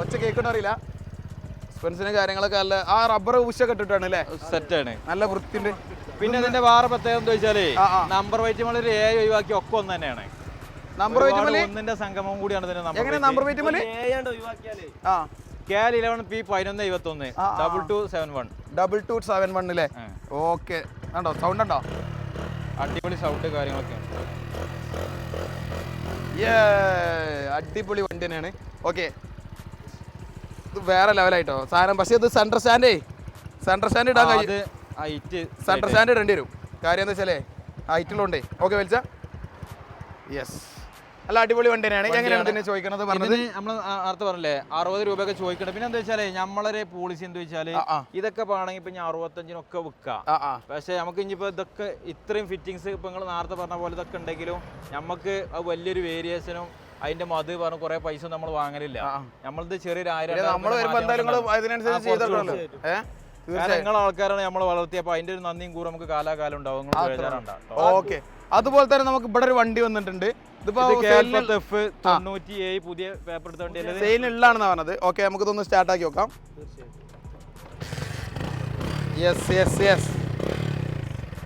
ഒച്ച കേൾക്കണ്ട അറിയില്ല. സസ്പെൻഷനും കാര്യങ്ങളൊക്കെ നല്ല ആ റബ്ബർ ഉശൊക്കെ ഇട്ടിട്ടാണ് അല്ലേ? സെറ്റാണ്, നല്ല വൃത്തിയുണ്ട്. പിന്നെ ഇതിന്റെ വേറെ പ്രത്യേകത എന്താ വെച്ചാല് നമ്പർ വെയിറ്റ് നമ്മൾ ഒരു 7 ഒഴിവാക്കി ഒക്കെ ഒന്ന് തന്നെയാണ്. നമ്പർ വെയിറ്റ് ഒന്നിന്റെ സംഗമം കൂടിയാണ് ഇതിന്റെ നമ്പർ. എങ്ങനെ നമ്പർ വെയിറ്റ് KL 11P 1171 2271 2271 അല്ലേ? ഓക്കെ, കണ്ടോ സൗണ്ട് ഉണ്ടോ? അടിപൊളി സൗണ്ട് കാര്യങ്ങളൊക്കെ. അടിപൊളി വണ്ടി തന്നെയാണ്. ഓക്കെ, ഇത് വേറെ ലെവലായിട്ടോ സാധനം. പക്ഷേ ഇത് സെൻട്രൽ സ്റ്റാൻഡ് ഇടാൻ കഴിയും. സെൻട്രൽ സ്റ്റാൻഡ് ഇടേണ്ടി വരും. കാര്യം എന്താ വെച്ചാലേ ഹൈറ്റിലുണ്ടേ. ഓക്കെ, വലിച്ച യെസ്, നല്ല അടിപൊളി വണ്ടി തന്നെയാണ്. എങ്ങനെയാണ് ഇതിനെ ചോദിക്കണത്? പറഞ്ഞത് നമ്മൾ നേരത്തെ പറഞ്ഞില്ലേ 60 രൂപയൊക്കെ ചോദിക്കണം. പിന്നെ എന്താ വെച്ചാല് നമ്മളൊരു പോളിസി എന്താ വെച്ചാല് ഇതൊക്കെ പാണെങ്കിൽ ഇപ്പൊ 65-നൊക്കെ വിൽക്കാം. പക്ഷെ നമുക്ക് ഇനിയിപ്പോ ഇതൊക്കെ ഇത്രയും ഫിറ്റിങ്സ് ഇപ്പൊ നിങ്ങൾ നേരത്തെ പറഞ്ഞ പോലെ ഇതൊക്കെ ഉണ്ടെങ്കിലും നമുക്ക് വലിയൊരു വേരിയേഷനും അതിന്റെ മത് പറഞ്ഞ കുറെ പൈസ നമ്മൾ വാങ്ങലില്ല. നമ്മളത് ചെറിയൊരു 1000 നിങ്ങൾ ആൾക്കാരാണ് നമ്മൾ വളർത്തിയപ്പോ അതിന്റെ ഒരു നന്ദിയും കൂടെ നമുക്ക് കാലാകാലം ഉണ്ടാവും. ഓക്കെ, അതുപോലെ തന്നെ നമുക്ക് ഇവിടെ ഒരു വണ്ടി വന്നിട്ടുണ്ട്. ഇതിപ്പോ പുതിയ പേപ്പർ എടുത്ത വണ്ടി സെയിലുള്ളതാണെന്ന് പറഞ്ഞത്. ഓക്കെ, നമുക്കിതൊന്ന് സ്റ്റാർട്ട് ആക്കി നോക്കാം.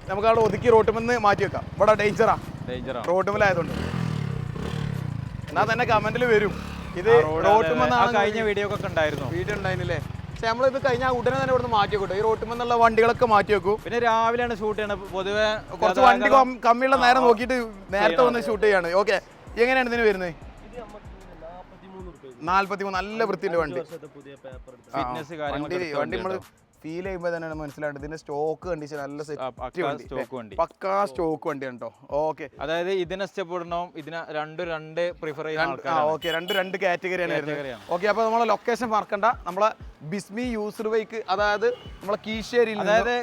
നമുക്ക് അവിടെ ഒതുക്കി റോട്ടുമെന്ന് മാറ്റി വെക്കാം. ഇവിടെ ഡേഞ്ചറാ റോട്ടുമല്ലായതുകൊണ്ട്. എന്നാ തന്നെ കമന്റിൽ വരും ഇത് റോട്ടുമെന്നാണ്. കഴിഞ്ഞ വീഡിയോ ഒക്കെ ഉണ്ടായിരുന്നു, വീഡിയോ ഉണ്ടായിരുന്നില്ലേ? പക്ഷെ നമ്മളിത് കഴിഞ്ഞാൽ ഉടനെ തന്നെ ഇവിടെ മാറ്റി വെക്കട്ടെ. ഈ റോട്ടുമെന്നുള്ള വണ്ടികളൊക്കെ മാറ്റി വെക്കും. പിന്നെ രാവിലെയാണ് ഷൂട്ട് ചെയ്യണത്. പൊതുവെ കുറച്ച് വണ്ടി കമ്മിയുള്ള നേരം നോക്കിയിട്ട് നേരത്തെ വന്ന് ഷൂട്ട് ചെയ്യാണ്. ഓക്കെ, എങ്ങനെയാണ് ഇതിന് വരുന്നത്? 43. നല്ല വൃത്തിയുണ്ട് വണ്ടി. വണ്ടി നമ്മള് ഫീൽ ചെയ്യുമ്പോൾ തന്നെ മനസ്സിലായിട്ട് ഇതിന്റെ സ്റ്റോക്ക് കണ്ടീഷൻ നല്ല പക്കാ സ്റ്റോക്ക് വണ്ടിയാണ് കേട്ടോ. ഓക്കെ, അതായത് ഇതിനെ ഇഷ്ടപ്പെടണം, ഇതിനെ രണ്ട് പ്രിഫർ ചെയ്യുന്ന. ഓക്കെ, രണ്ട് കാറ്റഗറിയാണ് വരുന്നത്. ഓക്കെ, അപ്പൊ നമ്മളെ ലൊക്കേഷൻ മറക്കണ്ട. നമ്മളെ ബിസ്മി യൂസർ ബൈക്ക്, അതായത് നമ്മളെ കീശ്ശേരിയിൽ, അതായത്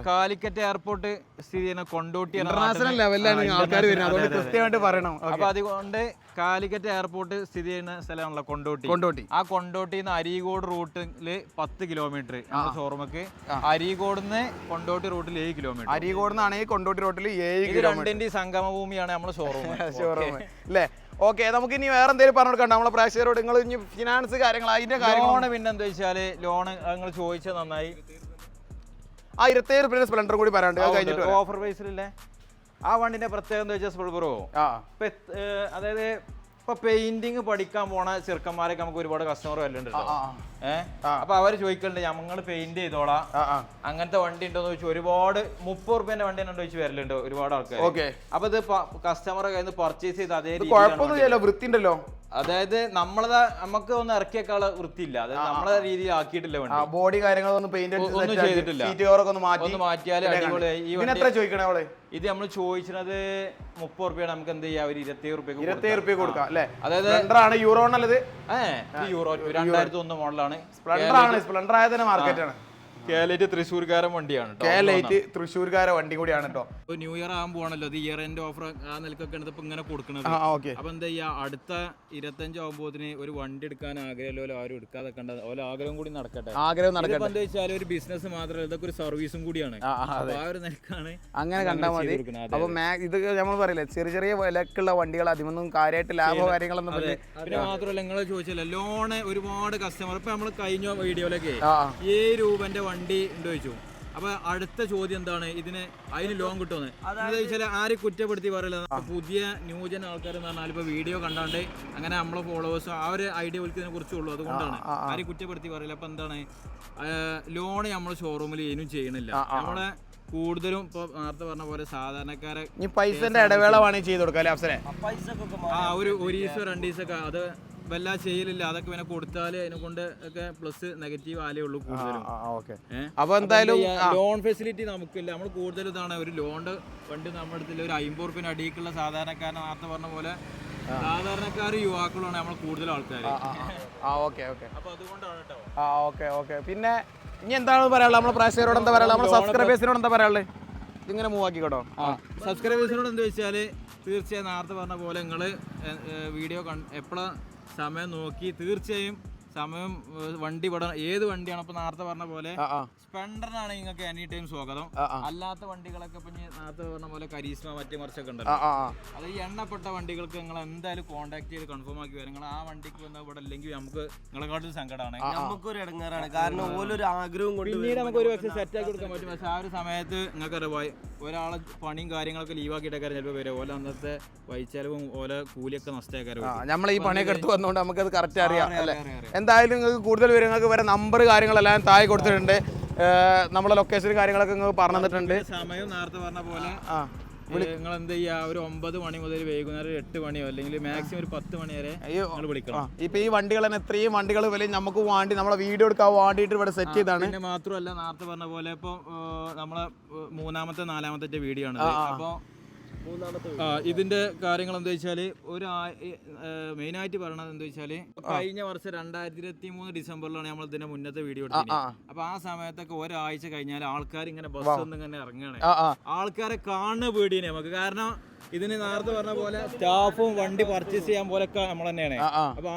കാലിക്കറ്റ് എയർപോർട്ട് സ്ഥിതി ചെയ്യുന്ന കൊണ്ടോട്ടി ഇന്റർനാഷണൽ ലെവലിലാണ് ആൾക്കാർ വരുന്നത്. അതുകൊണ്ട് കൃത്യമായിട്ട് പറയണം. അപ്പൊ അതുകൊണ്ട് കാലിക്കറ്റ് എയർപോർട്ട് സ്ഥിതി ചെയ്യുന്ന സ്ഥലമാണല്ലോ കൊണ്ടോട്ടി. ആ കൊണ്ടോട്ടിന്ന് അരീകോട് റൂട്ടില് 10 കിലോമീറ്റർ ഷോറൂമൊക്കെ. അരീകോടിന്ന് കൊണ്ടോട്ടി റൂട്ടിൽ 7 കിലോമീറ്റർ. അരീകോടിന്നാണെങ്കിൽ കൊണ്ടോട്ടി റൂട്ടിൽ 7 കിലോമീറ്റർ. രണ്ടിന്റെ സംഗമഭൂമിയാണ് നമ്മുടെ ഷോറൂം അല്ലേ? ഓക്കെ, നമുക്ക് ഇനി വേറെ എന്തെങ്കിലും പറഞ്ഞു കൊടുക്കണ്ട നമ്മളെ പ്രേക്ഷകരോട്? നിങ്ങൾ ഇനി ഫിനാൻസ് കാര്യങ്ങൾ അതിന്റെ കാര്യങ്ങളാണ്. പിന്നെ എന്താ വെച്ചാല് ലോണ് നിങ്ങൾ ചോദിച്ചത് നന്നായി. ആ 27 രൂപയുടെ സ്പ്ലെൻഡർ കൂടി പറയാണ്ട് കഴിഞ്ഞിട്ട് ഓഫർ പ്രൈസിലല്ലേ ആ വണ്ടിന്റെ പ്രത്യേകത എന്താ വെച്ചാൽ സ്പൾബറോ അതായത് ഇപ്പൊ പെയിന്റിങ് പഠിക്കാൻ പോണ ചെറുക്കന്മാരൊക്കെ നമുക്ക് ഒരുപാട് കസ്റ്റമർ വരലുണ്ട് അപ്പൊ അവര് ചോദിക്കലുണ്ട് ഞങ്ങൾ പെയിന്റ് ചെയ്തോളാം അങ്ങനത്തെ വണ്ടി ഉണ്ടോന്ന് ചോദിച്ചു ഒരുപാട് 30 റുപ്യന്റെ വണ്ടി ഉണ്ടോ ചോദിച്ചു വരലുണ്ട് ഒരുപാട് ആൾക്കാർ. അപ്പൊ ഇത് കസ്റ്റമറെ കയ്യിൽ നിന്ന് പർച്ചേസ് ചെയ്ത് അതേ വൃത്തിണ്ടല്ലോ, അതായത് നമുക്ക് ഒന്ന് ഇറക്കിയേക്കാളെ വൃത്തിയില്ല, അതായത് നമ്മളെ രീതിയിൽ ആക്കിയിട്ടില്ല വണ്ടി, ബോഡി കാര്യങ്ങളൊന്നും പെയിന്റ് ഒന്നും ചെയ്തിട്ടില്ല, ഒന്ന് മാറ്റിയാൽ അടിപൊളിയായി. ഇത് നമ്മൾ ചോദിച്ചത് 30 റുപ്യാണ്, നമുക്ക് എന്ത് ചെയ്യാം ഒരു 27 റുപ്യ കൊടുക്കാം അല്ലേ? അതായത് യൂറോ ആണത്, യൂറോ 2001 മോഡലാണ്. സ്പ്ലെൻഡർ ആയതിന്റെ മാർക്കറ്റാണ്. കേലൈറ്റ് തൃശ്ശൂർക്കാരൻ വണ്ടിയാണ്, തൃശ്ശൂർക്കാരെ വണ്ടി കൂടിയാണ് കേട്ടോ. ന്യൂ ഇയർ ആകുമ്പോഴാണല്ലോ ഇത് ഇയർ എൻഡ് ഓഫർ ആ നിലക്കൊക്കെ ഇപ്പൊ ഇങ്ങനെ കൊടുക്കുന്നത്. അപ്പൊ എന്താ ചെയ്യാ, അടുത്ത 25 ആകുമ്പോത്തിന് ഒരു വണ്ടി എടുക്കാൻ ആഗ്രഹമല്ലോ ആരും എടുക്കാതെ കണ്ടത് ഓരോ ആഗ്രഹം കൂടി നടക്കട്ടെ. എന്താ വെച്ചാൽ ഒരു ബിസിനസ് മാത്രമല്ല, ഇതൊക്കെ ഒരു സർവീസും കൂടിയാണ്. ആ ഒരു നിലക്കാണ് അങ്ങനെ കണ്ടാൽ മതി. അപ്പൊ ഇത് നമ്മൾ പറയില്ലേ, ചെറിയ ചെറിയ വിലക്കുള്ള വണ്ടികൾ അതിമൊന്നും കാര്യമായിട്ട് ലാഭോ കാര്യങ്ങളൊന്നും. പിന്നെ മാത്രമല്ല നിങ്ങൾ ചോദിച്ചല്ലോ ലോണ് ഒരുപാട് കസ്റ്റമർ, ഇപ്പൊ നമ്മൾ കഴിഞ്ഞ വീഡിയോയിലൊക്കെ 7 രൂപന്റെ വണ്ടി ഉണ്ട് ചോദിച്ചു. അപ്പൊ അടുത്ത ചോദ്യം എന്താണ്, അതിന് ലോൺ കിട്ടുമെന്ന്. എന്താ വെച്ചാൽ ആരും കുറ്റപ്പെടുത്തി പറയില്ല, പുതിയ ന്യൂജൻ ആൾക്കാർ എന്ന് പറഞ്ഞാൽ ഇപ്പൊ വീഡിയോ കണ്ടാണ്ട് അങ്ങനെ നമ്മളെ ഫോളോവേഴ്സ് ആ ഒരു ഐഡിയ വിളിക്കുന്നതിനെ കുറിച്ചുള്ളൂ, അതുകൊണ്ടാണ് ആരും കുറ്റപ്പെടുത്തി പറയില്ല. അപ്പൊ എന്താണ് ലോണ് നമ്മൾ ഷോറൂമിൽ ഇനിയും ചെയ്യണില്ല, നമ്മളെ കൂടുതലും ഇപ്പൊ നേരത്തെ പറഞ്ഞ പോലെ സാധാരണക്കാരെ പൈസന്റെ ഇടവേള വേണമെങ്കിൽ ചെയ്ത് കൊടുക്കാം. ഒരു 1 ദിവസം 2 ദിവസമൊക്കെ അത് വല്ല ചെയ്യലില്ല, അതൊക്കെ പിന്നെ കൊടുത്താൽ അതിനെ കൊണ്ട് ഒക്കെ പ്ലസ് നെഗറ്റീവ് ആലേ ഉള്ളൂ കൂടുതലും. അപ്പൊ എന്തായാലും ലോൺ ഫെസിലിറ്റി നമുക്കില്ല, നമ്മൾ കൂടുതൽ ഇതാണ് ഒരു ലോണിന്റെ വണ്ടി നമ്മുടെ അടുത്തില്ല. ഒരു 50 റുപ്യന് അടിയിലുള്ള സാധാരണക്കാരനെ നേരത്തെ പറഞ്ഞ പോലെ സാധാരണക്കാർ യുവാക്കളാണ് നമ്മൾ കൂടുതൽ ആൾക്കാർ. അപ്പൊ അതുകൊണ്ടാണ് കേട്ടോ. പിന്നെ ഇനി എന്താണ് പറയാനുള്ളത് നമ്മളെ പ്രേക്ഷകരോട്, എന്താ പറയാനുള്ളത് നമ്മളെ സബ്സ്ക്രൈബേഴ്സിനോട്, എന്താ പറയാനുള്ളത്? ഇതിങ്ങനെ മൂവ് ആക്കിക്കോട്ടോ. സബ്സ്ക്രൈബേഴ്സിനോട് എന്താ വെച്ചാൽ തീർച്ചയായും നേരത്തെ പറഞ്ഞ പോലെ നിങ്ങൾ വീഡിയോ എപ്പോഴാ സമയം നോക്കി തീർച്ചയായും സമയം വണ്ടി വിടണം. ഏത് വണ്ടിയാണ് ഇപ്പൊ നേരത്തെ പറഞ്ഞ പോലെ സ്പ്ലെൻഡറിനാണ് നിങ്ങൾക്ക് എനി ടൈം സ്വാഗതം. അല്ലാത്ത വണ്ടികളൊക്കെ ഇപ്പൊ നേരത്തെ പറഞ്ഞ പോലെ കരീസ്മ മറ്റേ മറിച്ചൊക്കെ ഉണ്ടല്ലോ, അത് ഈ എണ്ണപ്പെട്ട വണ്ടികൾക്ക് നിങ്ങൾ എന്തായാലും കോൺടാക്ട് ചെയ്ത് കൺഫേം ആക്കി വരും. നിങ്ങൾ ആ വണ്ടിക്ക് വന്നാൽ ഇവിടെ അല്ലെങ്കിൽ നമുക്ക് നിങ്ങളെക്കാട്ടും സങ്കടമാണ്, നമുക്കൊരു ഇടങ്ങാറാണ്. കാരണം ഓരോരു ആഗ്രഹവും കൊണ്ട് പിന്നീട് നമുക്ക് ഒരു പക്ഷേ സെറ്റ് ആക്കി കൊടുക്കാൻ പറ്റും. പക്ഷെ ആ ഒരു സമയത്ത് നിങ്ങൾക്ക് അറിയാം ഒരാളെ പണിയും കാര്യങ്ങളൊക്കെ ലീവാക്കിയിട്ടൊക്കെ ചിലപ്പോൾ വരും, ഓല അന്നത്തെ വൈച്ചെലവും ഓല കൂലിയൊക്കെ നഷ്ടമാക്കാരും. നമ്മൾ ഈ പണിയൊക്കെ എടുത്ത് വന്നുകൊണ്ട് നമുക്കത് കറക്റ്റ് അറിയാം അല്ലേ? എന്തായാലും നിങ്ങൾക്ക് കൂടുതൽ വിവരങ്ങൾക്ക് വരെ നമ്പർ കാര്യങ്ങളെല്ലാം താഴെ കൊടുത്തിട്ടുണ്ട്, നമ്മളെ ലൊക്കേഷൻ കാര്യങ്ങളൊക്കെ നിങ്ങൾക്ക് പറഞ്ഞു തന്നിട്ടുണ്ട്. സമയം നേരത്തെ പറഞ്ഞ പോലെ നിങ്ങൾ എന്ത് ചെയ്യാ, ഒരു 9 മണി മുതൽ വൈകുന്നേരം 8 മണിയോ അല്ലെങ്കിൽ മാക്സിമം ഒരു 10 മണി വരെ നിങ്ങൾ വിളിക്കണം. ഇപ്പൊ ഈ വണ്ടികൾ തന്നെ എത്രയും വണ്ടികൾ വില നമുക്ക് വേണ്ടി നമ്മളെ വീഡിയോ എടുക്കാൻ വേണ്ടിയിട്ട് ഇവിടെ സെറ്റ് ചെയ്താണ്. പിന്നെ മാത്രമല്ല നേരത്തെ പറഞ്ഞ പോലെ ഇപ്പൊ നമ്മളെ 3ാമത്തെ 4ാമത്തെ വീഡിയോ ആണ്. അപ്പൊ ഇതിന്റെ കാര്യങ്ങൾ എന്താ വെച്ചാല് ഒരു മെയിനായിട്ട് പറയണത് എന്താ വെച്ചാല് കഴിഞ്ഞ വർഷം 2023 ഡിസംബറിലാണ് നമ്മൾ ഇതിന്റെ മുന്നത്തെ വീഡിയോ എടുത്തത്. അപ്പൊ ആ സമയത്തൊക്കെ ഒരാഴ്ച കഴിഞ്ഞാൽ ആൾക്കാർ ഇങ്ങനെ ബസ് ഒന്നും ഇങ്ങനെ ഇറങ്ങുകയാണ്, ആൾക്കാരെ കാണുന്ന പേടിയാണ് നമുക്ക്. കാരണം ഇതിന് നേരത്തെ പറഞ്ഞ പോലെ സ്റ്റാഫും വണ്ടി പർച്ചേസ് ചെയ്യാൻ പോലൊക്കെ നമ്മൾ തന്നെയാണ്. അപ്പൊ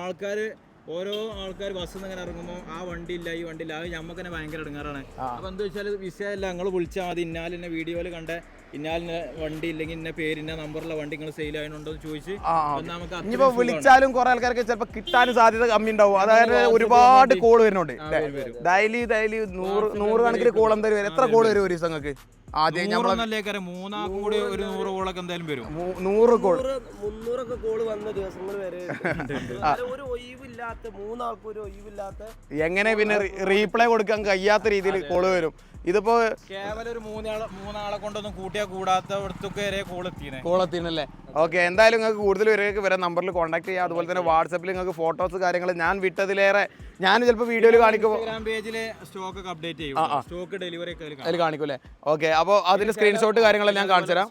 ഓരോ ആൾക്കാർ ബസ്സിൽ നിന്ന് ഇങ്ങനെ ഇറങ്ങുമ്പോൾ ആ വണ്ടി ഇല്ല ഈ വണ്ടി ഇല്ല, അത് നമുക്ക് തന്നെ ഭയങ്കര ഇടങ്ങാറാണ്. അപ്പൊ എന്താ വെച്ചാൽ വിഷയമല്ല, നിങ്ങൾ വിളിച്ചാൽ മതി, ഇന്നാലിന്റെ വീഡിയോയിൽ കണ്ട ഇന്നാലിന്റെ വണ്ടി ഇല്ലെങ്കിൽ ഇന്ന പേരിന്റെ നമ്പറുള്ള വണ്ടി നിങ്ങൾ സെയിൽ ആയതുണ്ടോ എന്ന് ചോദിച്ച് നമുക്ക് വിളിച്ചാലും കുറെ ആൾക്കാർക്ക് ചിലപ്പോൾ കിട്ടാനും സാധ്യത കമ്മി ഉണ്ടാവും. അതായത് ഒരുപാട് കോൾ വരുന്നുണ്ട്, ഡെയിലി 100 കണക്കിന് കോൾ എന്തായാലും വരും. എത്ര കോൾ വരും ഒരു ദിവസം നിങ്ങൾക്ക്? ആദ്യം 3 കൂടി ഒരു 100 കോളൊക്കെ എന്തായാലും വരും. 100 കോൾ 300 കോള് വന്ന ദിവസങ്ങൾ വരെ ഒരു ഒഴിവില്ലാത്ത 3 ആൾക്കും ഒരു ഒഴിവില്ലാത്ത എങ്ങനെ പിന്നെ റീപ്ലൈ കൊടുക്കാൻ കഴിയാത്ത രീതിയിൽ കോള് വരും. ഇതിപ്പോ കേവലം ഒരു മൂന്നാളെ കൊണ്ടൊന്നും കൂട്ടിയാ കൂടാത്തടത്തൊക്കെ വരെ കോളെത്തിനല്ലേ? ഓക്കെ, എന്തായാലും നിങ്ങൾക്ക് കൂടുതൽ വരെയൊക്കെ വരെ നമ്പറിൽ കോൺടാക്ട് ചെയ്യാം. അതുപോലെ തന്നെ വാട്സാപ്പിൽ നിങ്ങൾക്ക് ഫോട്ടോസ് കാര്യങ്ങൾ ഞാൻ വിട്ടതിലേറെ ഞാൻ ചിലപ്പോൾ വീഡിയോയിൽ കാണിക്കുമ്പോൾ ഇൻസ്റ്റാഗ്രാം പേജിൽ സ്റ്റോക്ക് ഒക്കെ അപ്ഡേറ്റ് ചെയ്യും, സ്റ്റോക്ക് ഡെലിവറി അതിൽ കാണിക്കൂലേ? ഓക്കെ, അപ്പോൾ അതിന്റെ സ്ക്രീൻഷോട്ട് കാര്യങ്ങളെല്ലാം ഞാൻ കാണിച്ചു തരാം.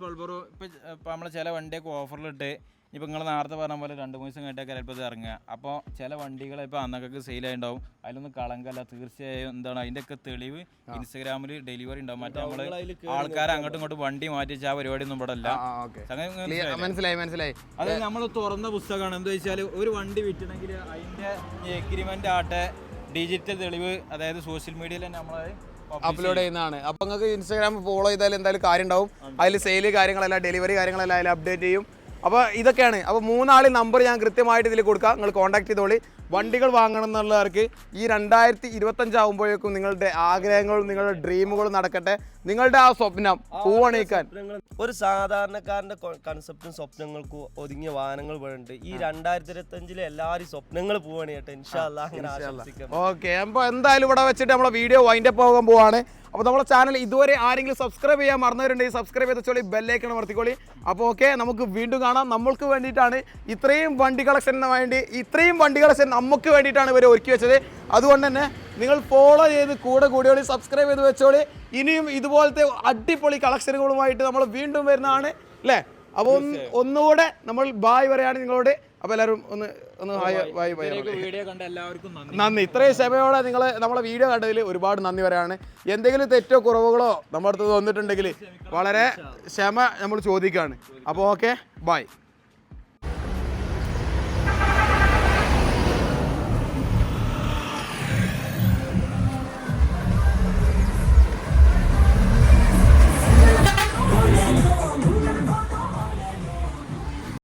ഇപ്പൊ നമ്മളെ ചില വണ്ടിയൊക്കെ ഓഫറിലിട്ട് ഇപ്പൊ നിങ്ങൾ നേരത്തെ പറഞ്ഞ പോലെ 2-3 ദിവസം കഴിഞ്ഞിട്ടൊക്കെ ചിലപ്പോൾ ഇത് ഇറങ്ങുക. അപ്പോൾ ചില വണ്ടികൾ ഇപ്പോൾ അന്നൊക്കെ സെയിലായിട്ടുണ്ടാവും, അതിലൊന്നും കളങ്കല്ല. തീർച്ചയായും എന്താണ് അതിൻ്റെയൊക്കെ തെളിവ് ഇൻസ്റ്റാഗ്രാമിൽ ഡെലിവറി ഉണ്ടാവും. മറ്റേ നമ്മള് ആൾക്കാരെ അങ്ങോട്ടും ഇങ്ങോട്ടും വണ്ടി മാറ്റി ആ പരിപാടി ഒന്നും ഇവിടെ അല്ല. മനസ്സിലായി. അത് നമ്മൾ തുറന്ന പുസ്തകമാണ്. എന്താ വെച്ചാൽ ഒരു വണ്ടി വിറ്റണമെങ്കിൽ അതിന്റെ എഗ്രിമെന്റ് ആട്ടെ ഡിജിറ്റൽ തെളിവ്, അതായത് സോഷ്യൽ മീഡിയയിൽ തന്നെ നമ്മൾ അപ്ലോഡ് ചെയ്യുന്നതാണ്. അപ്പോൾ നിങ്ങൾക്ക് ഇൻസ്റ്റാഗ്രാം ഫോളോ ചെയ്താൽ എന്തായാലും കാര്യം ഉണ്ടാവും. അതിൽ സെയിൽ കാര്യങ്ങളെല്ലാം ഡെലിവറി കാര്യങ്ങളെല്ലാം അതിൽ അപ്ഡേറ്റ് ചെയ്യും. അപ്പോൾ ഇതൊക്കെയാണ്. അപ്പോൾ 3 ആളിൽ നമ്പർ ഞാൻ കൃത്യമായിട്ട് ഇതിൽ കൊടുക്കാം, നിങ്ങൾ കോൺടാക്ട് ചെയ്തോളി. വണ്ടികൾ വാങ്ങണം എന്നുള്ളവർക്ക് ഈ 2025 ആകുമ്പോഴേക്കും നിങ്ങളുടെ ആഗ്രഹങ്ങളും നിങ്ങളുടെ ഡ്രീമുകളും നടക്കട്ടെ. നിങ്ങളുടെ ആ സ്വപ്നം പൂവണിയിക്കാൻ ഒരു സാധാരണക്കാരന്റെ കൺസെപ്റ്റും സ്വപ്നങ്ങൾക്കും ഒതുങ്ങിയ വാഹനങ്ങൾ വേണ്ട ഈ 2025 എല്ലാവരും സ്വപ്നങ്ങൾ പൂവണിയട്ടെ ഇൻഷാ അല്ലാഹ്. അങ്ങനെ ആശംസിക്കാം. ഓക്കെ, അപ്പോൾ എന്തായാലും ഇവിടെ വെച്ചിട്ട് നമ്മളെ വീഡിയോ വൈൻഡപ്പ് ആകാൻ പോവാണ്. അപ്പോൾ നമ്മളെ ചാനൽ ഇതുവരെ ആരെങ്കിലും സബ്സ്ക്രൈബ് ചെയ്യാൻ മറന്നവരുണ്ടെങ്കിൽ സബ്സ്ക്രൈബ് ചെയ്തോളി, ബെല്ലൈക്കൺ അമർത്തിക്കോളി. അപ്പോൾ ഓക്കെ, നമുക്ക് വീണ്ടും കാണാം. നമ്മൾക്ക് വേണ്ടിയിട്ടാണ് ഇത്രയും വണ്ടി കളക്ഷന് വേണ്ടി, ഇത്രയും വണ്ടി കളക്ഷൻ നമുക്ക് വേണ്ടിയിട്ടാണ് ഇവർ ഒരുക്കി വെച്ചത്. അതുകൊണ്ട് തന്നെ നിങ്ങൾ ഫോളോ ചെയ്ത് കൂടിയോളി, സബ്സ്ക്രൈബ് ചെയ്ത് വെച്ചോളി. ഇനിയും ഇതുപോലത്തെ അടിപൊളി കളക്ഷനുകളുമായിട്ട് നമ്മൾ വീണ്ടും വരുന്നതാണ് അല്ലേ. അപ്പോൾ ഒന്നുകൂടെ നമ്മൾ ബായ് പറയാണ് നിങ്ങളോട്. അപ്പോൾ എല്ലാവരും ഒന്ന് വീഡിയോ കണ്ട എല്ലാവർക്കും നന്ദി. ഇത്രയും ക്ഷമയോടെ നിങ്ങൾ നമ്മളെ വീഡിയോ കണ്ടതിൽ ഒരുപാട് നന്ദി പറയാണ്. എന്തെങ്കിലും തെറ്റോ കുറവുകളോ നമ്മുടെ അടുത്ത് വന്നിട്ടുണ്ടെങ്കിൽ വളരെ ക്ഷമ നമ്മൾ ചോദിക്കുകയാണ്. അപ്പോൾ ഓക്കെ, ബൈ.